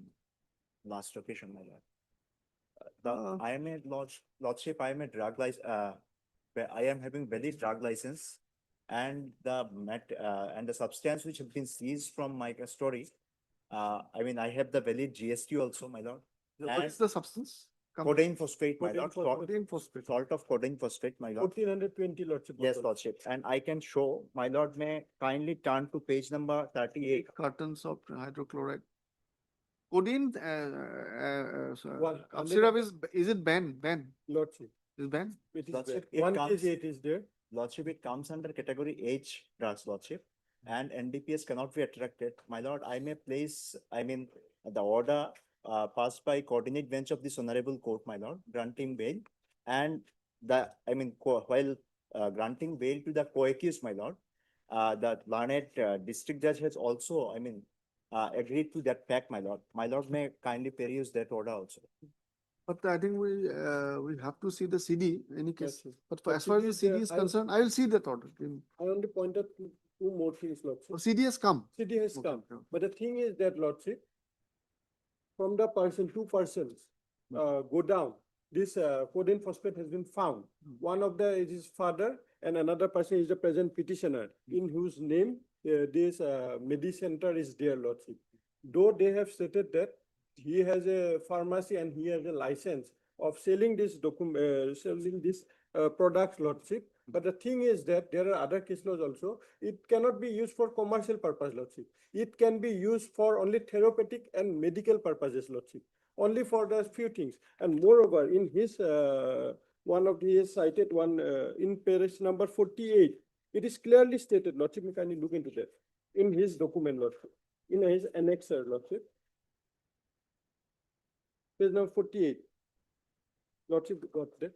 last vacation, my lord. I am a Lordship, I am a drug license, I am having valid drug license and the substance which have been seized from my custody. I have the valid GST also, my lord. What is the substance? Codeine phosphate, my lord. Codeine phosphate. Salt of codeine phosphate, my lord. 1420, Lordship. Yes, bottle. Lordship. And I can show, my lord may kindly turn to page number 38. Cartons of hydrochloride. Codeine, One, cough syrup is it banned? Lordship. Is banned? It is Lordship, there. it 1 comes- kg it is there. Lordship, it comes under category H drugs, Lordship. And NDPS cannot be attracted. My lord, I may place, the order passed by coordinate bench of this honorable court, my lord, granting bail. And while granting bail to the co-accused, my lord, the learned district judge has also, agreed to that fact, my lord. My lord may kindly peruse that order also. But I think we have to see the CD in any case. Yes, yes. But But as far as the CD CD is is there. concerned, I will see that order. I only pointed to two more things, Lordship. CD has come. CD has Okay, come. okay. But the thing is that, Lordship, from the person, two persons go down, this codeine phosphate has been found. One of the is his father and another person is the present petitioner in whose name this Medicenter is there, Lordship. Though they have stated that he has a pharmacy and he has a license of selling this products, Lordship. But the thing is that there are other case laws also. It cannot be used for commercial purpose, Lordship. It can be used for only therapeutic and medical purposes, Lordship. Only for the few things. And moreover, in his one of the cited one in parish number 48, it is clearly stated, Lordship, can you look into that in his document, Lordship, in his annexer, Lordship. Page number 48. Lordship got that.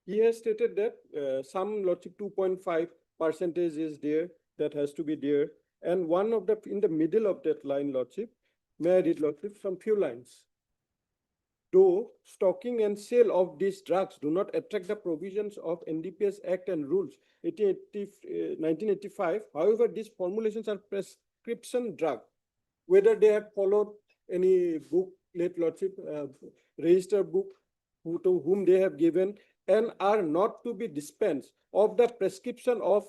He has stated that some Lordship 2.5% is there, that has to be there. And one of the, in the middle of that line, Lordship, may I read, Lordship, some few lines. Though stocking and sale of these drugs do not attract the provisions of NDPS Act and Rules 1985, however, these formulations are prescription drug. Whether they have followed any book, late Lordship, registered book, to whom they have given, and are not to be dispensed of the prescription of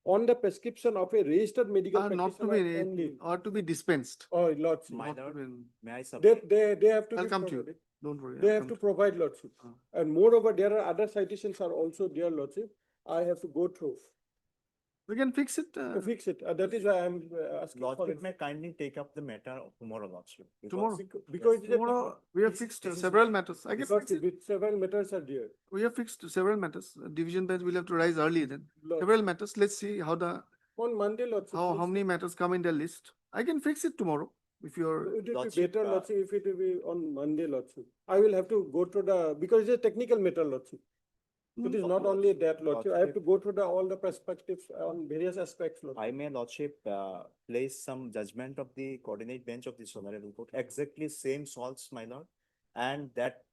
on the prescription of a registered medical Not to practitioner be, only. or to be dispensed. Oh, Lordship. My Not to lord, be- may I submit? They have to I'll be come to you. provided. Don't worry. They I'll have come to to provide, Lordship. And moreover, there are other citations are also there, Lordship. I have to go through. We can fix it. To fix it, that is why I'm asking for Lordship it. may kindly take up the matter tomorrow, Lordship. Tomorrow. Because it is a Tomorrow, we have fixed several matters. I can because fix it. with several matters are there. We have fixed several matters. Division bench will have to rise early then. Several matters. Let's see how On Monday, Lordship. how many matters come in the list. I can fix it tomorrow if you're. It would be Lordship, better, Lordship, if it will be on Monday, Lordship. I will have to go through because it's a technical matter, Lordship. It is not only that, Lordship. I have to go through all the perspectives on various aspects, Lordship. I may, Lordship, place some judgment of the coordinate bench of this honorable court. Exactly same solves, my lord. And that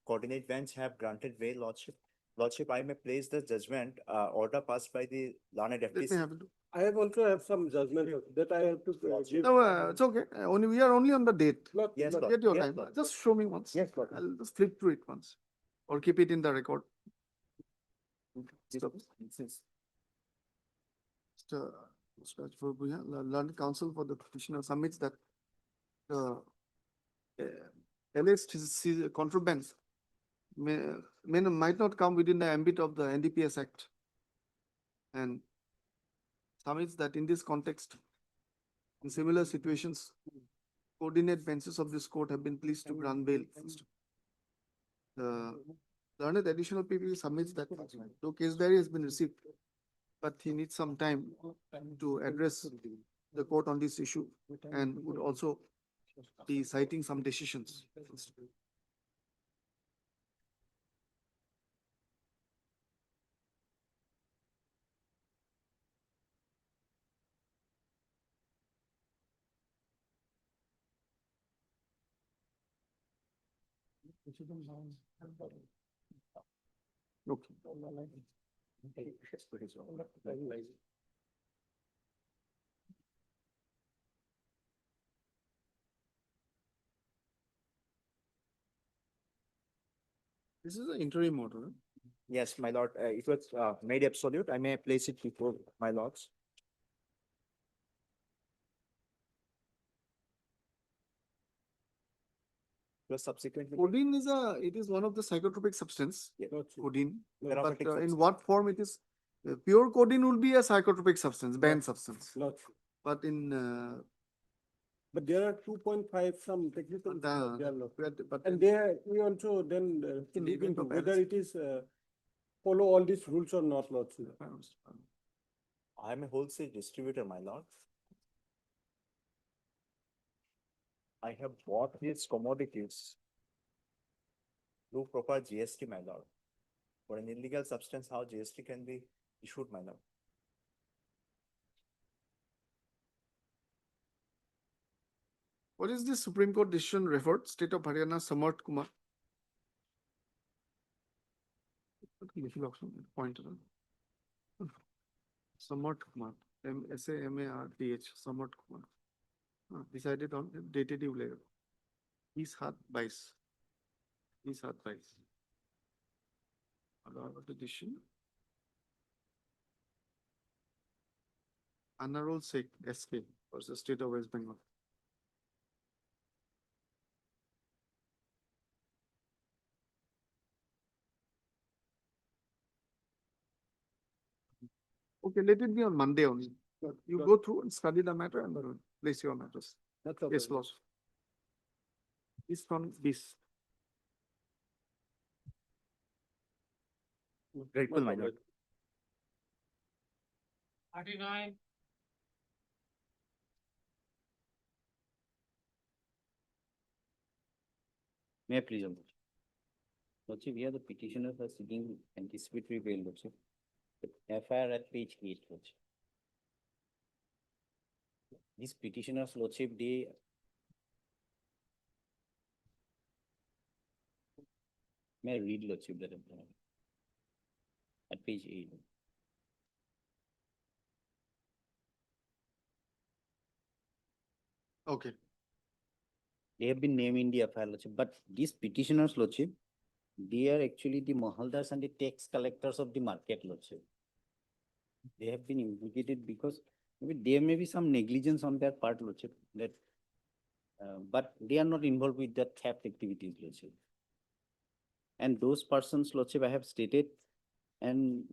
coordinate bench have granted bail, Lordship. Lordship, I may place the judgment order passed by the learned Let me FTC. have a look. I have also have some judgment that I have to give. No, it's okay. We are only on the date. Lord, Yes, Lord. Lord. Get your Yes, time. Lord. Just show me once. Yes, Lord. I'll just flip through it once. Or keep it in the record. Stop. Learned counsel for the petitioner submits that alleged contraventions might not come within the ambit of the NDPS Act. And submits that in this context, in similar situations, coordinate benches of this court have been pleased to grant bail. The learned additional PP submits that though case diary has been received, but he needs some time to address the court on this issue and would also be citing some decisions. Okay. This is an interim order. Huh? Yes, my lord, it was made absolute. I may place it before my lords. It was subsequently. Codeine it is one of the psychotropic substance. Yeah. Codeine, but Therapeutic in substance. what form it is? Pure codeine will be a psychotropic substance, banned substance. Lordship. But in But there are 2.5 some technical. The- there, Lordship. but And there, we also then In the look event into of whether arrest. it is follow all these rules or not, Lordship. I am a wholesale distributor, my lord. I have bought these commodities through proper GST, my lord. For an illegal substance, how GST can be issued, my lord? What is this Supreme Court decision referred? State of Haryana, Samarth Kumar. Point. Samarth Kumar, SAMARTH, Samarth Kumar. Decided on dated layer. His hat bias. His hat bias. The decision. Anarul Sheikh, SK versus State of West Bengal. Okay, let it be on Monday only. You go through and study the matter and then place your matters. That's okay. Yes, boss. This from this. Grateful, my lord. 39. May I please, Lordship? Lordship, here the petitioners are seeking anticipatory bail, Lordship. FIR at page 8, Lordship. These petitioners, Lordship, they may I read, Lordship, that at page 8. Okay. They have been named in the FIR, Lordship, but these petitioners, Lordship, they are actually the mahaldars and the tax collectors of the market, Lordship. They have been implicated because maybe there may be some negligence on their part, Lordship, that, but they are not involved with the theft activities, Lordship. And those persons, Lordship, I have stated, and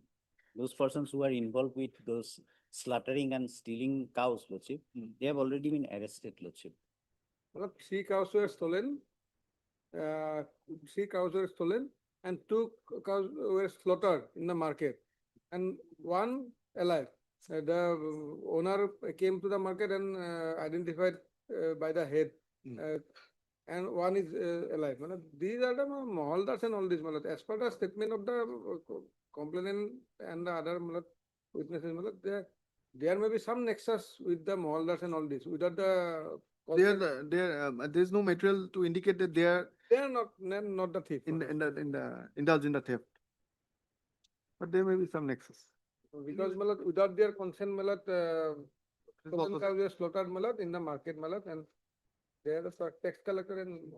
those persons who are involved with those slaughtering and stealing cows, Lordship, they have already been arrested, Lordship. Well, 3 cows were stolen. 3 cows were stolen and 2 cows were slaughtered in the market and 1 alive. The owner came to the market and identified by the head. And 1 is alive. These are the Mahaldars and all this. As per the statement of the complainant and the other witnesses, there may be some nexus with the Mahaldars and all this. Without the there's no material to indicate that they are not the thief. indulge in the theft. But there may be some nexus. Because without their consent, stolen cows were slaughtered in the market, and they are the tax collector and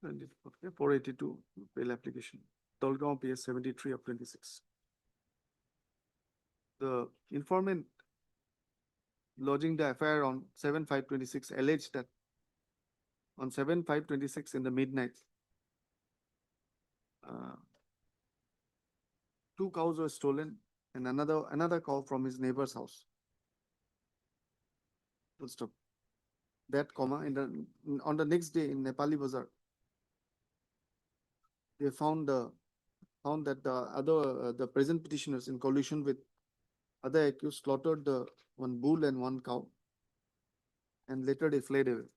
482 bail application. Dolgaon PS 73 of 26. The informant lodging the FIR on 7/5/26 alleged that on 7/5/26 in the midnight, 2 cows were stolen and another cow from his neighbor's house. Full stop. That comma on the next day in Nepali Bazaar, they found that the present petitioners in collusion with other accused slaughtered the 1 bull and 1 cow, and later they fled away.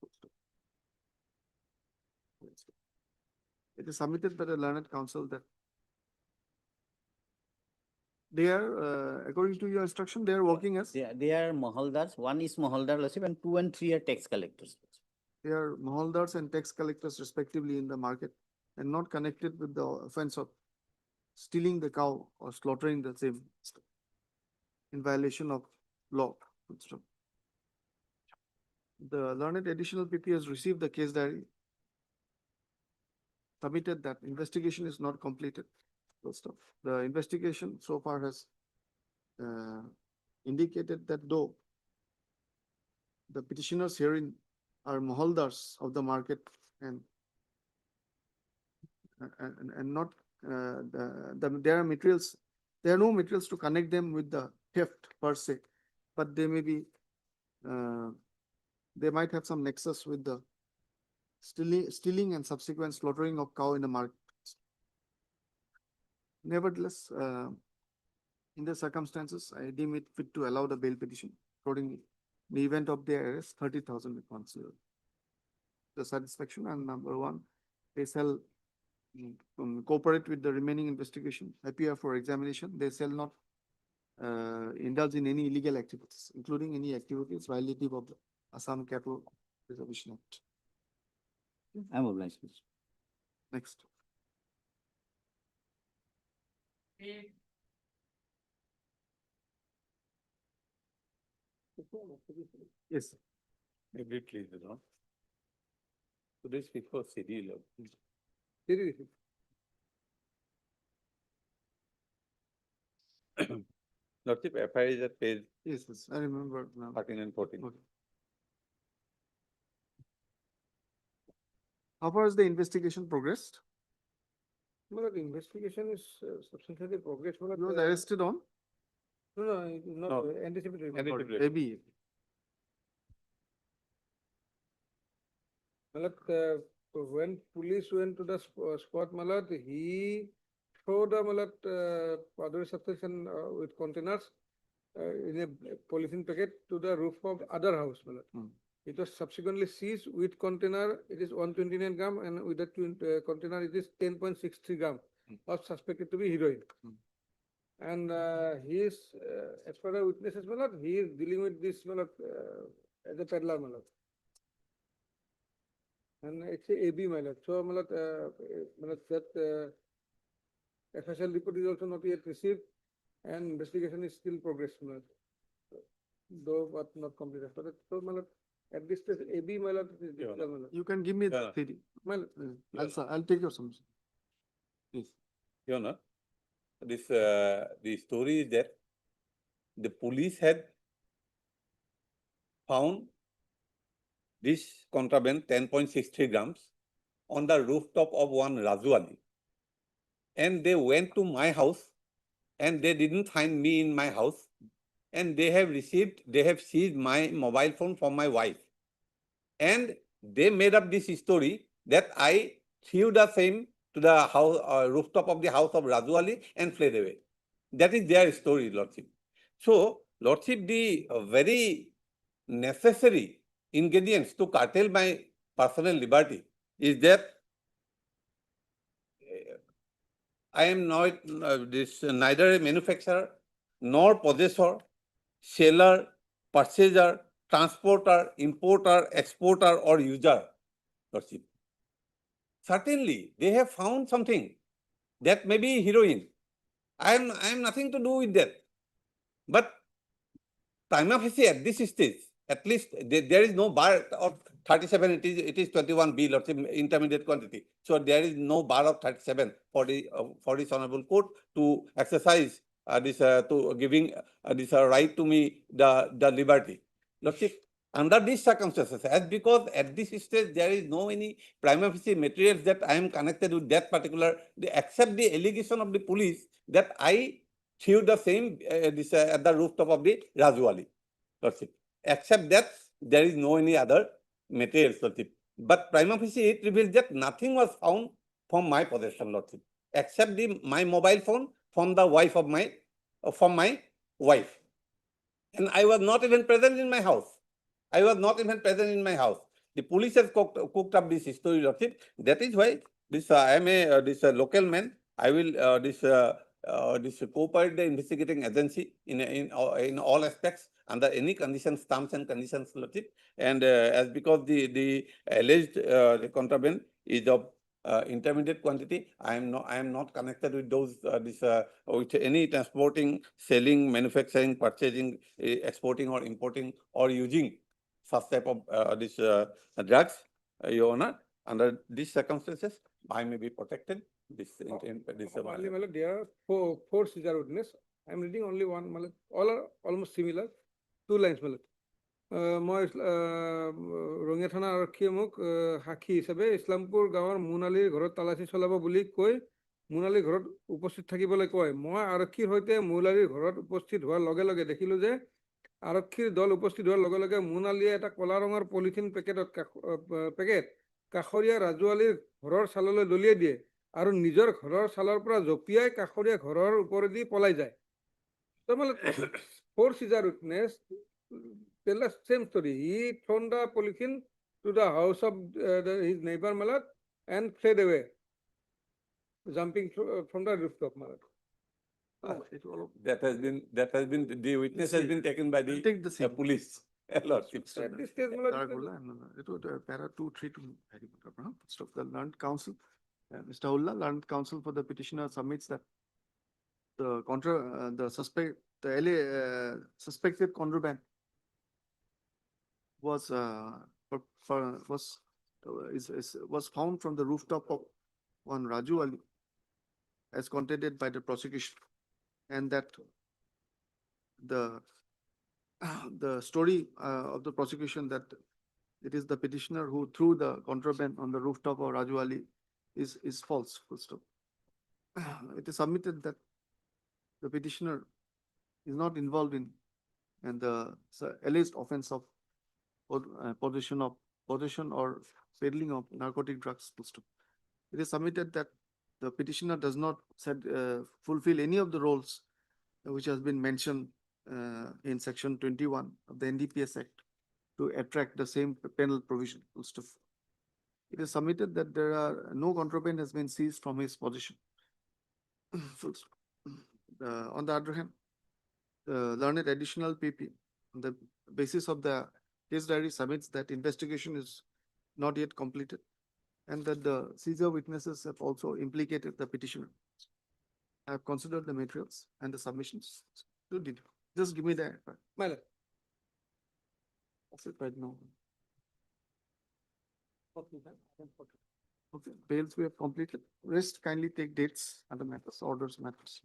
It is submitted by the learned counsel that they are, according to your instruction, they are working as? They are Mahaldars. 1 is Mahaldar, Lordship, and 2 and 3 are tax collectors. They are Mahaldars and tax collectors respectively in the market and not connected with the offense of stealing the cow or slaughtering the same in violation of law. The learned additional PP has received the case diary, submitted that investigation is not completed. The investigation so far has indicated that though the petitioners herein are Mahaldars of the market and not there are materials, there are no materials to connect them with the theft per se, but they may be they might have some nexus with the stealing and subsequent slaughtering of cow in the market. Nevertheless, in the circumstances, I deem it fit to allow the bail petition. Accordingly, in the event of their arrest, 30,000 will consider the satisfaction. And number 1, they shall cooperate with the remaining investigation, appear for examination. They shall not indulge in any illegal activities, including any activities violative of the Assam Cattle Preservation Act. I'm obliged. Next. Yes. Maybe please, no? So this before CD. Lordship, FIR is at page. Yes, I remember now. 13 and 14. Okay. How far has the investigation progressed? The investigation is substantially progressed. He was arrested on? No, not anticipated. AB. When police went to the spot, he showed the other substation with containers in a polythene packet to the roof of other house. It was subsequently seized with container. It is 129 gram, and with the container it is 10.63 gram of suspected to be heroin. And he is, as per the witnesses, he is dealing with this as a peddler. And it's a AB, so that FSL report is also not yet received, and investigation is still progressing, though but not completed. So at this stage, AB, you can give me the CD. I'll take your submission. Please. Your Honor, this the story is that the police had found this contraband 10.63 grams on the rooftop of one Raju Ali. And they went to my house and they didn't find me in my house, and they have seized my mobile phone from my wife. And they made up this story that I threw the same to the house, rooftop of the house of Raju Ali and fled away. That is their story, Lordship. So, Lordship, the very necessary ingredients to curtail my personal liberty is that I am not neither a manufacturer nor possessor, seller, purchaser, transporter, importer, exporter, or user. Lordship. Certainly, they have found something that may be heroin. I am nothing to do with that. But prima facie at this stage, at least there is no bar of 37, it is 21B, Lordship, intermediate quantity. So there is no bar of 37 for this honorable court to exercise to giving this right to me the liberty. Lordship, under these circumstances, as because at this stage there is no any prima facie materials that I am connected with that particular, except the allegation of the police that I threw the same at the rooftop of the Raju Ali, Lordship. Except that, there is no any other materials, Lordship. But prima facie, it reveals that nothing was found from my possession, Lordship, except my mobile phone from the wife of my wife. And I was not even present in my house. I was not even present in my house. The police has cooked up this story, Lordship. That is why this I am a local man. I will this cooperate the investigating agency in all aspects under any conditions, terms and conditions, Lordship. And as because the alleged contraband is of intermediate quantity, I am not connected with those with any transporting, selling, manufacturing, purchasing, exporting or importing or using such type of drugs, Your Honor. Under these circumstances, I may be protected. Only, there are four seizure witness. I am reading only one. All are almost similar. 2 lines. মই ৰঙিয়া থানা আৰক্ষীয়ে মোক সাক্ষী হিচাপে ইছলামপুৰ গাঁৱৰ মুনালীৰ ঘৰত তালাচী চলাব বুলি কৈ মুনালীৰ ঘৰত উপস্থিত থাকিবলৈ কয়। মই আৰক্ষীৰ সৈতে মুনালীৰ ঘৰত উপস্থিত হোৱাৰ লগে লগে দেখিলো যে আৰক্ষীৰ দল উপস্থিত হোৱাৰ লগে লগে মুনালীয়ে এটা কলা ৰঙৰ পলিথিন পেকেট কাষৰীয়া ৰাজু আলীৰ ঘৰৰ চাললৈ দলিয়াই দিয়ে আৰু নিজৰ ঘৰৰ চালৰ পৰা জঁপিয়াই কাষৰীয়া ঘৰৰ ওপৰেদি পলাই যায়। তাৰমানে 4 seizure witness tell the same story. He thrown the polythene to the house of his neighbor Malad and fled away, jumping from the rooftop. Malad. That has been the witness has been taken by the police. Lordship. At this stage, para 232. The learned counsel, Mr. Ulla, learned counsel for the petitioner submits that the suspected contraband was found from the rooftop of one Raju Ali as contended by the prosecution, and that the story of the prosecution that it is the petitioner who threw the contraband on the rooftop of Raju Ali is false. It is submitted that the petitioner is not involved in the alleged offense of possession or peddling of narcotic drugs. It is submitted that the petitioner does not fulfill any of the roles which has been mentioned in section 21 of the NDPS Act to attract the same penal provision. It is submitted that no contraband has been seized from his possession. On the other hand, the learned additional PP, on the basis of the case diary, submits that investigation is not yet completed and that the seizure witnesses have also implicated the petitioner. I have considered the materials and the submissions. Just give me that. That's it right now. Okay, bails we have completed. Rest kindly take dates and the matters, orders matters.